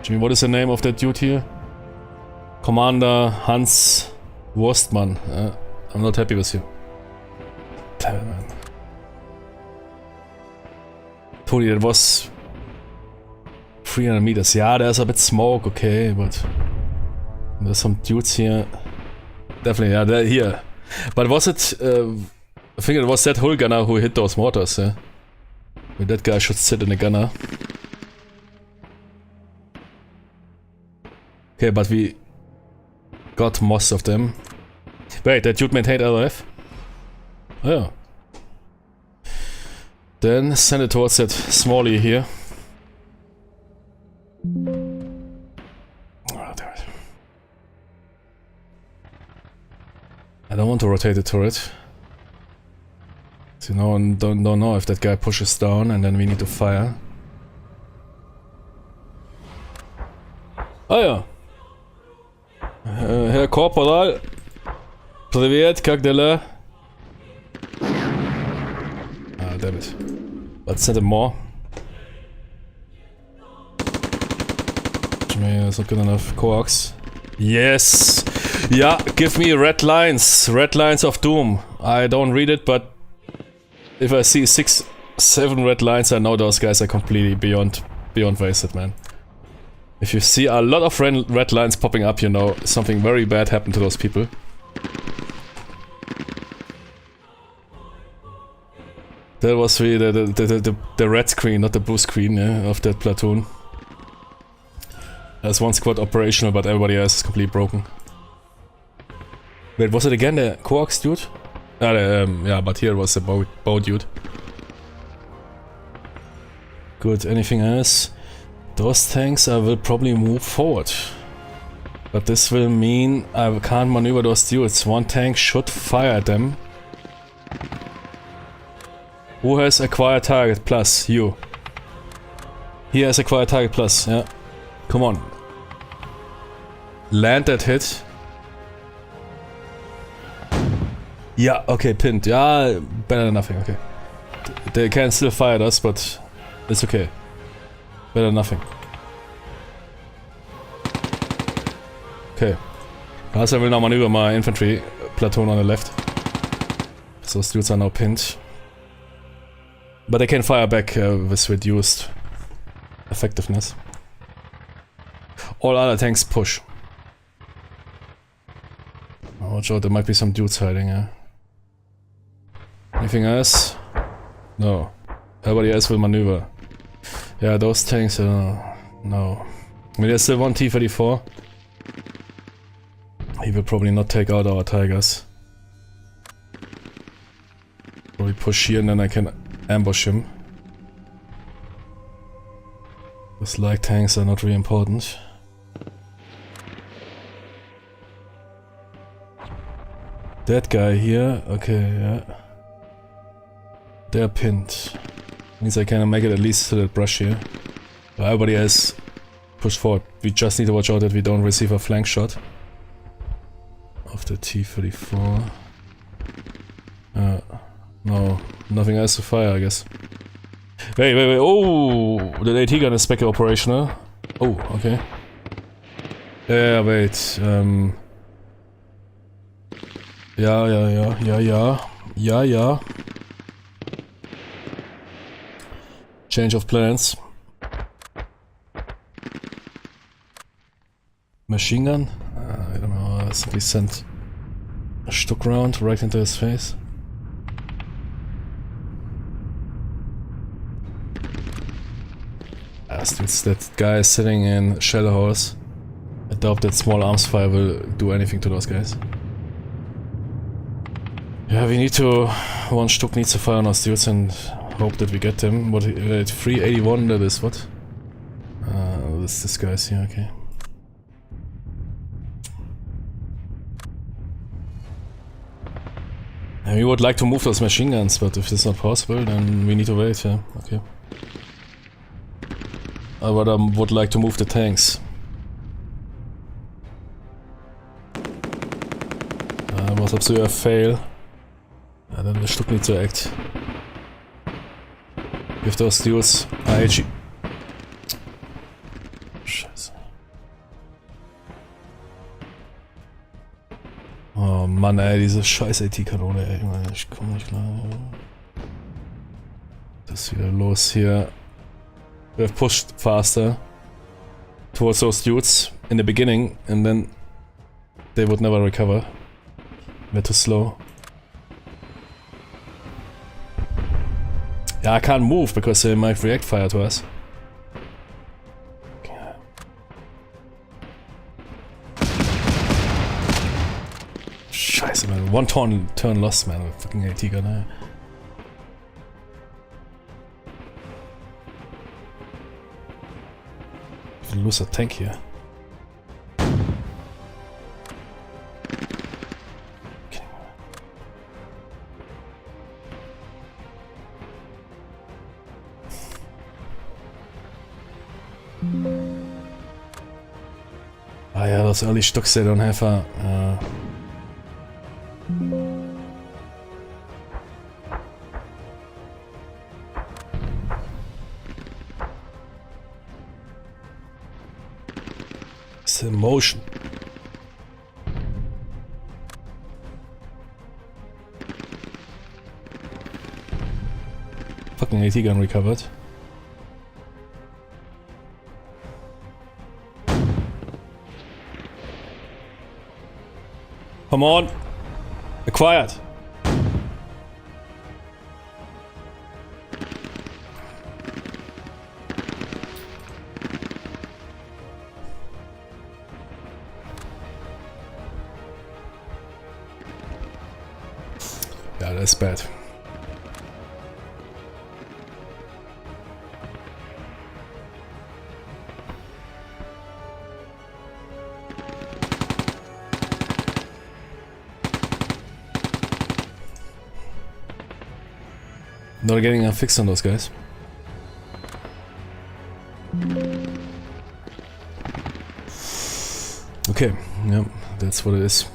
Jimmy, what is the name of that dude here? Commander Hans Wurstmann. I'm not happy with you. Damn it, man. Tony, that was 300 meters. Yeah, there's a bit smoke, okay, but there's some dudes here. Definitely, yeah, they're here. But was it, I think it was that hull gunner who hit those mortars, yeah? Well, that guy should sit in the gunner. Okay, but we got most of them. Wait, that dude maintained LRF? Oh yeah. Then send it towards that smallie here. Oh, damn it. I don't want to rotate the turret. So no one don't know if that guy pushes down and then we need to fire. Oh ja. Herr Korporal. Привет, как дела? Ah, damn it. Let's send him more. Maybe that's not good enough. Coax. Yes! Yeah, give me red lines. Red lines of doom. I don't read it, but if I see 6, 7 red lines, I know those guys are completely beyond wasted, man. If you see a lot of red lines popping up, you know something very bad happened to those people. That was really the red screen, not the blue screen, yeah, of that platoon. There's one squad operational, but everybody else is completely broken. Wait, was it again the coax dude? Yeah, but here it was the bow dude. Good, anything else? Those tanks I will probably move forward. But this will mean I can't maneuver those dudes. One tank should fire at them. Who has acquired target plus? You. He has acquired target plus, yeah. Come on. Land that hit. Yeah, okay, pinned. Yeah, better than nothing, okay. They can still fire at us, but it's okay. Better than nothing. Okay. Perhaps I will now maneuver my infantry platoon on the left. So those dudes are now pinned. But they can fire back with reduced effectiveness. All other tanks push. Oh, watch out, there might be some dudes hiding, yeah. Anything else? No. Everybody else will maneuver. Yeah, those tanks, no. I mean, there's still one T-34. He will probably not take out our Tigers. Probably push here and then I can ambush him. Those light tanks are not really important. That guy here, okay, yeah. They're pinned. Means I can make it at least to that brush here. But everybody else push forward. We just need to watch out that we don't receive a flank shot of the T-34. No, nothing else to fire, I guess. Wait, oh! The AT gun is back operational. Oh, okay. Yeah, wait. Yeah. Change of plans. Machine gun? I don't know. Simply sent a Stuck round right into his face. Since that guy is sitting in shell holes, I doubt that small arms fire will do anything to those guys. Yeah, we need to... One Stuck needs to fire on us dudes and hope that we get them. What? 381, that is what? This guy's here, okay. And we would like to move those machine guns, but if it's not possible, then we need to wait, yeah, okay. I would like to move the tanks. Was absolutely a fail. Then the Stuck need to act. Give those dudes AG. Scheiße. Oh Mann, ey, diese scheiß AT-Kanone, ey, ich komm nicht klar. Das ist wieder los hier. We have pushed faster towards those dudes in the beginning, and then they would never recover. We're too slow. Yeah, I can't move because they might react fire to us. Scheiße, man. One turn lost, man. With fucking AT gun. Lose a tank here. Okay. Ah yeah, those early Stucks, they don't have a... It's emotion. Fucking AT gun recovered. Come on! Acquired! Yeah, that's bad. Not getting a fix on those guys. Okay, yeah, that's what it is.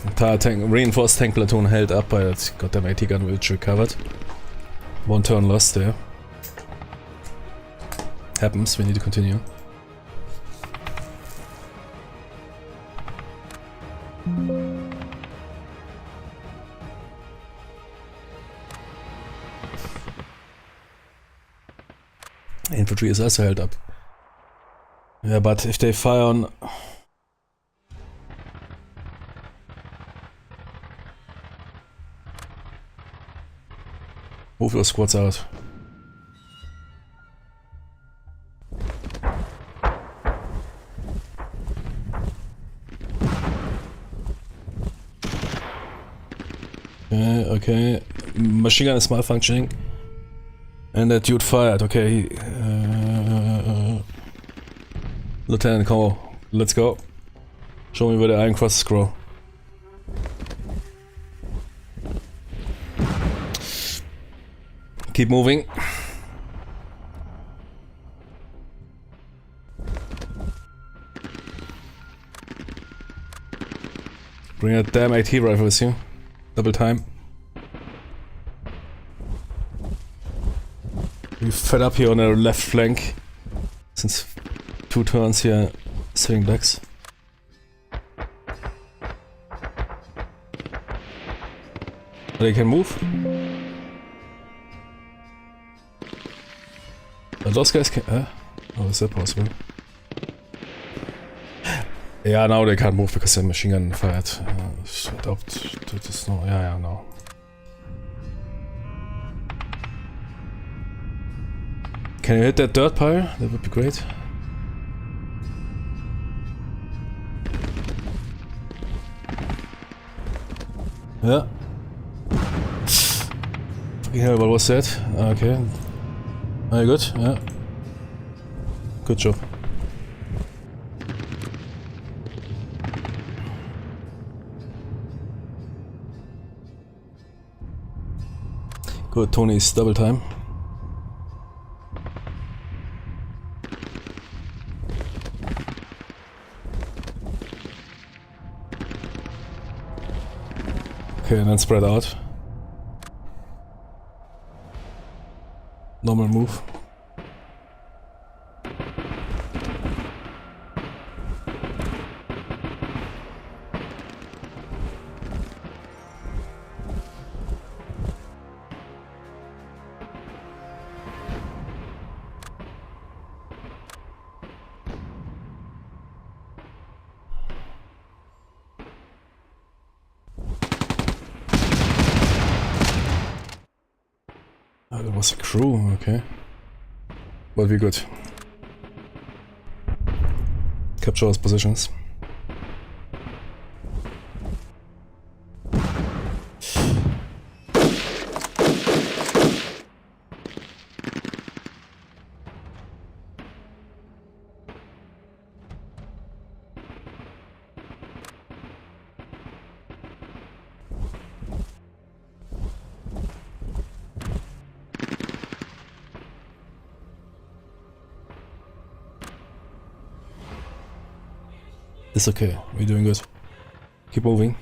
Entire tank, reinforced tank platoon held up by that goddamn AT gun which recovered. One turn lost there. Happens, we need to continue. Infantry is also held up. Yeah, but if they fire on... Move your squads out. Okay. Machine gun is malfunctioning. And that dude fired, okay. Lieutenant Como, let's go. Show me where the iron crosses grow. Keep moving. Bring a damn AT rifle with you. Double time. You fed up here on the left flank. Since 2 turns here, sitting ducks. They can move. Those guys can... oh, is that possible? Yeah, now they can't move because the machine gun fired. No, yeah, no. Can you hit that dirt pile? That would be great. Yeah. Fucking hell, what was that? Okay. Are you good? Yeah. Good job. Good, Tony's double time. Okay, and then spread out. Normal move. Oh, that was a crew, okay. But we're good. Capture those positions. It's okay, we're doing good. Keep moving.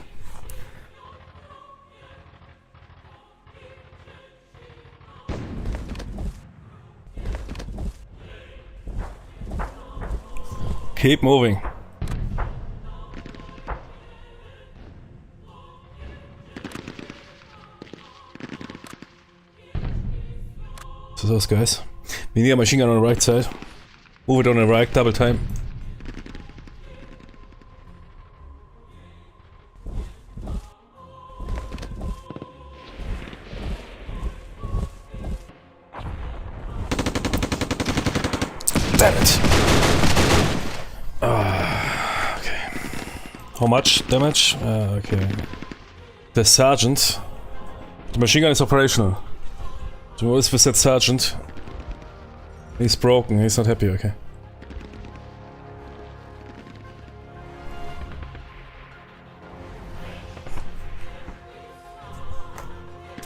Keep moving. So those guys. We need a machine gun on the right side. Move it on the right, double time. Damn it! Okay. How much damage? Okay. The sergeant. The machine gun is operational. So what is with that sergeant? He's broken, he's not happy, okay.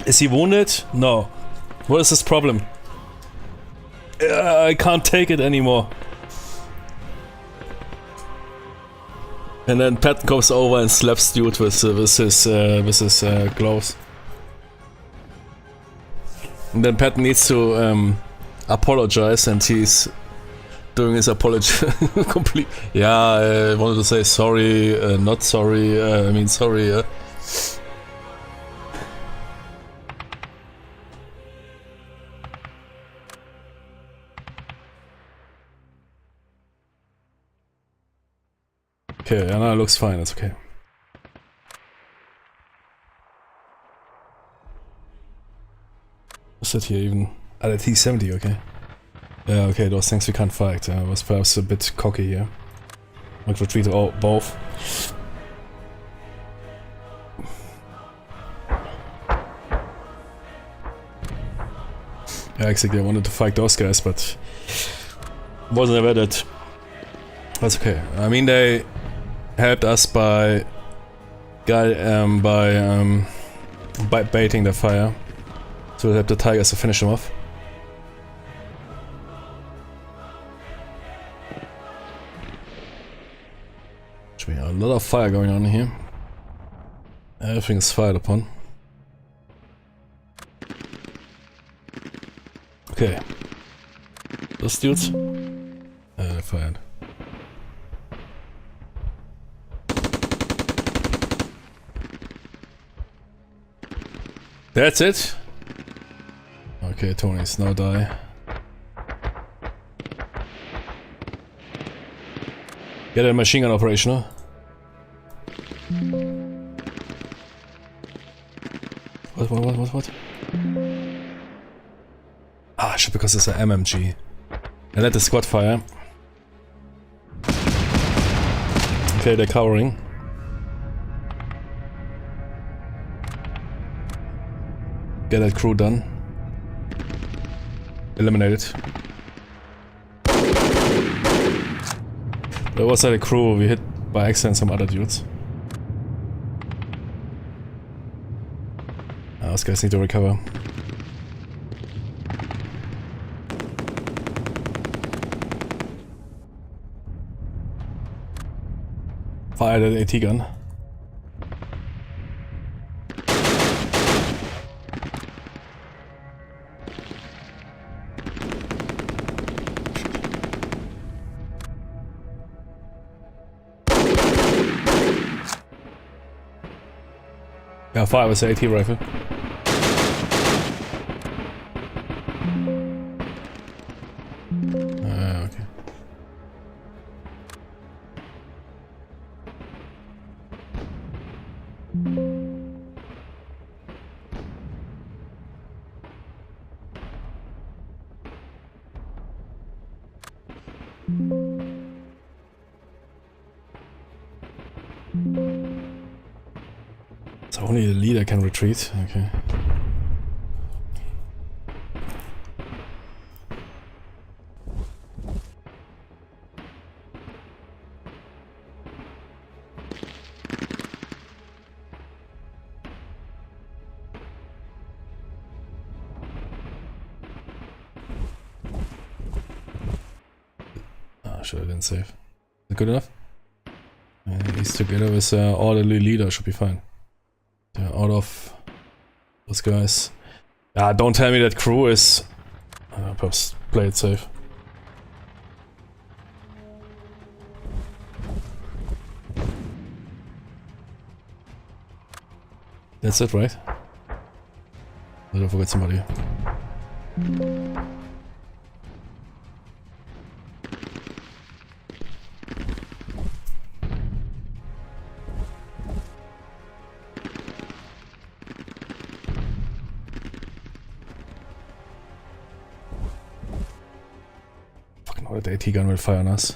Is he wounded? No. What is his problem? I can't take it anymore. And then Pat goes over and slaps dude with his gloves. And then Pat needs to apologize, and he's doing his apology complete. Yeah, I wanted to say sorry, not sorry. I mean sorry. Okay, yeah, no, it looks fine, it's okay. What's that here even? Ah, the T-70, okay. Yeah, okay, those things we can't fight. I was perhaps a bit cocky here. Like retreat both. Yeah, exactly, I wanted to fight those guys, but wasn't aware that. That's okay. I mean, they helped us by baiting the fire, so we helped the Tigers to finish them off. A lot of fire going on here. Everything is fired upon. Okay, those dudes? Fired. That's it? Okay, Tony's now die. Get a machine gun operational. What? Ah, shit, because it's an MMG. And let the squad fire. Okay, they're covering. Get that crew done. Eliminated. There was like a crew we hit by accident some other dudes. Those guys need to recover. Fire that AT gun. Yeah, fire with the AT rifle. Okay. So only the leader can retreat, okay. Ah, should I didn't save. Is it good enough? He's together with orderly leader, should be fine. They're out of those guys. Ah, don't tell me that crew is... perhaps play it safe. That's it, right? I don't forget somebody. The AT gun will fire on us.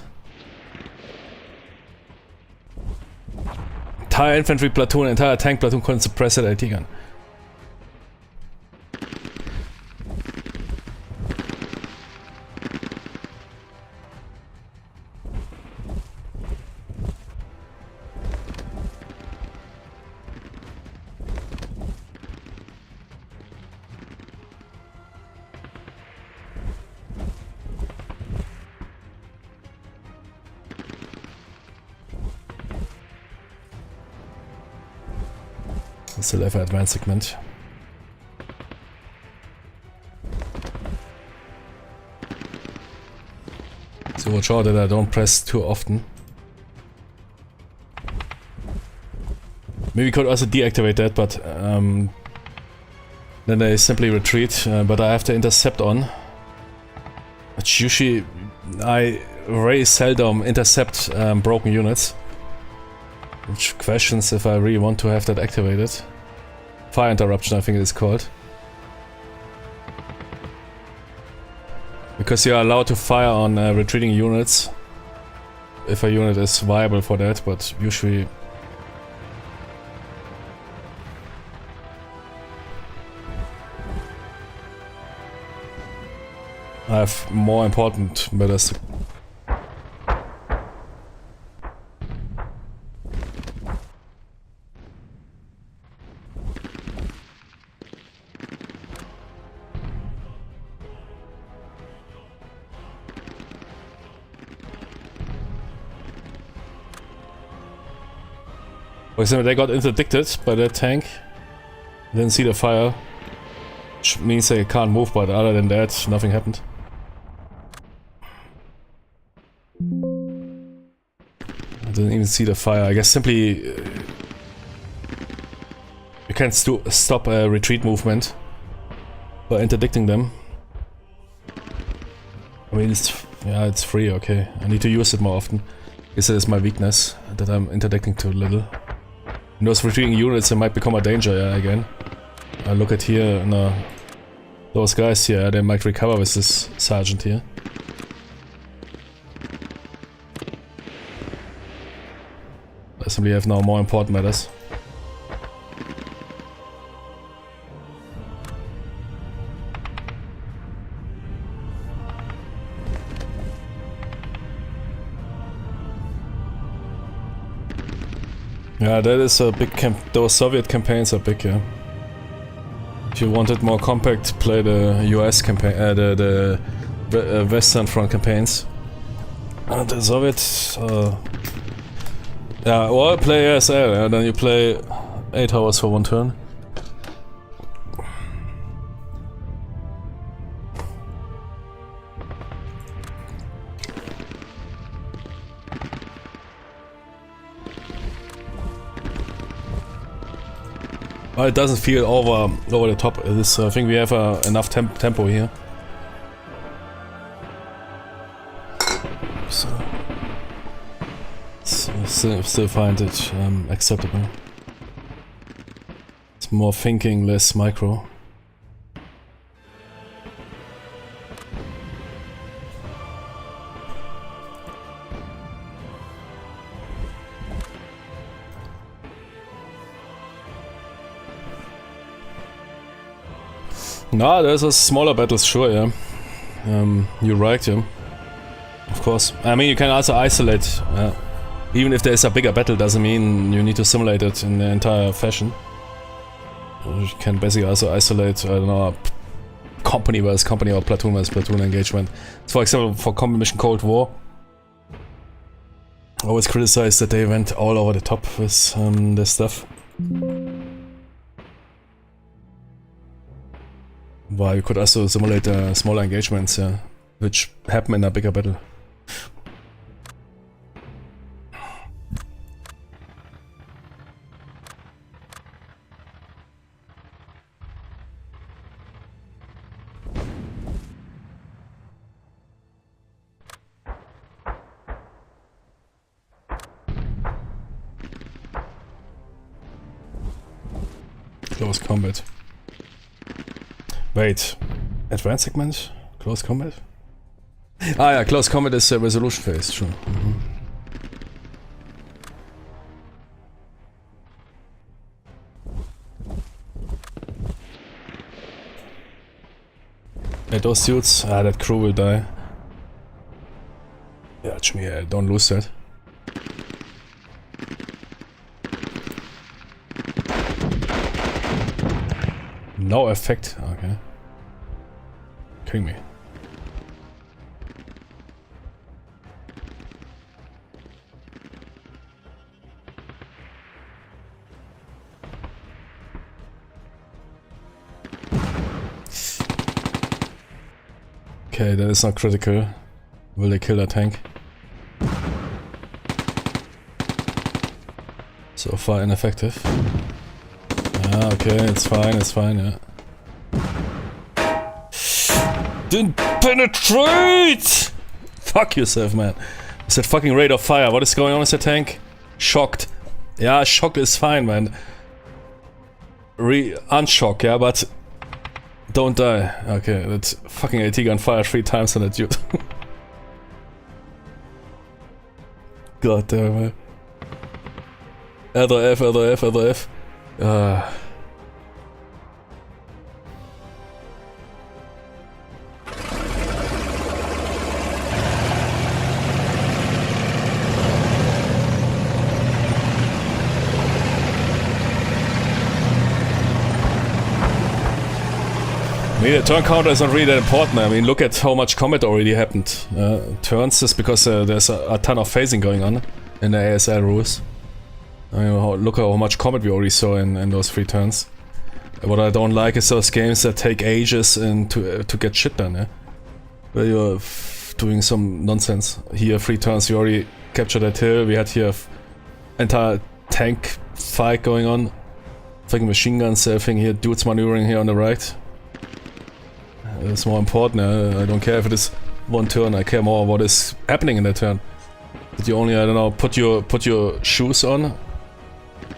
Entire infantry platoon, entire tank platoon couldn't suppress that AT gun. Still have an advanced segment. So watch out that I don't press too often. Maybe we could also deactivate that, but then they simply retreat, but I have to intercept on. Which usually I very seldom intercept broken units. Which questions if I really want to have that activated. Fire interruption, I think it is called. Because you are allowed to fire on retreating units if a unit is viable for that, but usually I have more important matters. For example, they got interdicted by that tank. Didn't see the fire. Which means they can't move, but other than that, nothing happened. I didn't even see the fire. I guess simply you can't stop a retreat movement by interdicting them. I mean, it's free, okay. I need to use it more often. I guess that is my weakness, that I'm interdicting too little. In those retreating units, they might become a danger, yeah, again. I look at here, no. Those guys here, they might recover with this sergeant here. I simply have now more important matters. Yeah, that is a big camp. Those Soviet campaigns are big, yeah. If you wanted more compact, play the US campaign, the Western Front campaigns. The Soviet, yeah, or play ASL, and then you play 8 hours for one turn. Well, it doesn't feel over the top. It is, I think we have enough tempo here. So still find it acceptable. It's more thinking, less micro. No, there's a smaller battles, sure, yeah. You're right, yeah. Of course. I mean, you can also isolate. Even if there's a bigger battle, doesn't mean you need to simulate it in the entire fashion. You can basically also isolate, I don't know, company versus company or platoon versus platoon engagement. So for example, for Combat Mission Cold War, I always criticized that they went all over the top with this stuff. Well, you could also simulate smaller engagements, yeah, which happen in a bigger battle. Close combat. Wait, advanced segment? Close combat? Ah yeah, close combat is resolution phase, sure. Yeah, those suits, that crew will die. Yeah, Jimmy, don't lose that. No effect, okay. Kidding me. Okay, that is not critical. Will they kill that tank? So far ineffective. Yeah, okay, it's fine, yeah. Didn't penetrate! Fuck yourself, man. It's that fucking rate of fire. What is going on with the tank? Shocked. Yeah, shocked is fine, man. Unshock, yeah, but don't die. Okay, that fucking AT gun fired 3 times on that dude. God damn it. Other F. I mean, the turn counter is not really that important. I mean, look at how much combat already happened. Turns is because there's a ton of phasing going on in the ASL rules. I mean, look at how much combat we already saw in those 3 turns. What I don't like is those games that take ages to get shit done, yeah? Where you're doing some nonsense. Here, 3 turns, you already capture that hill. We had here entire tank fight going on. Fucking machine guns, everything here, dudes maneuvering here on the right. It's more important. I don't care if it is one turn. I care more what is happening in that turn. Did you only, I don't know, put your shoes on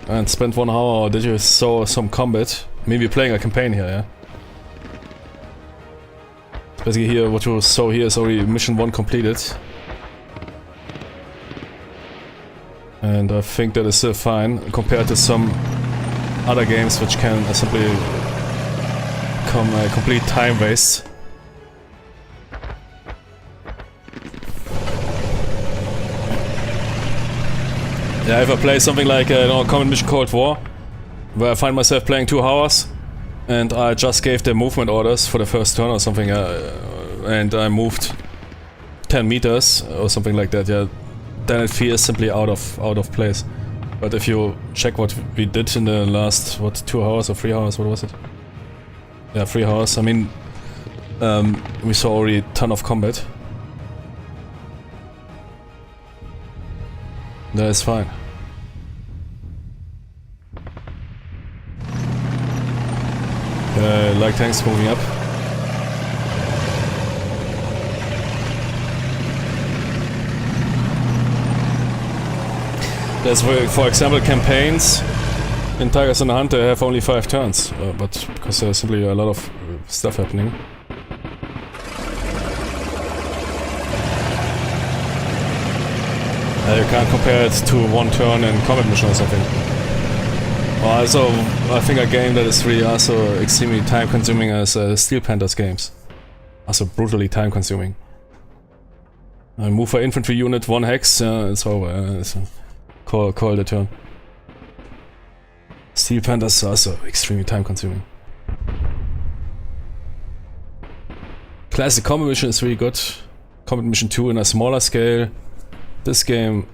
and spend 1 hour, or did you saw some combat? Maybe playing a campaign here, yeah? Basically here, what you saw here is already mission 1 completed. And I think that is still fine compared to some other games which can simply become a complete time waste. Yeah, if I play something like Common Mission Cold War, where I find myself playing 2 hours, and I just gave the movement orders for the first turn or something, and I moved 10 meters or something like that, yeah, then it feels simply out of place. But if you check what we did in the last, 2 hours or 3 hours, what was it? Yeah, 3 hours, I mean, we saw already a ton of combat. That is fine. Like tanks moving up. There's, for example, campaigns in Tigers and the Hunt, they have only 5 turns, but because there's simply a lot of stuff happening. You can't compare it to 1 turn in Combat Mission or something. Also, I think a game that is really also extremely time consuming as Steel Panthers games. Also brutally time consuming. Move for infantry unit, 1 hex, it's over. It's call the turn. Steel Panthers are also extremely time consuming. Classic Combat Mission is really good. Combat Mission 2 in a smaller scale. This game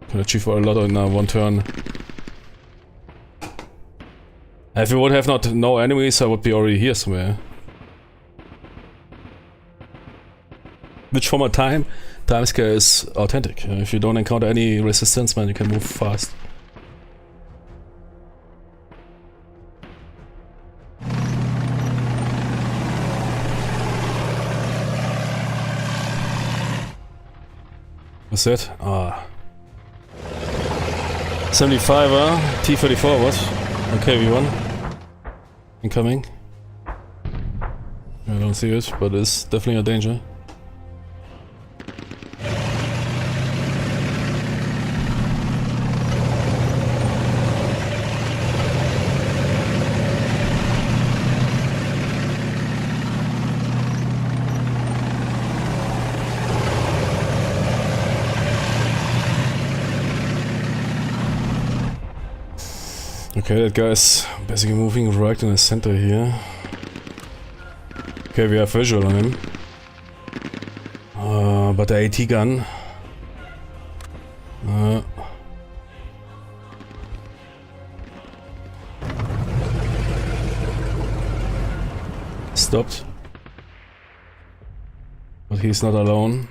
can achieve a lot in 1 turn. If we would have no enemies, I would be already here somewhere. Which from a time scale is authentic. If you don't encounter any resistance, man, you can move fast. What's that? 75er, T-34, what? Okay, V1. Incoming. I don't see it, but it's definitely a danger. Okay, that guy's basically moving right in the center here. Okay, we have visual on him. But the AT gun... stopped. But he's not alone.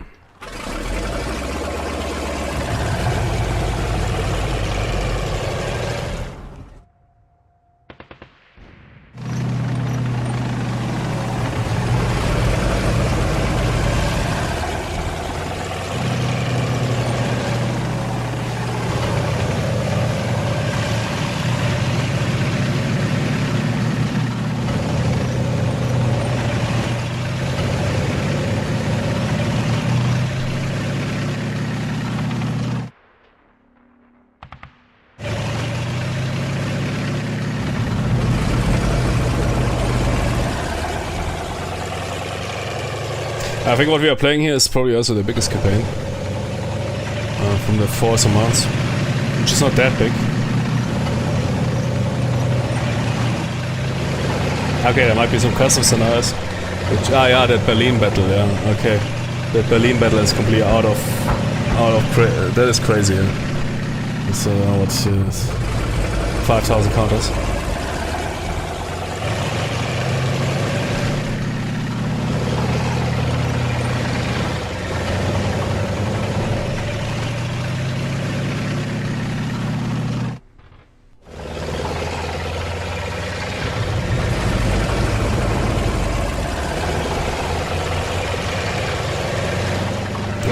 I think what we are playing here is probably also the biggest campaign from the Force amounts, which is not that big. Okay, there might be some custom scenarios. Yeah, that Berlin battle, yeah, okay. That Berlin battle is completely out of that is crazy, yeah. It's what's 5,000 counters.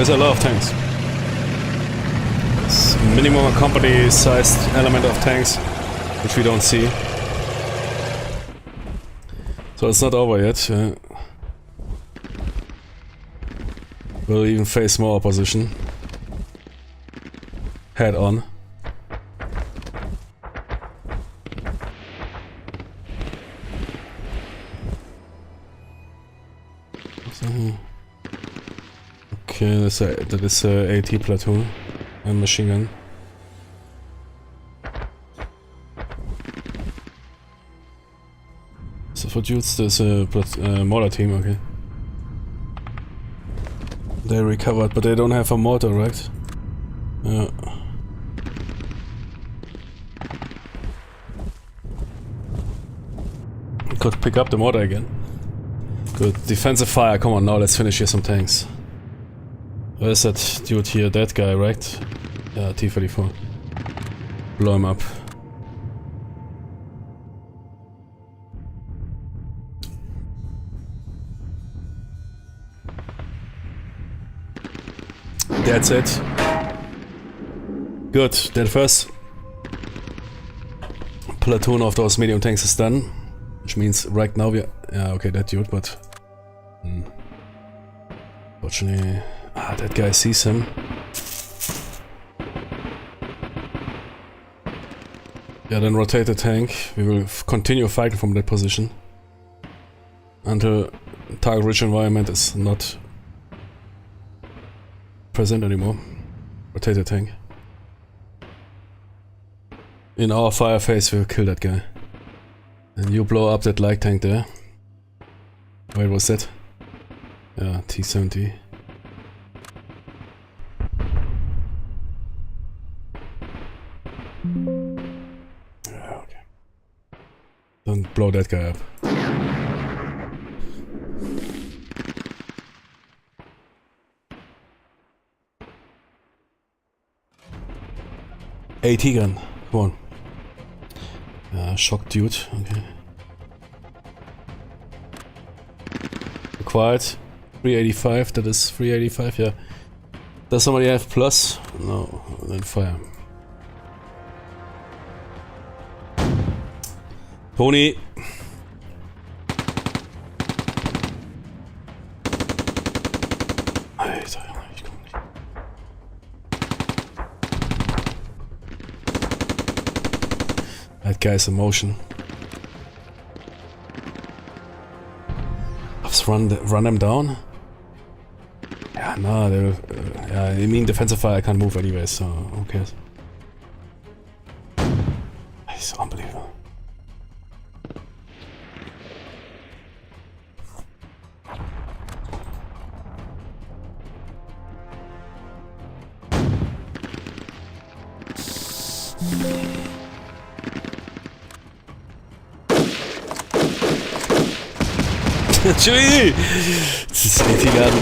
There's a lot of tanks. It's minimum a company-sized element of tanks, which we don't see. So it's not over yet. We'll even face more opposition. Head on. Okay, that is a AT platoon and machine gun. So for dudes, there's a mortar team, okay. They recovered, but they don't have a mortar, right? Yeah. Could pick up the mortar again. Good. Defensive fire, come on now, let's finish here some tanks. Where's that dude here? That guy, right? Yeah, T-34. Blow him up. That's it. Good. That first platoon of those medium tanks is done. Which means right now we are... Yeah, okay, that dude, but... Fortunately... Ah, that guy sees him. Yeah, then rotate the tank. We will continue fighting from that position. Until target-rich environment is not present anymore. Rotate the tank. In our fire phase, we'll kill that guy. And you blow up that light tank there. Wait, what's that? Yeah, T-70. Okay. Don't blow that guy up. AT gun, come on. Shock dude, okay. Acquired. 385, that is 385, yeah. Does somebody have plus? No, then fire. Pony. Alter, ich komm nicht. That guy's in motion. Let's run them down. Yeah, no, they will, yeah, I mean defensive fire I can't move anyway, so who cares? It's unbelievable. Gee! This is AT-gun.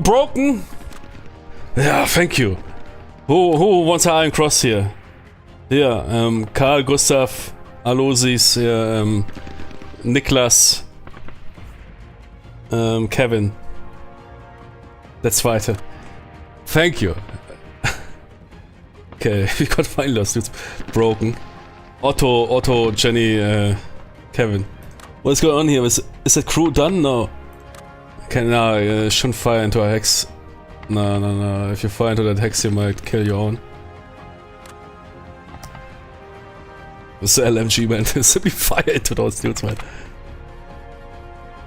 Broken? Yeah, thank you. Who wants an Iron Cross here? Yeah, Karl, Gustav, Alosis, Niklas, Kevin. Der Zweite. Thank you. Okay, we got fine lost dudes. Broken. Otto, Jenny, Kevin. What's going on here? Is that crew done? No. Okay, no, shouldn't fire into a hex. No. If you fire into that hex, you might kill your own. With the LMG, man. Simply fire into those dudes, man.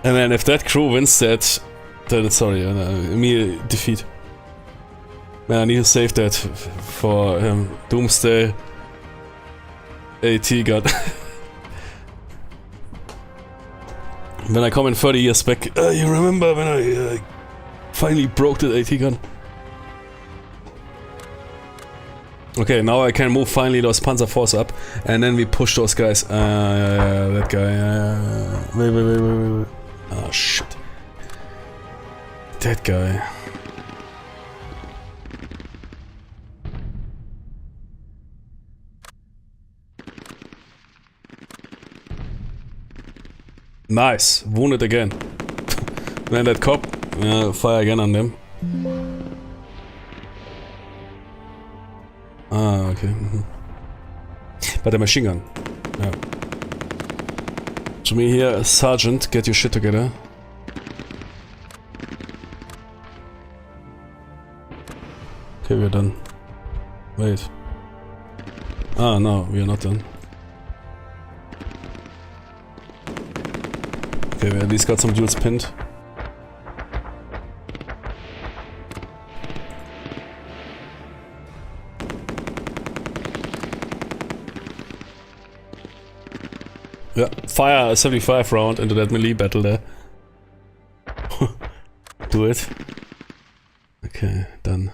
And then if that crew wins that, then it's sorry, immediate defeat. Man, I need to save that for Doomsday AT gun. When I come in 30 years back, you remember when I finally broke the AT gun? Okay, now I can move finally those Panzer Force up, and then we push those guys. That guy. Wait. Oh shit. That guy. Nice, wounded again. Man, that cop, fire again on them. Ah, okay. Bei der machine gun. Ja. To me here, Sergeant, get your shit together. Okay, we're done. Wait. Ah, no, we are not done. Okay, we at least got some dudes pinned. Yeah, fire a 75 round into that melee battle there. Do it. Okay, done.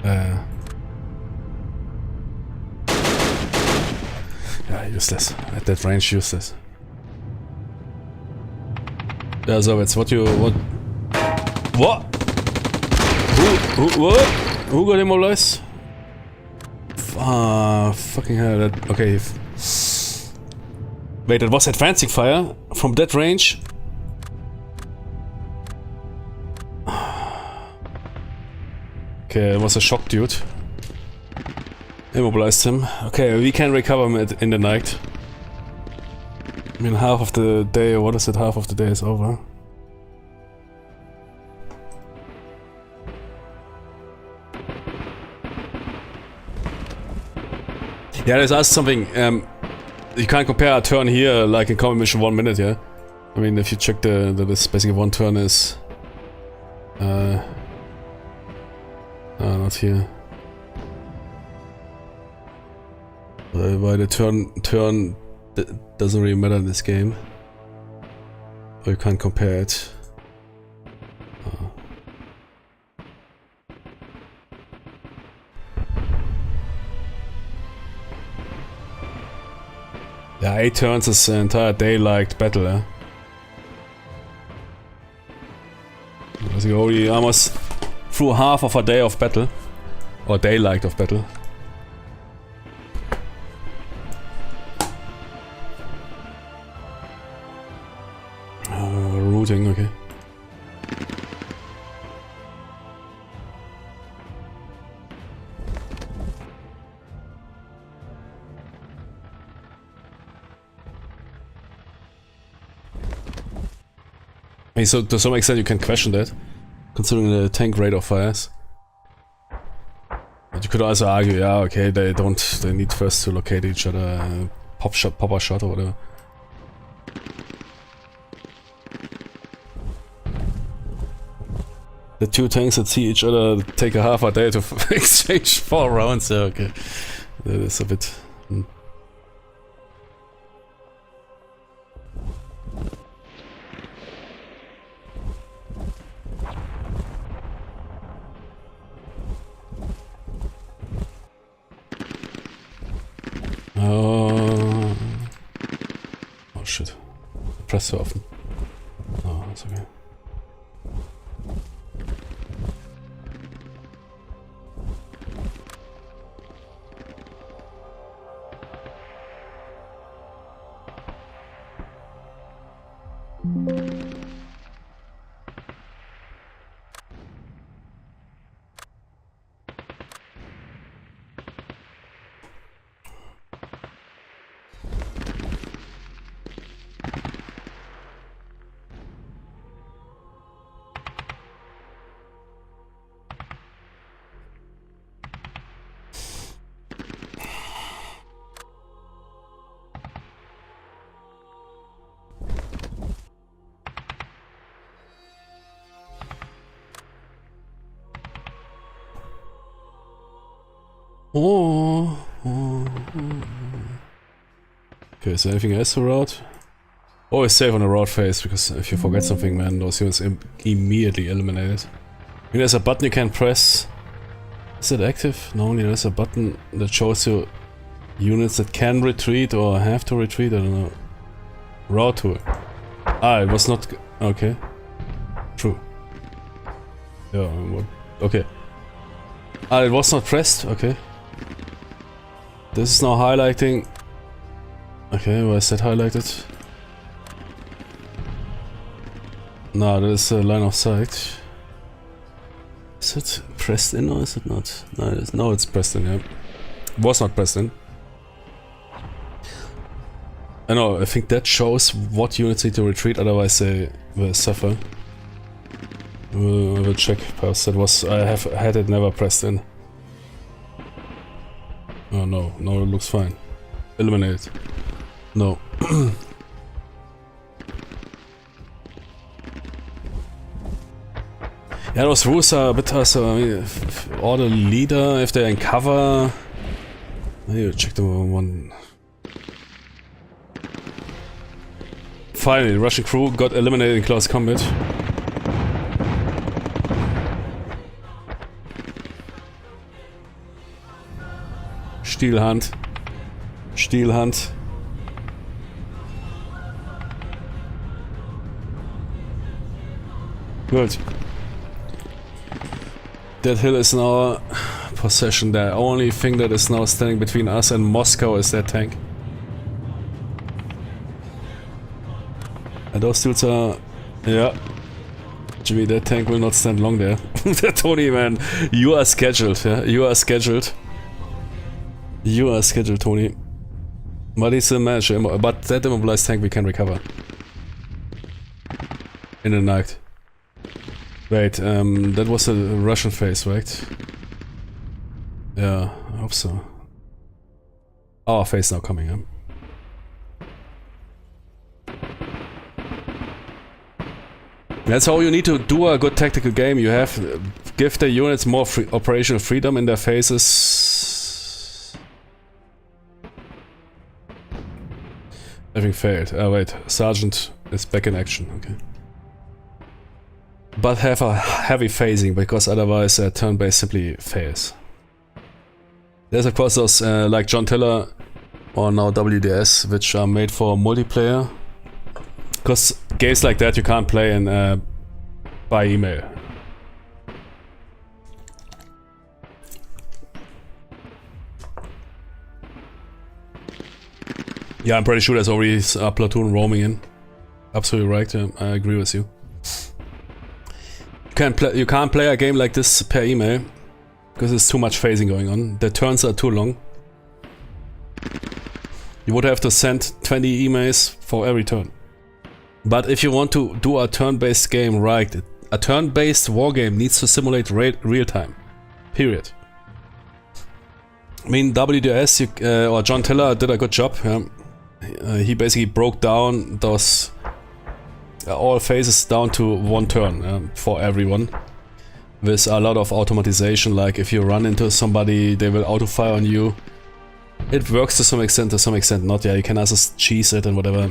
Yeah, useless. At that range, useless. Yeah, so it's what you... What? What? Who got immobilized? Fucking hell, that... Okay. Wait, that was advancing fire? From that range? Okay, it was a shock dude. Immobilized him. Okay, we can recover him in the night. I mean, half of the day, what is it? Half of the day is over. Yeah, there's also something, you can't compare a turn here like in combat mission 1 minute, yeah? I mean, if you check this basically 1 turn is... not here. Why the turn doesn't really matter in this game. Or you can't compare it. Yeah, 8 turns is an entire day-like battle, eh? Basically already almost through half of a day of battle. Or day-like of battle. Routing, okay. I mean, so to some extent you can question that, considering the tank rate of fires. But you could also argue, yeah, okay, they need first to locate each other, pop a shot or whatever. The 2 tanks that see each other take a half a day to exchange 4 rounds, yeah, okay. That is a bit... Oh shit. I pressed so often. Oh, that's okay. Okay, is there anything else to route? Always save on the route phase, because if you forget something, man, those units immediately eliminated. I mean, there's a button you can press. Is it active? No, there's a button that shows you units that can retreat or have to retreat, I don't know. Route to it. Ah, it was not... Okay. True. Yeah, what? Okay. Ah, it was not pressed, okay. This is now highlighting... Okay, why is that highlighted? No, that is a line of sight. Is it pressed in or is it not? No, it's pressed in, yeah. Was not pressed in. I know, I think that shows what units need to retreat, otherwise they will suffer. I will check, perhaps that was... I had it never pressed in. Oh no, it looks fine. Eliminate. No. Yeah, those rules are a bit or the leader, if they're in cover... You check the one... Finally, the Russian crew got eliminated in close combat. Stielhand. Stielhand. Good. That hill is in our possession. The only thing that is now standing between us and Moscow is that tank. And those dudes are... yeah. Jimmy, that tank will not stand long there. Tony, man, you are scheduled, yeah? You are scheduled. You are scheduled, Tony. But he's a manager, but that immobilized tank we can recover. In the night. Wait, that was a Russian phase, right? Yeah, I hope so. Our phase now coming, huh? That's how you need to do a good tactical game. You have give the units more operational freedom in their phases. Having failed. Oh wait, Sergeant is back in action. Okay. But have a heavy phasing, because otherwise turn-based simply fails. There's of course those like John Tiller or now WDS, which are made for multiplayer. Because games like that you can't play in by email. Yeah, I'm pretty sure there's already a platoon roaming in. Absolutely right, I agree with you. You can't play a game like this per email, because there's too much phasing going on. The turns are too long. You would have to send 20 emails for every turn. But if you want to do a turn-based game right, a turn-based wargame needs to simulate real-time. Period. I mean, WDS or John Tiller did a good job. He basically broke down those all phases down to one turn for everyone. With a lot of automatization, like if you run into somebody, they will auto-fire on you. It works to some extent not. Yeah, you can also cheese it and whatever.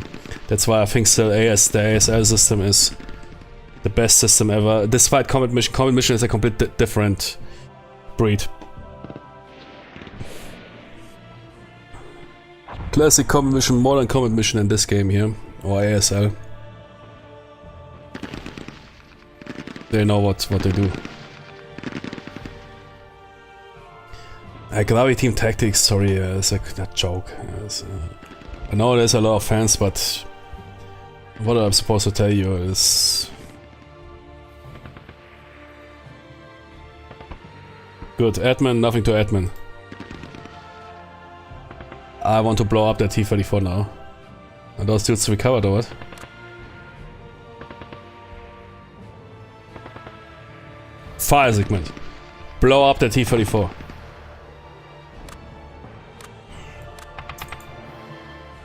That's why I think still the ASL system is the best system ever. Despite Combat Mission is a completely different breed. Classic Combat Mission, modern Combat Mission in this game here, or ASL. They know what they do. Gravity Team Tactics, sorry, it's a joke. I know there's a lot of fans, but what I'm supposed to tell you is... Good, admin, nothing to admin. I want to blow up that T-34 now. Are those dudes recovered or what? Fire segment. Blow up the T-34.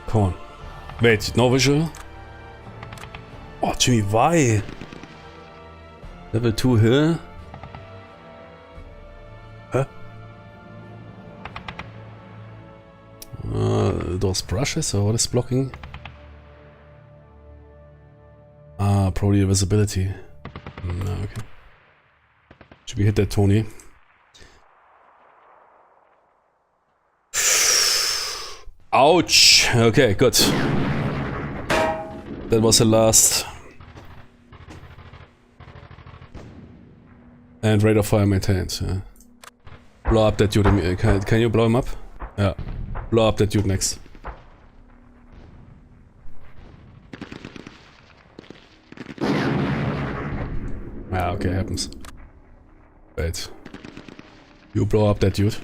Come on. Wait, no visual? Oh, Jimmy, why? Level 2 here? Huh? Those brushes, or what is blocking? Ah, probably visibility. No, okay. Should we hit that, Tony? Ouch! Okay, good. That was the last. And rate of fire maintained. Yeah. Blow up that dude. Can you blow him up? Yeah. Blow up that dude next. Ah, okay, happens. Wait. You blow up that dude.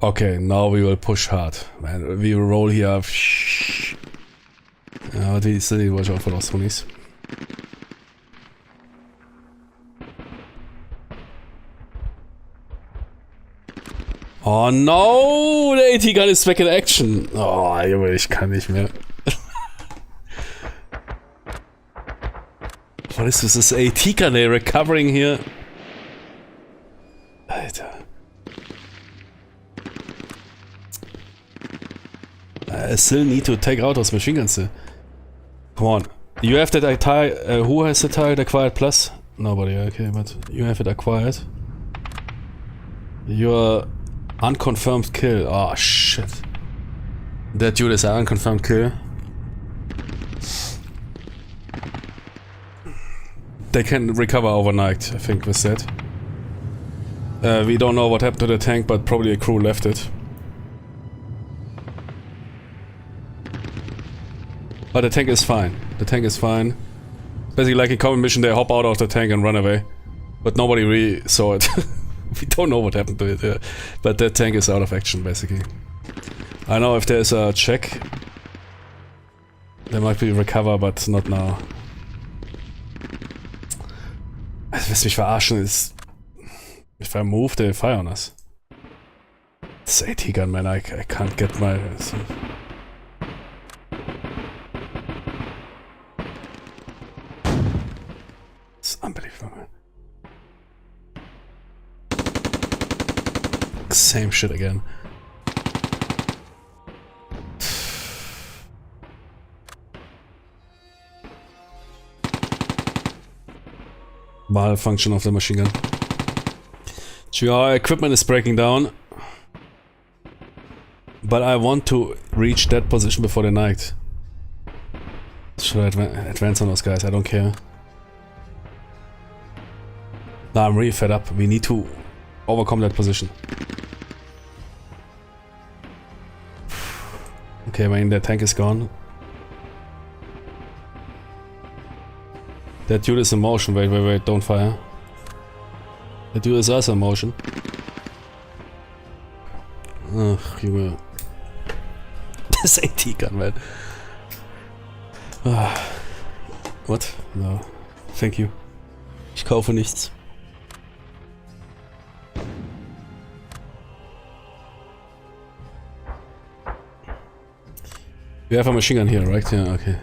Okay, now we will push hard. Man, we will roll here. Ja, die City wollte ich auch voll aus Honis. Oh no! Der AT-Gun ist back in action. Oh, Junge, ich kann nicht mehr. What is this? This AT-Gun, they're recovering here. Alter. I still need to take out those machine guns. Come on. You have that tile. Who has the tile acquired plus? Nobody, okay, but you have it acquired. Your unconfirmed kill. Oh shit. That dude is an unconfirmed kill. They can recover overnight, I think, with that. We don't know what happened to the tank, but probably a crew left it. But the tank is fine. The tank is fine. Basically like a common mission, they hop out of the tank and run away. But nobody really saw it. We don't know what happened to it, yeah. But that tank is out of action, basically. I know if there's a check, there might be a recover, but not now. Also, was mich verarschen ist... If I move, they fire on us. This AT gun, man, I can't get my... It's unbelievable, man. Same shit again. Malfunction of the machine gun. Our equipment is breaking down. But I want to reach that position before the night. Should I advance on those guys? I don't care. Nah, I'm really fed up. We need to overcome that position. Okay, man, the tank is gone. That dude is in motion. Wait, don't fire. That dude is also in motion. Ach, Junge. Das AT gun, man. Ah. What? No. Thank you. Ich kaufe nichts. We have a machine gun here, right? Yeah, okay.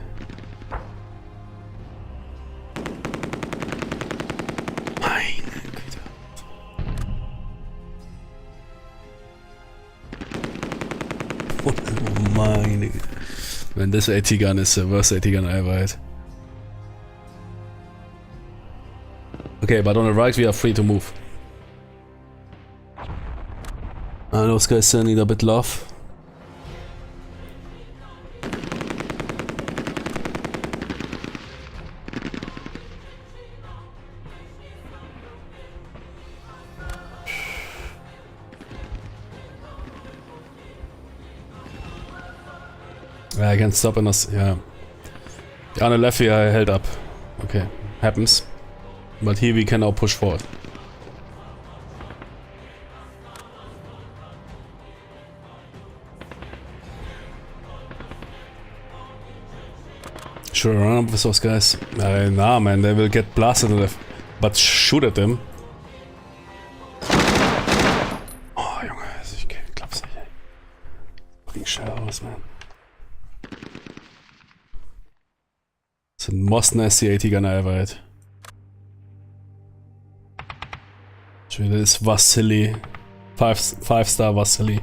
Meine Güte. Oh, meine Güte. Man, this AT gun is the worst AT gun I ever had. Okay, but on the right we are free to move. Those guys still need a bit love. I can stop in us, yeah. On the left here I held up. Okay, happens. But here we can now push forward. Should I run up with those guys? Nah, man, they will get blasted to death. But shoot at them. Oh, Junge, ich klapp's nicht, ey. Fucking shadows, man. It's the most nasty AT gun I ever had. This is Vasily. 5-star Vasily.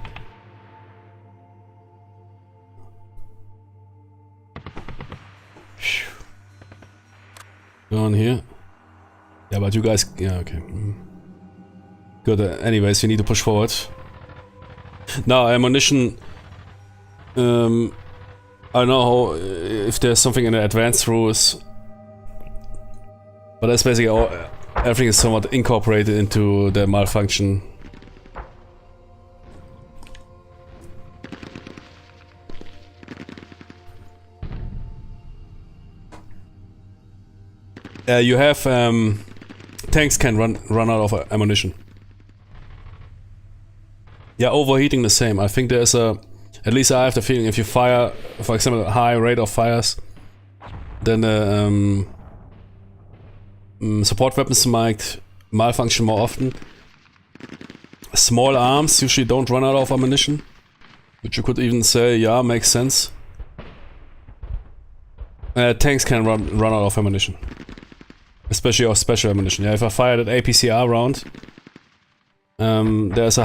Go on here. Yeah, but you guys... Yeah, okay. Good. Anyways, you need to push forward. Now, ammunition... I don't know if there's something in the advanced rules. But that's basically all... Everything is somewhat incorporated into the malfunction You have tanks can run out of ammunition. Yeah, overheating the same. I think there's a, at least I have the feeling if you fire, for example, a high rate of fires, then the support weapons might malfunction more often. Small arms usually don't run out of ammunition, which you could even say, yeah, makes sense. Tanks can run out of ammunition, especially of special ammunition. Yeah, if I fire that APCR round, there's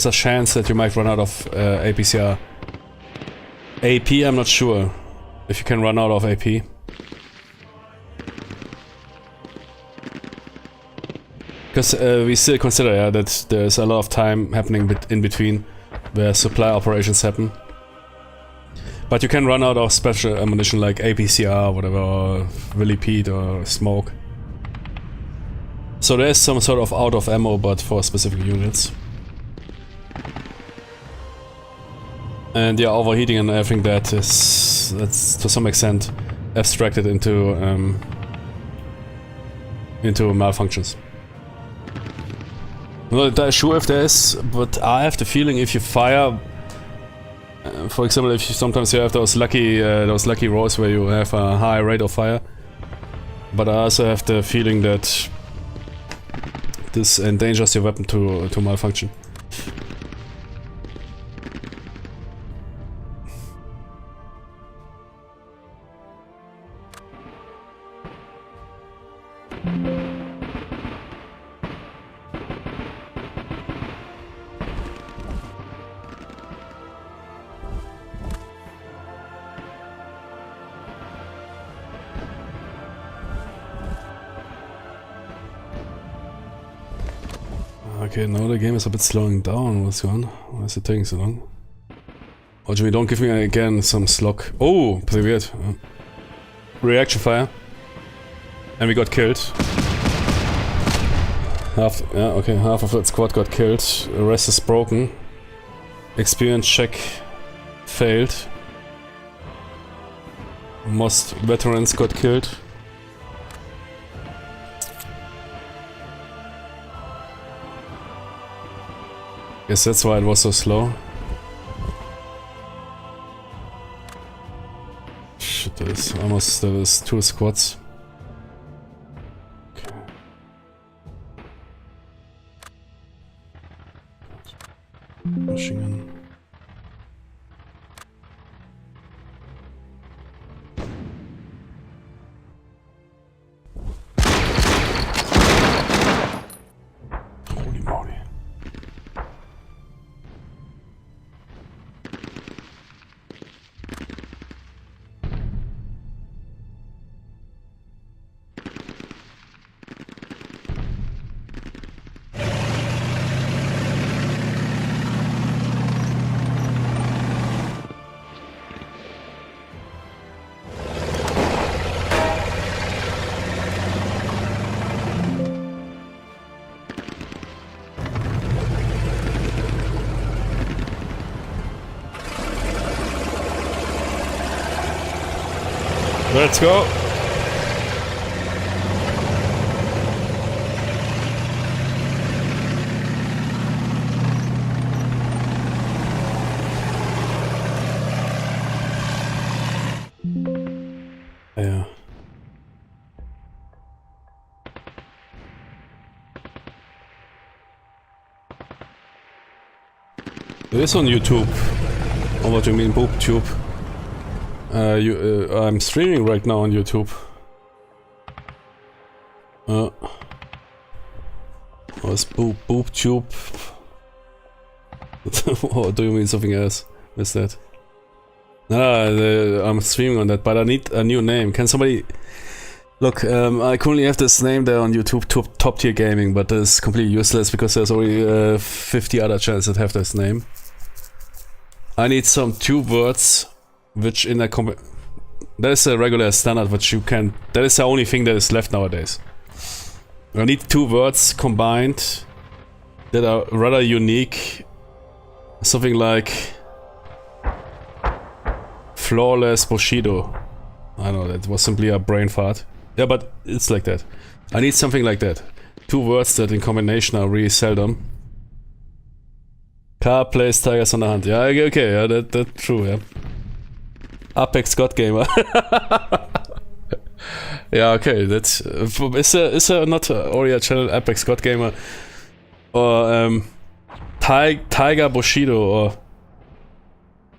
a chance that you might run out of APCR. AP, I'm not sure if you can run out of AP. Because we still consider that there's a lot of time happening in between where supply operations happen. But you can run out of special ammunition like APCR, whatever, or Willipede or smoke. So there's some sort of out of ammo, but for specific units. And yeah, overheating and everything that's to some extent abstracted into malfunctions. I'm not entirely sure if there is, but I have the feeling if you fire, for example, if you sometimes you have those lucky rolls where you have a high rate of fire, but I also have the feeling that this endangers your weapon to malfunction. Okay, now the game is a bit slowing down. What's going on? Why is it taking so long? Oh, Jimmy, don't give me again some slog. Oh, привет. Reaction fire. And we got killed. Half of that squad got killed. The rest is broken. Experience check failed. Most veterans got killed. Guess that's why it was so slow. Shit, that is 2 squads. Okay. Pushing in. Holy moly. Let's go. Yeah. It is on YouTube. Or what do you mean, BoobTube? I'm streaming right now on YouTube. What's BoobTube? Or do you mean something else? What's that? I'm streaming on that, but I need a new name. Can somebody... Look, I currently have this name there on YouTube, Top Tier Gaming, but it's completely useless because there's already 50 other channels that have this name. I need some 2 words which in a that is a regular standard which you can... That is the only thing that is left nowadays. I need 2 words combined that are rather unique. Something like... Flawless Bushido. I know, that was simply a brain fart. Yeah, but it's like that. I need something like that. Two words that in combination are really seldom. Car plays tigers on the hunt. Yeah, okay, yeah, that's true, yeah. Apex God Gamer. Yeah, okay, that's... is there not already a channel, Apex God Gamer? Or, Tiger Bushido, or...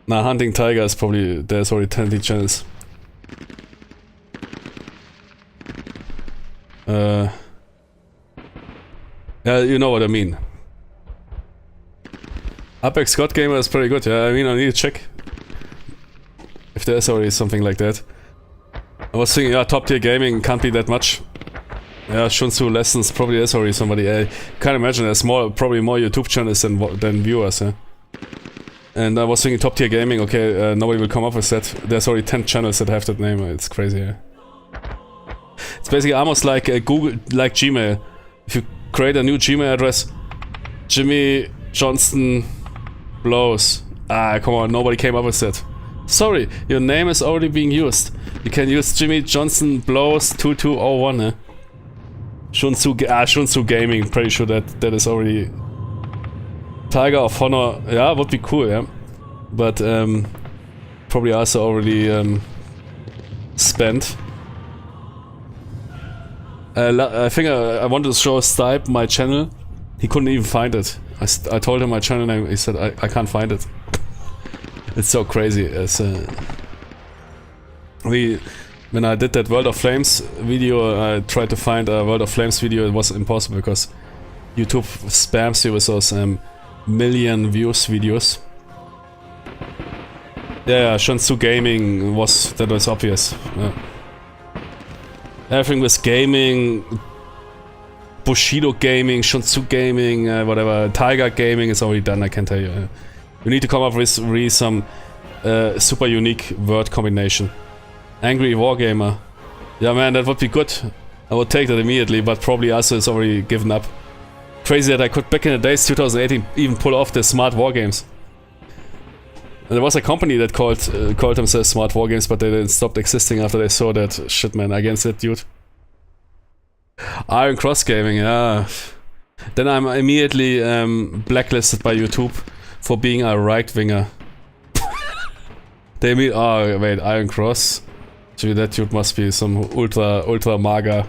Nah, Hunting Tiger is probably... There's already 20 channels. Yeah, you know what I mean. Apex God Gamer is pretty good, yeah, I mean, I need to check if there's already something like that. I was thinking, yeah, top tier gaming can't be that much. Yeah, Shunsu Lessons probably is already somebody. I can't imagine there's probably more YouTube channels than viewers, yeah. And I was thinking top tier gaming, okay, nobody will come up with that. There's already 10 channels that have that name, it's crazy, yeah. It's basically almost like Google, like Gmail. If you create a new Gmail address, Jimmy Johnston Blows. Ah, come on, nobody came up with that. Sorry, your name is already being used. You can use Jimmy Johnson Blows 2201, eh? Shunsu Gaming, pretty sure that is already... Tiger of Honor, yeah, would be cool, yeah. But, probably also already, spent. I think I wanted to show Stipe my channel. He couldn't even find it. I told him my channel name, he said I can't find it. It's so crazy. It's, when I did that World of Flames video, I tried to find a World of Flames video. It was impossible because YouTube spams you with those million views videos. Yeah, Shunsu Gaming was obvious. Yeah. Everything with gaming, Bushido Gaming, Shunsu Gaming, whatever, Tiger Gaming is already done, I can tell you. You need to come up with really some super unique word combination. Angry Wargamer. Yeah man, that would be good. I would take that immediately, but probably also it's already given up. Crazy that I could back in the days 2018 even pull off the Smart Wargames. And there was a company that called themselves Smart Wargames, but they stopped existing after they saw that shit, man, against that dude. Iron Cross Gaming, yeah. Then I'm immediately blacklisted by YouTube for being a right-winger. They mean, oh wait, Iron Cross? Gee, that dude must be some ultra maga.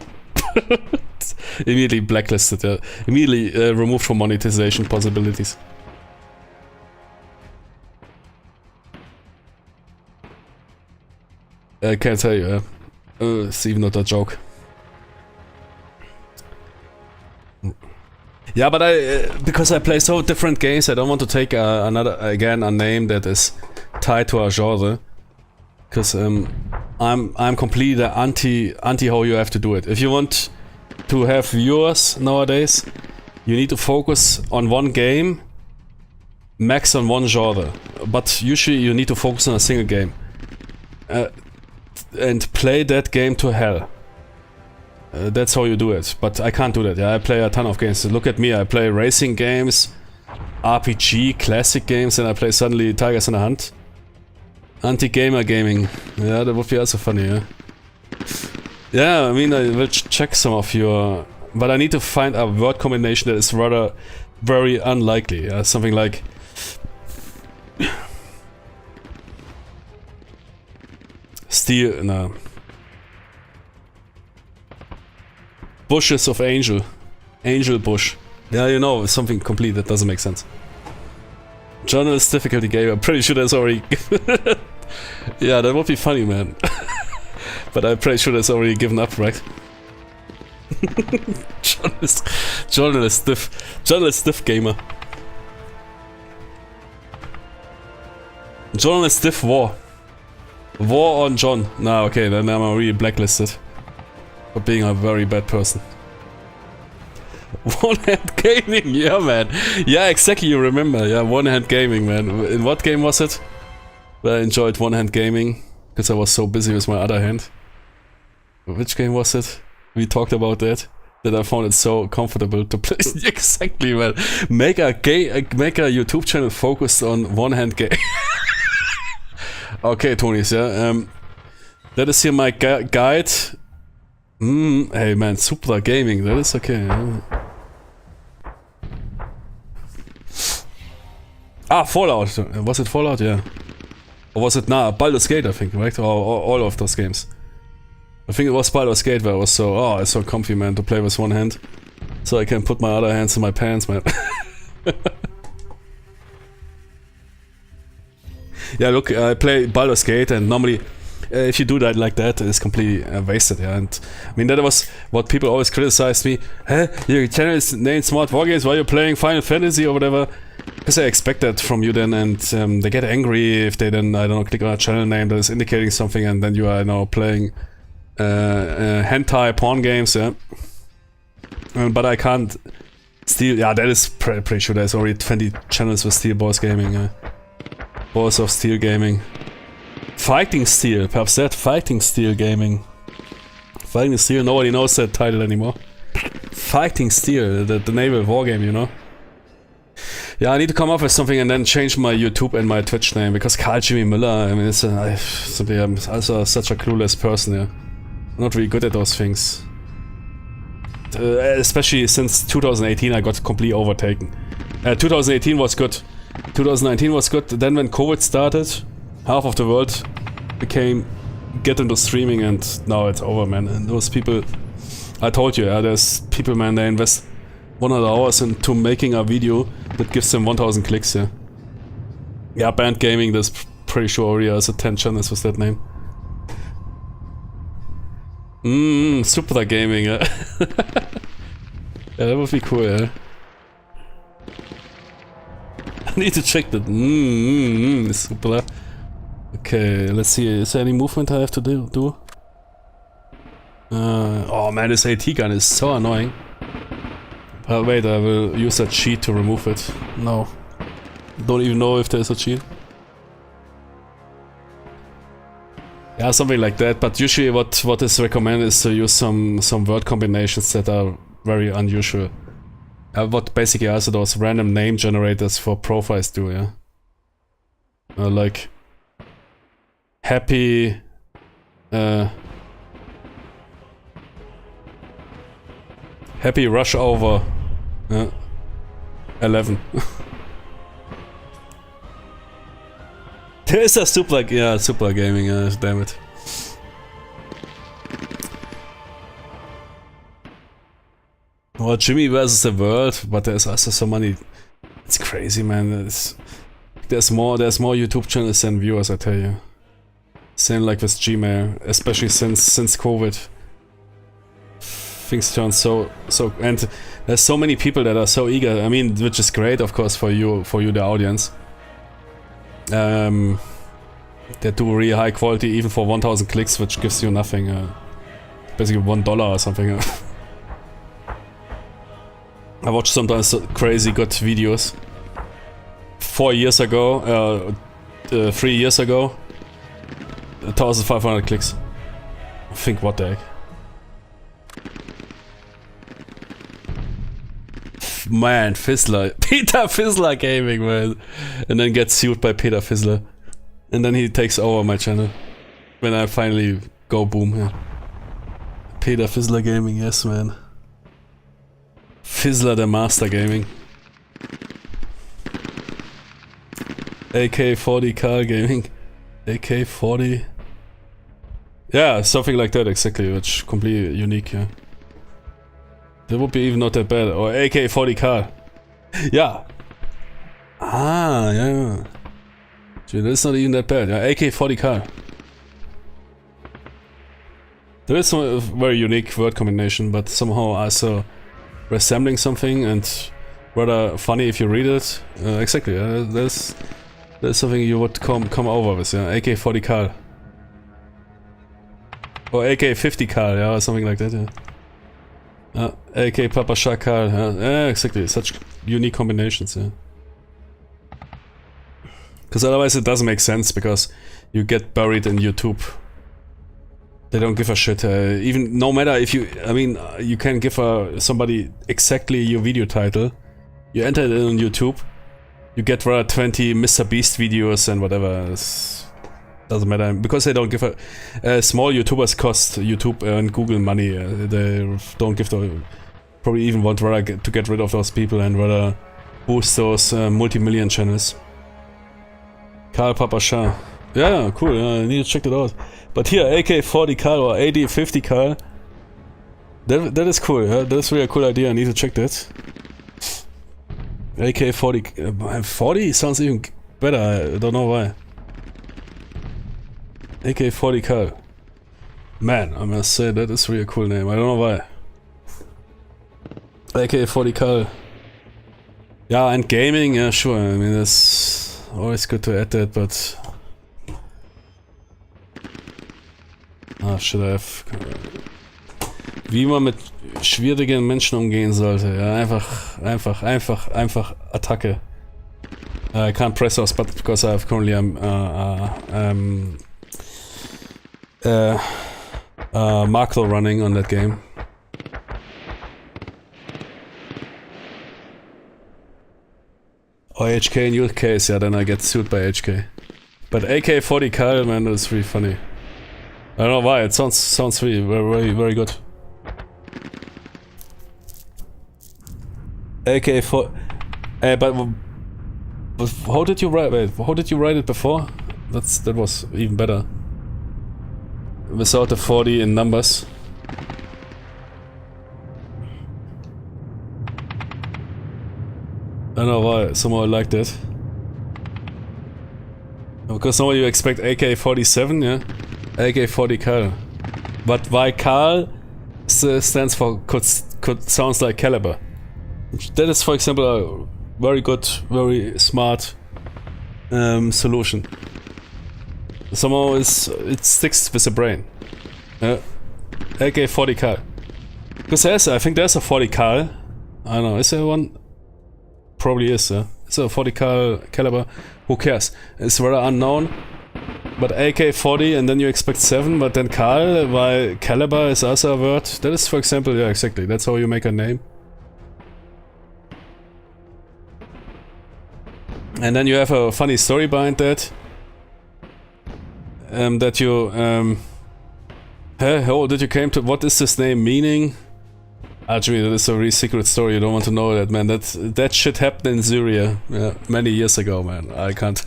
Immediately blacklisted, yeah. Immediately removed from monetization possibilities. I can't tell you, it's even not a joke. Yeah, but because I play so different games, I don't want to take a name that is tied to a genre. Because I'm completely anti how you have to do it. If you want to have viewers nowadays, you need to focus on one game, max on one genre. But usually you need to focus on a single game. And play that game to hell. That's how you do it, but I can't do that. Yeah, I play a ton of games. Look at me, I play racing games, RPG, classic games, and I play suddenly Tigers in the Hunt. Anti-gamer gaming. Yeah, that would be also funny, yeah. Yeah, I mean, I will check some of your... But I need to find a word combination that is rather very unlikely. Yeah? Something like... Steel, no. Bushes of Angel. Angel Bush. Yeah, you know, something complete that doesn't make sense. Journalist difficulty game, I'm pretty sure that's already... Yeah, that would be funny, man. But I'm pretty sure that's already given up, right? Journalist diff gamer. Journalist diff war. War on John. Nah, okay, then I'm really blacklisted. For being a very bad person. One-hand gaming, yeah man. Yeah, exactly, you remember. Yeah, one-hand gaming, man. In what game was it? Well, I enjoyed one-hand gaming. Because I was so busy with my other hand. Which game was it? We talked about that. That I found it so comfortable to play. Exactly, man. Make a YouTube channel focused on one-hand game. Okay, Tonys, yeah. That is here my guide. Hey man, Supra Gaming, that is okay. Yeah. Ah, Fallout. Was it Fallout? Yeah. Or was it Baldur's Gate, I think, right? Or all of those games. I think it was Baldur's Gate where I was so, it's so comfy, man, to play with one hand. So I can put my other hands in my pants, man. Yeah, look, I play Baldur's Gate, and normally if you do that like that, it's completely wasted, yeah. And I mean, that was what people always criticized me. Hey, your channel is named Smart Wargames, why are you playing Final Fantasy or whatever? Because I expect that from you then, and they get angry if they then, I don't know, click on a channel name that is indicating something, and then you are now playing hentai porn games, yeah. But I can't steal, yeah, that is pretty sure there's already 20 channels with Steel Boys Gaming, Boys of Steel Gaming. Fighting Steel, perhaps that, Fighting Steel Gaming. Fighting Steel, nobody knows that title anymore. Fighting Steel, the naval war game, you know? Yeah, I need to come up with something and then change my YouTube and my Twitch name, because Carl Jimmy Miller, I mean, it's I'm also such a clueless person, yeah. I'm not really good at those things. Especially since 2018 I got completely overtaken. 2018 was good. 2019 was good. Then when COVID started, half of the world get into streaming, and now it's over, man. And those people, I told you, there's people, man, they invest 100 hours into making a video that gives them 1000 clicks, yeah. Yeah, Band Gaming, that's pretty sure already has a 10 channels with that name. Supra Gaming, yeah. Yeah, that would be cool, yeah. I need to check that. Supra. Okay, let's see, is there any movement I have to do? Oh man, this AT gun is so annoying. Wait, I will use that cheat to remove it. No. Don't even know if there's a cheat. Yeah, something like that, but usually what is recommended is to use some word combinations that are very unusual. What basically also those random name generators for profiles do, yeah? Like... Happy... Happy Rush Over 11. There is a Supra Gaming, damn it. Well, Jimmy versus the world, but there's also so many. It's crazy, man. There's more YouTube channels than viewers, I tell you. Same like with Gmail, especially since COVID. Things turn so and there's so many people that are so eager. I mean, which is great, of course, for you, the audience. That do really high quality, even for 1000 clicks, which gives you nothing. Basically $1 or something. I watch sometimes crazy good videos. 4 years ago, 3 years ago, 1500 clicks. I think, what the heck. Man, Fizzler. Peter Fizzler Gaming, man. And then gets sued by Peter Fizzler. And then he takes over my channel. When I finally go boom, yeah. Peter Fizzler Gaming, yes, man. Fizzler the Master Gaming. AK-40 Carl Gaming. AK-40. Yeah, something like that, exactly, which completely unique, yeah. That would be even not that bad. Or AK-40 Carl. Yeah. Ah, yeah. Gee, that's not even that bad. Yeah, AK-40 Carl. There is a very unique word combination, but somehow also resembling something and rather funny if you read it. Exactly, there's something you would come over with, yeah. AK-40 Carl. Or AK-50 Carl, yeah, or something like that, yeah. AK Papa Shakal, yeah, exactly, such unique combinations, yeah. Because otherwise it doesn't make sense, because you get buried in YouTube. They don't give a shit, even no matter if you, I mean, you can give somebody exactly your video title, you enter it on YouTube, you get rather 20 Mr. Beast videos and whatever. Doesn't matter, because they don't give a small YouTubers cost YouTube and Google money. They don't give probably even want rather to get rid of those people and rather boost those multi-million channels. Karl Papachan. Yeah, cool, I need to check that out. But here, AK-40 Karl or AD-50 Karl. That is cool, yeah? That is really a cool idea, I need to check that. AK-40... 40 sounds even better, I don't know why. AK-40 Karl. Man, I must say, that is really a cool name, I don't know why. AK-40 Karl. Yeah, and gaming, yeah, sure, I mean, it's always good to add that, but... Ah, should I have... Wie man mit schwierigen Menschen umgehen sollte. Ja, einfach Attacke. I can't press those buttons because I have currently macro running on that game. Or HK in your case, yeah, then I get sued by HK. But AK-40 Karl, man, that's really funny. I don't know why, it sounds really very good. AK-4... but how did you write... Wait, how did you write it before? That was even better. Without the 40 in numbers. I don't know why, somehow I liked it. Because normally you expect AK-47, yeah? AK-40 Karl. But why Karl stands for sounds like caliber. That is, for example, a very good, very smart solution. Somehow it sticks with the brain. AK-40 Karl. Because I think there's a 40 Karl. I don't know, is there one? Probably is, yeah. It's a 40 Karl caliber. Who cares? It's rather unknown. But AK-40 and then you expect 7, but then Karl, while caliber is also a word. That is, for example, yeah, exactly. That's how you make a name. And then you have a funny story behind that. That you, how did you came to, what is this name meaning? Actually, that is a really secret story, you don't want to know that, man. That shit happened in Syria, many years ago, man. I can't...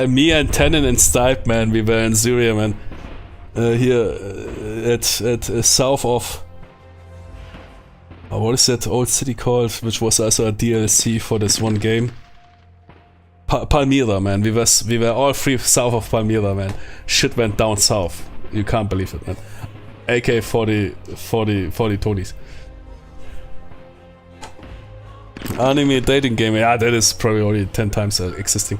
me and Tenon and Stipe, man, we were in Syria, man. Here, at south of... what is that old city called, which was also a DLC for this one game? Palmyra, man. We were all three south of Palmyra, man. Shit went down south. You can't believe it, man. AK-40 Tonys. Anime dating game, yeah, that is probably already 10 times existing.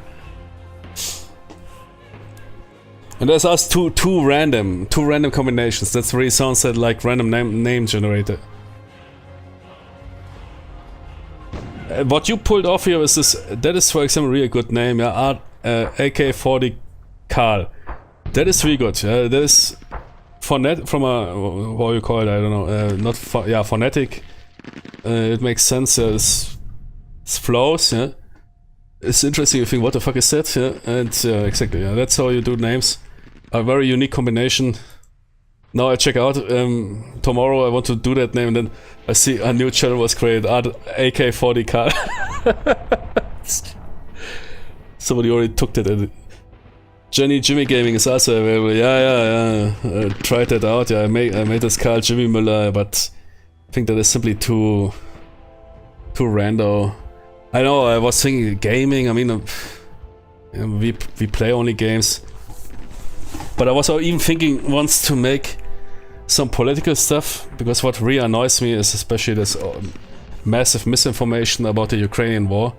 And there's us two random combinations. That's really sounds like random name generator. What you pulled off here is this. That is, for example, really a good name. Yeah, AK-40 Karl. That is really good. That is from a what do you call it? I don't know. Not phonetic. It makes sense. It flows. Yeah, it's interesting. You think, what the fuck is that? Yeah, and exactly. Yeah, that's how you do names. A very unique combination. Now I check out, tomorrow I want to do that name and then I see a new channel was created, AK-40 Karl. Somebody already took that. Jimmy Gaming is also available. Yeah. I tried that out. Yeah, I made this Karl Jimmy Müller, but I think that is simply too rando. I know, I was thinking gaming, I mean, we play only games. But I was even thinking once to make some political stuff, because what really annoys me is especially this massive misinformation about the Ukrainian war.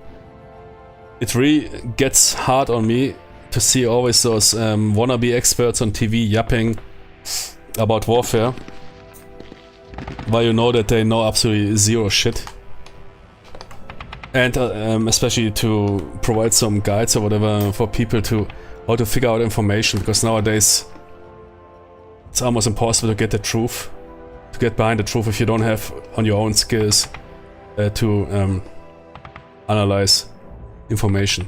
It really gets hard on me to see always those wannabe experts on TV yapping about warfare, while you know that they know absolutely zero shit. And especially to provide some guides or whatever for people to how to figure out information, because nowadays it's almost impossible to get the truth, to get behind the truth if you don't have on your own skills to analyze information.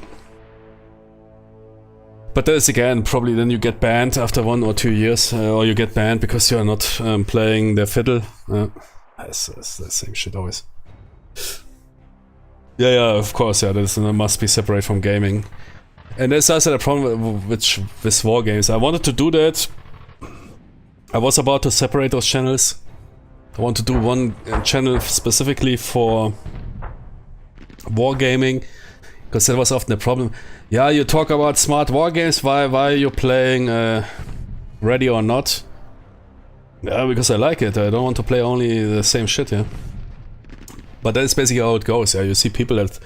But that is again, probably then you get banned after 1 or 2 years, or you get banned because you're not playing the fiddle. It's the same shit always. Yeah, of course, yeah, that must be separate from gaming. And there's also a problem with war games. I wanted to do that. I was about to separate those channels. I want to do one channel specifically for wargaming, because that was often a problem. Yeah, you talk about smart war games, why are you playing Ready or Not? Yeah, because I like it. I don't want to play only the same shit, yeah. But that's basically how it goes, yeah. You see people that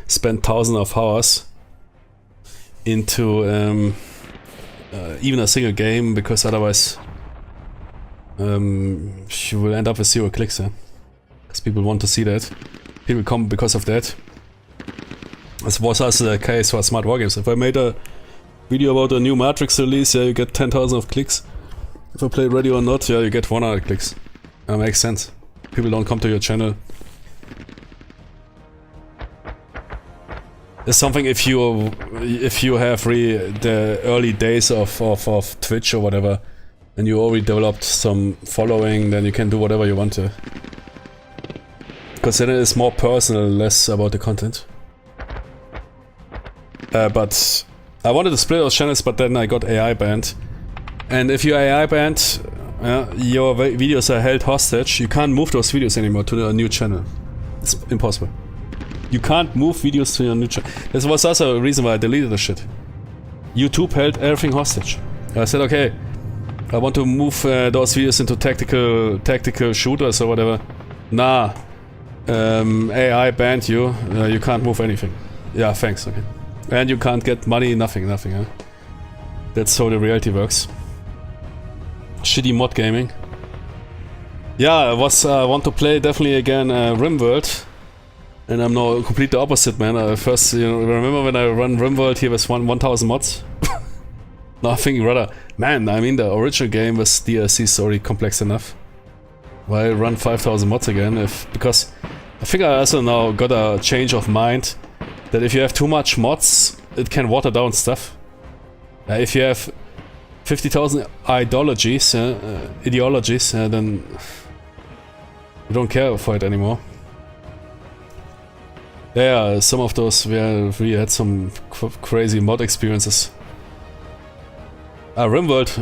spend thousands of hours into even a single game, because otherwise you will end up with 0 clicks, yeah. Because people want to see that. People come because of that. This was also the case for smart war games. If I made a video about a new Matrix release, yeah, you get 10,000 of clicks. If I play Ready or Not, yeah, you get 100 clicks. That makes sense. People don't come to your channel. There's something if you have really the early days of Twitch or whatever, and you already developed some following, then you can do whatever you want to. Because then it is more personal, less about the content. But I wanted to split those channels, but then I got AI banned. And if you're AI banned, your videos are held hostage. You can't move those videos anymore to a new channel. It's impossible. You can't move videos to your new channel. This was also a reason why I deleted the shit. YouTube held everything hostage. I said, okay, I want to move those videos into tactical shooters or whatever. Nah, AI banned you. You can't move anything. Yeah, thanks. Okay. And you can't get money, nothing, huh? That's how the reality works. Shitty mod gaming. Yeah, I want to play definitely again RimWorld. And I'm now complete the opposite, man. First, you know, remember when I run RimWorld here with 1,000 mods? Now I'm thinking rather, man, I mean the original game with DLC is already complex enough. Why run 5,000 mods again? Because I think I also now got a change of mind. That if you have too much mods, it can water down stuff. If you have 50,000 ideologies, then you don't care for it anymore. Yeah, some of those we had some crazy mod experiences. RimWorld,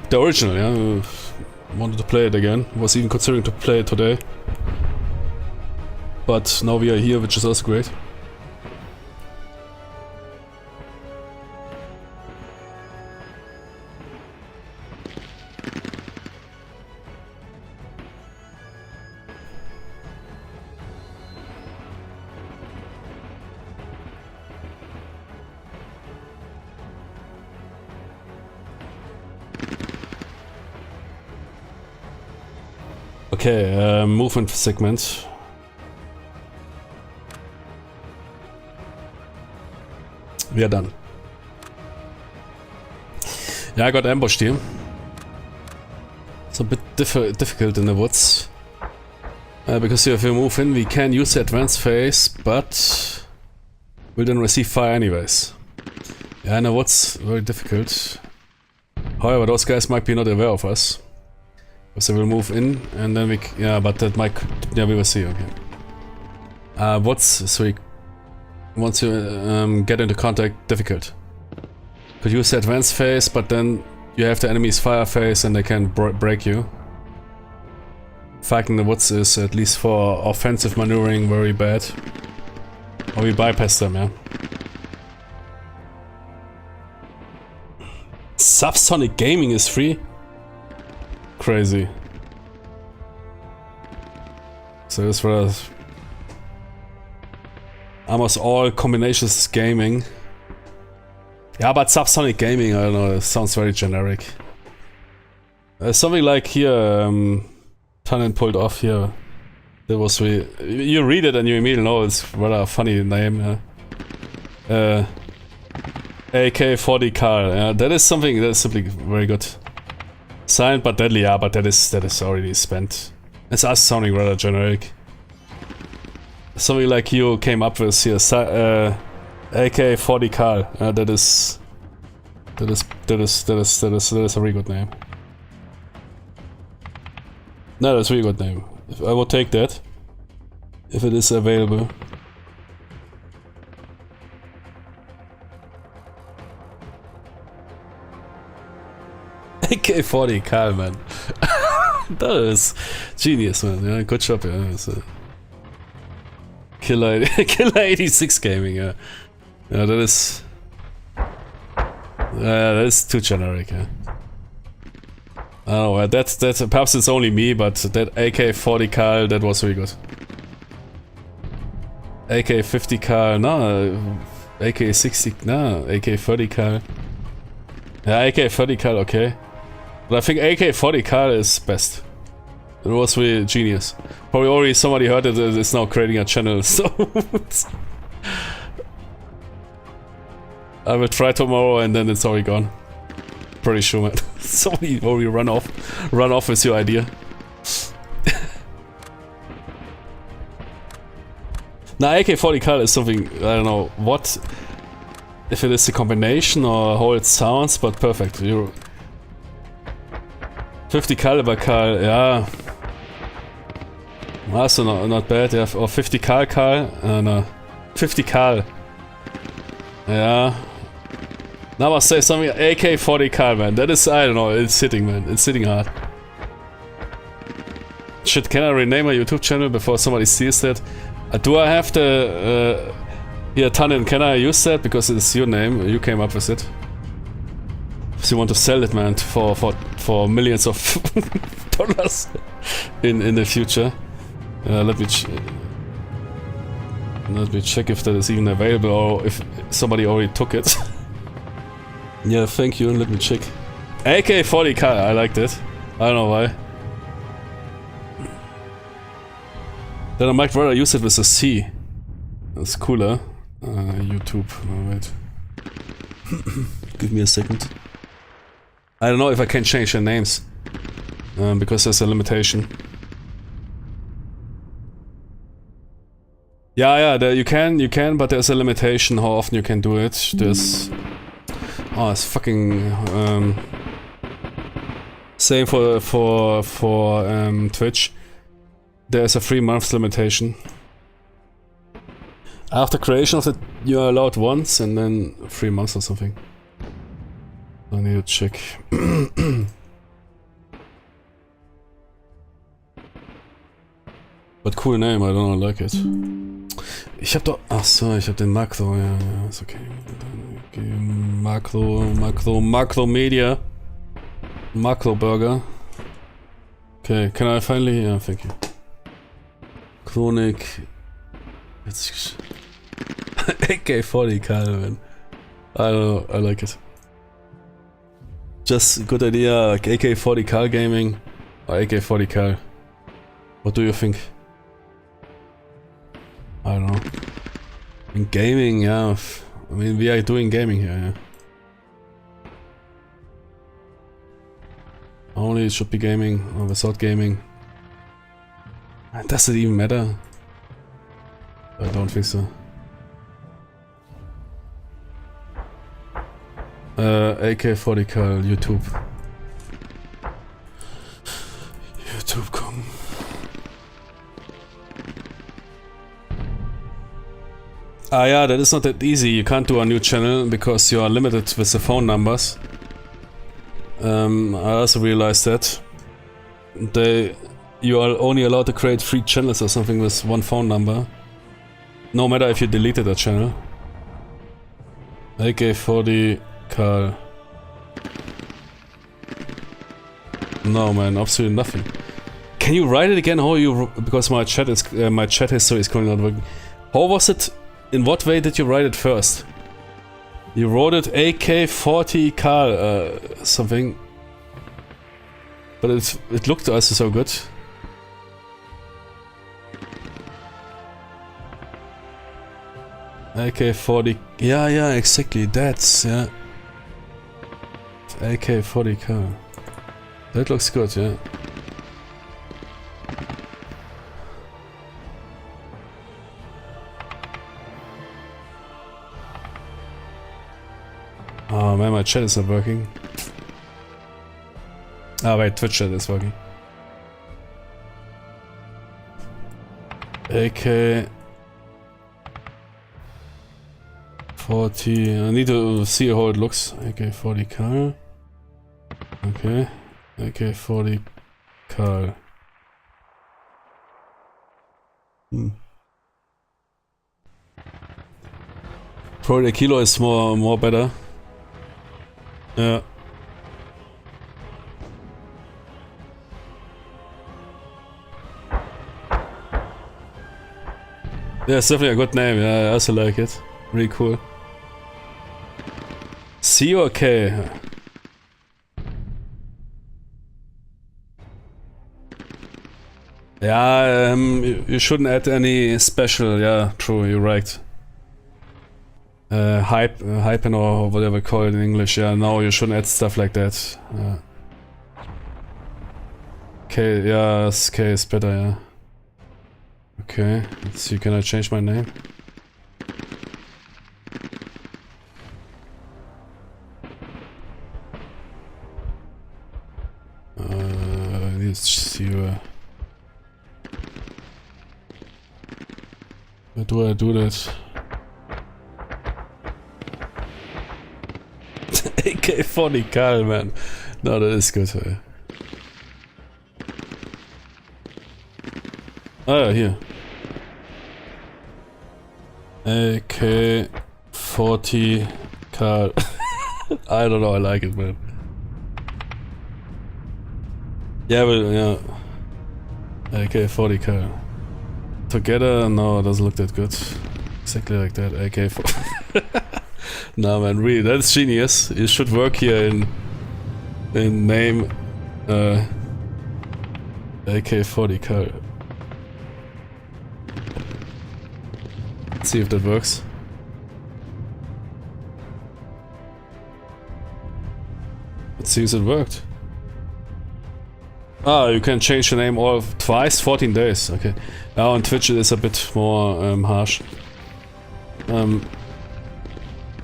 the original, yeah. Wanted to play it again. Was even considering to play it today. But now we are here, which is also great. Okay, movement segment. We are done. Yeah, I got ambushed here. It's a bit difficult in the woods. Because if we move in, we can use the advanced phase, but we'll then receive fire anyways. Yeah, in the woods, very difficult. However, those guys might be not aware of us. So we'll move in, and then yeah, but that might, yeah, we will see, okay. So once you get into contact, difficult. Could use the advanced phase, but then you have the enemy's fire phase and they can break you. Fighting the woods is, at least for offensive maneuvering, very bad. Or we bypass them, yeah. Subsonic Gaming is free? Crazy. So this was almost all combinations gaming. Yeah, but Subsonic Gaming, I don't know, it sounds very generic. Something like here, Tannen pulled off here. That was really, you read it and you immediately know it's rather a funny name. AK-40 Carl. Yeah, that is something that is simply very good. Silent but deadly, yeah, but that is already spent. It's us sounding rather generic. Something like you came up with here, AK-40 Carl. That is That is a really good name. No, that's a really good name. I will take that if it is available. AK-40 Karl, man. That is genius, man. Yeah, good job, yeah. Killer 86 gaming, yeah. Yeah, that is too generic, yeah. I don't know, that's perhaps it's only me, but that AK-40 Karl, that was really good. AK-50 Karl, no. AK-60, no. AK-30 Karl. Yeah, AK-30 Karl, okay. But I think AK-40 Karl is best. It was really genius. Probably already somebody heard it, it's now creating a channel, so... I will try tomorrow and then it's already gone. Pretty sure, man. Somebody already run off with your idea. Now AK-40 Karl is something, I don't know what, if it is a combination or how it sounds, but perfect. You're 50 caliber Karl, yeah. Also not bad, yeah. Or 50 Karl, no. 50 Karl. Yeah. Now I must say something, AK-40 Karl, man. That is, I don't know, it's hitting, man. It's hitting hard. Shit, can I rename my YouTube channel before somebody sees that? Do I have to... here, Tannen, can I use that? Because it's your name, you came up with it. If you want to sell it, man, for millions of dollars in the future. Let me check if that is even available or if somebody already took it. Yeah, thank you, let me check. AK-40 Karl, I like that. I don't know why. Then I might rather use it with a C. That's cooler. YouTube, oh, wait. Give me a second. I don't know if I can change their names. Because there's a limitation. Yeah, you can, but there's a limitation how often you can do it. There's... Oh, it's fucking... same for Twitch. There's a 3 months limitation. After creation of it, you are allowed once and then 3 months or something. I need to check. But cool name, I don't like it. Ich hab doch... Ach so, ich hab den Makro, ja, ist okay. Makro Media. Makro Burger. Okay, can I finally... Yeah, thank you. Chronik... Jetzt... AK-40 Karl, man. I don't know, I like it. Just a good idea, like AK-40 Karl gaming. Or AK-40 Karl. What do you think? I don't know. In gaming, yeah. I mean, we are doing gaming here, yeah. Only it should be gaming, or without gaming. Does it even matter? I don't think so. AK-40 Karl, YouTube. YouTube.com. Ah yeah, that is not that easy. You can't do a new channel because you are limited with the phone numbers. I also realized that. You are only allowed to create 3 channels or something with 1 phone number. No matter if you deleted a channel. AK-40 Karl. No man, absolutely nothing. Can you write it again? How you... Because my chat history is currently not working. How was it? In what way did you write it first? You wrote it AK-40 Karl something. But it looked also so good. AK-40... Yeah, exactly, that's... yeah. AK-40 Karl. That looks good, yeah. Oh man, my chat is not working. Ah wait, Twitch chat is working. AK 40. I need to see how it looks. AK 40 Carl. Okay. AK 40 Carl. Probably a kilo is more better. Yeah. Yeah, it's definitely a good name. Yeah, I also like it. Really cool. C or K? Yeah, you shouldn't add any special. Yeah, true. You're right. Hypen or whatever you call it in English. Yeah, no, you shouldn't add stuff like that. K, yeah, K is better. Yeah. Okay, let's see. Can I change my name? Let's see. Where do I do that? AK-40 Karl, man. No, that is good. Ah, here. AK-40 Karl. I don't know, I like it, man. Yeah, but yeah. AK-40 Karl. Together? No, it doesn't look that good. Exactly like that. AK-40. Nah, man, really, that's genius. It should work here in name. AK-40 Karl. Let's see if that works. It seems it worked. Ah, you can change the name all twice, 14 days. Okay. Now on Twitch it is a bit more harsh.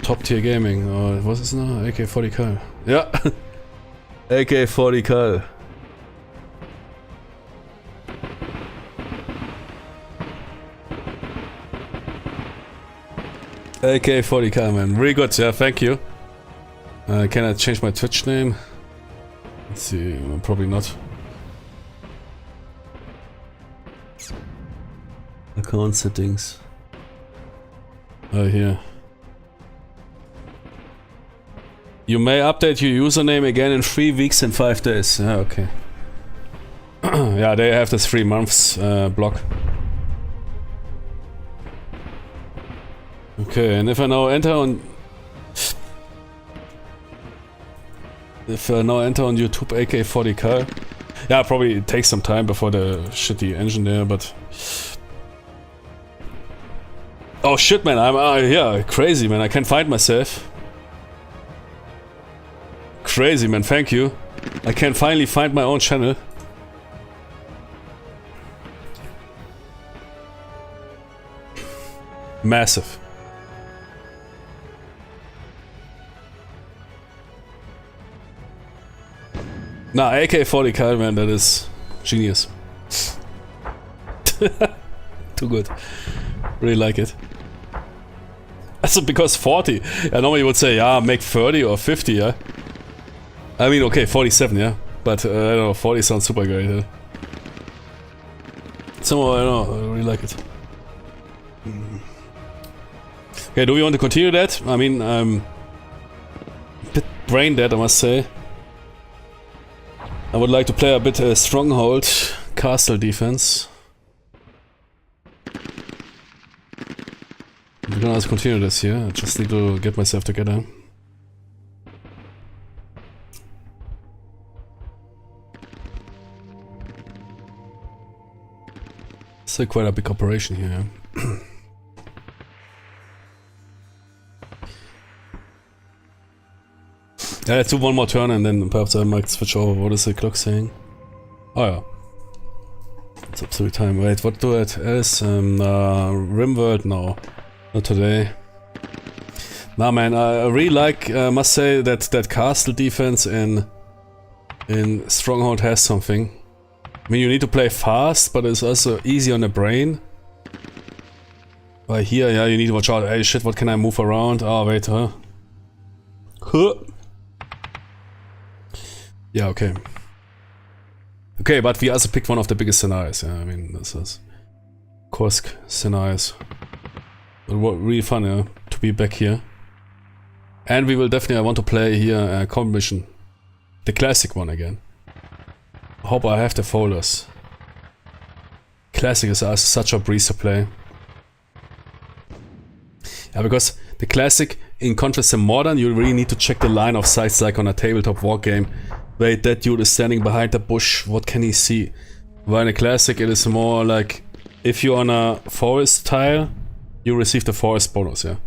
Top tier gaming. What is it now? AK-40 Karl. Yeah. AK-40 Karl. AK-40 Karl, man. Really good. Yeah, thank you. Can I change my Twitch name? Let's see. Probably not. Account settings. Here. You may update your username again in 3 weeks and 5 days. Yeah, okay. Yeah, they have this 3 months block. Okay, and if I now enter on... If I now enter on YouTube AK-40 Karl... Yeah, probably it takes some time before the shitty engine there, but... Oh shit, man, I'm yeah, crazy, man, I can't find myself. Crazy, man, thank you. I can finally find my own channel. Massive. Nah, AK-40 Karl, man, that is genius. Too good. Really like it. Also because 40. Yeah, normally you would say, yeah, make 30 or 50, yeah. I mean, okay, 47, yeah. But, I don't know, 40 sounds super great, yeah. Somehow, I don't know, I really like it. Okay, do we want to continue that? I mean, I'm a bit brain dead, I must say. I would like to play a bit Stronghold, Castle defense. We can also continue this here, I just need to get myself together. It's quite a big operation here. Yeah, let's do one more turn and then perhaps I might switch over. What is the clock saying? Oh yeah. It's absolute time. Wait, what do it else? Rimworld? No. Not today. Nah, man, I really like, must say that castle defense in Stronghold has something. I mean, you need to play fast, but it's also easy on the brain. But here, yeah, you need to watch out. Hey, shit, what can I move around? Oh, wait, huh? Huh. Yeah, okay. Okay, but we also picked one of the biggest scenarios. Yeah, I mean, this is Kursk scenarios. It was really fun, yeah, to be back here. And we will definitely, I want to play here Combat Mission. The classic one again. Hope I have the folders. Classic is also such a breeze to play. Yeah, because the classic, in contrast to modern, you really need to check the line of sights like on a tabletop war game. Wait, that dude is standing behind the bush, what can he see? While in a classic it is more like, if you're on a forest tile, you receive the forest bonus, yeah.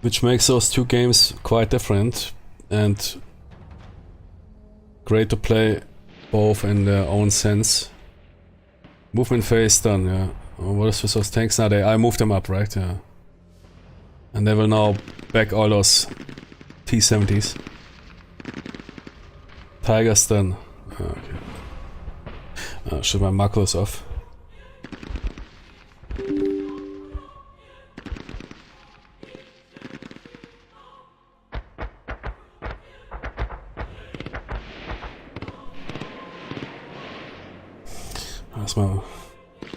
Which makes those two games quite different and great to play both in their own sense. Movement phase done, yeah. Oh, what is with those tanks now? I moved them up, right? Yeah. And they will now back all those T-70s. Tigers done. Okay. Should my macros off? That's my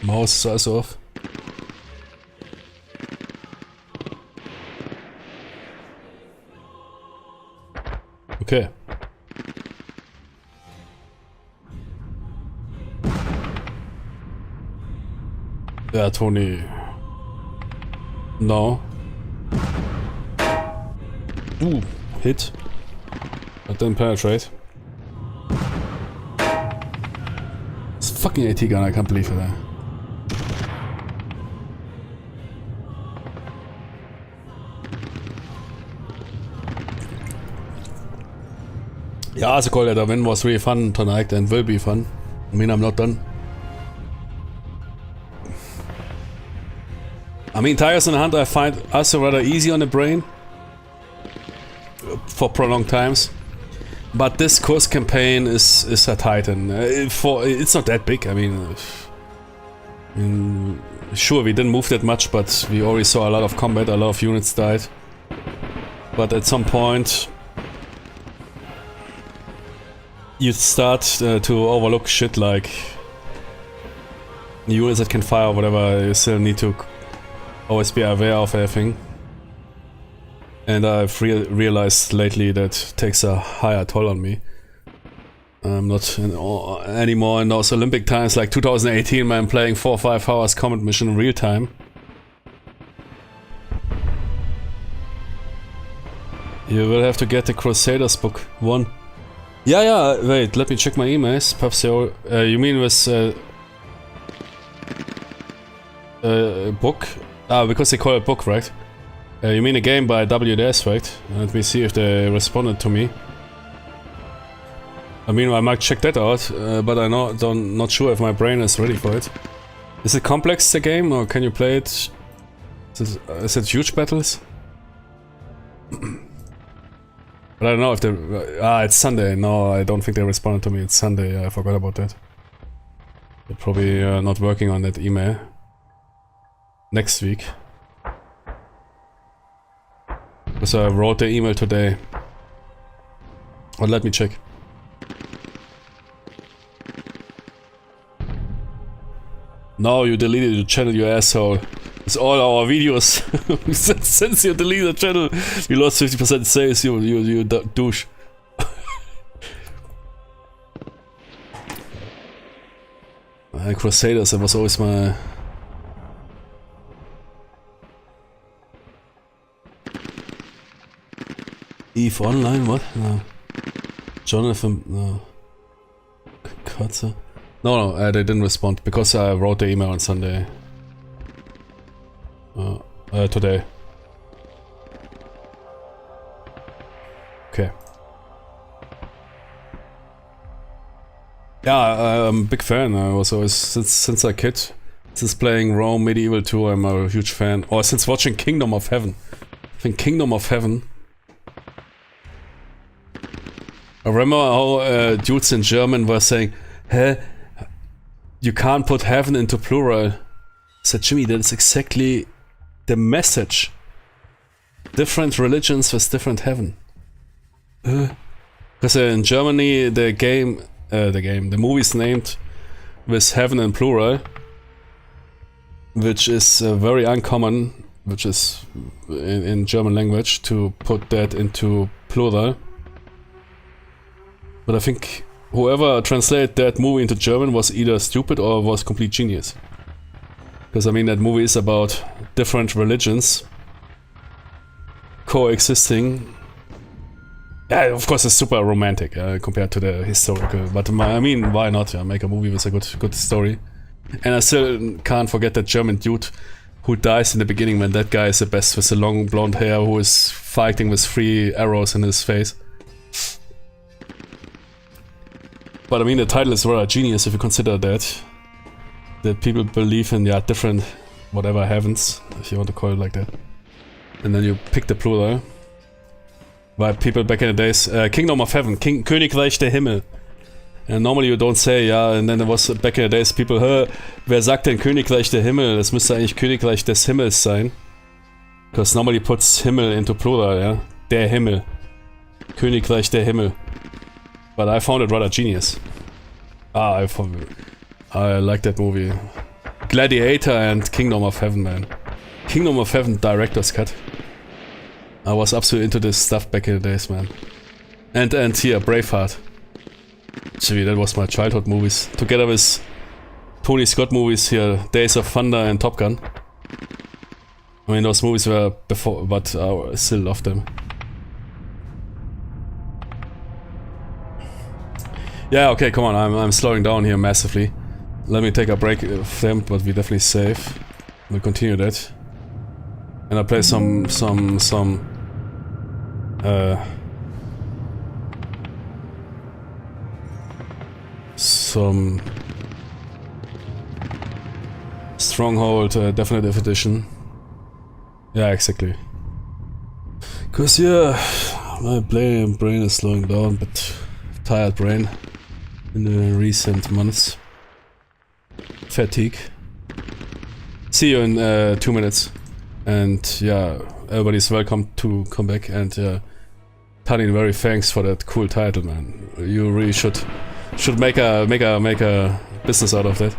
mouse is also off. Okay. Yeah, Tony. No. Ooh, hit. But didn't penetrate. It's fucking AT gun, I can't believe it. Yeah, as a call, the win was really fun tonight and will be fun. I mean, I'm not done. I mean, Tigers in the Hunt I find also rather easy on the brain for prolonged times. But this course campaign is a titan. It's not that big, I mean, sure, we didn't move that much, but we already saw a lot of combat, a lot of units died. But at some point you start to overlook shit like units that can fire or whatever. You still need to always be aware of everything. And I've realized lately that takes a higher toll on me. I'm not anymore in those Olympic times like 2018 when I'm playing 4 or 5 hours combat mission in real time. You will have to get the Crusaders book 1. Yeah, wait, let me check my emails. Perhaps you mean with book? Ah, because they call it book, right? You mean a game by WW2, right? Let me see if they responded to me. I mean, I might check that out, but I'm not sure if my brain is ready for it. Is it complex, the game, or can you play it? Is it huge battles? But I don't know if they... it's Sunday. No, I don't think they responded to me. It's Sunday. I forgot about that. They're probably not working on that email. Next week. Because I wrote the email today. But let me check. No, you deleted the channel, you asshole. It's all our videos. Since you deleted the channel, you lost 50% sales, you douche. Crusaders, that was always my... Eve Online, what? No. Jonathan, no. Kotze? No, they didn't respond because I wrote the email on Sunday. Today. Okay. Yeah, I'm a big fan. I was always since a kid, Since playing Rome Medieval 2, I'm a huge fan. Or since watching Kingdom of Heaven. I think Kingdom of Heaven. I remember how dudes in German were saying, "Hä? You can't put heaven into plural." I said, Jimmy, that is exactly the message. Different religions with different heaven. Because in Germany, the movie's named with heaven in plural, which is very uncommon, which is in German language, to put that into plural. But I think whoever translated that movie into German was either stupid or was complete genius. Because I mean, that movie is about different religions coexisting. Yeah, of course it's super romantic compared to the historical, but I mean, why not make a movie with a good story? And I still can't forget that German dude who dies in the beginning when that guy is the best with the long blonde hair who is fighting with 3 arrows in his face. But I mean, the title is rather genius if you consider that people believe in different whatever heavens, if you want to call it like that. And then you pick the plural. Why people back in the days, Kingdom of Heaven, Königreich der Himmel. And normally you don't say, and then there was back in the days people, wer sagt denn Königreich der Himmel? Das müsste eigentlich Königreich des Himmels sein. Because nobody puts Himmel into plural, Der Himmel. Königreich der Himmel. But I found it rather genius. I like that movie. Gladiator and Kingdom of Heaven, man. Kingdom of Heaven director's cut. I was absolutely into this stuff back in the days, man. And here, Braveheart. Gee, that was my childhood movies. Together with Tony Scott movies here, Days of Thunder and Top Gun. I mean, those movies were before, but I still love them. Yeah, okay, come on, I'm slowing down here massively. Let me take a break of them, but we definitely save. We'll continue that. And I play some Stronghold Definitive Edition. Yeah, exactly. Cause my brain is slowing down, but tired brain in the recent months. Fatigue. See you in 2 minutes. And everybody's welcome to come back. And Tanin, very thanks for that cool title, man. You really should make a business out of that.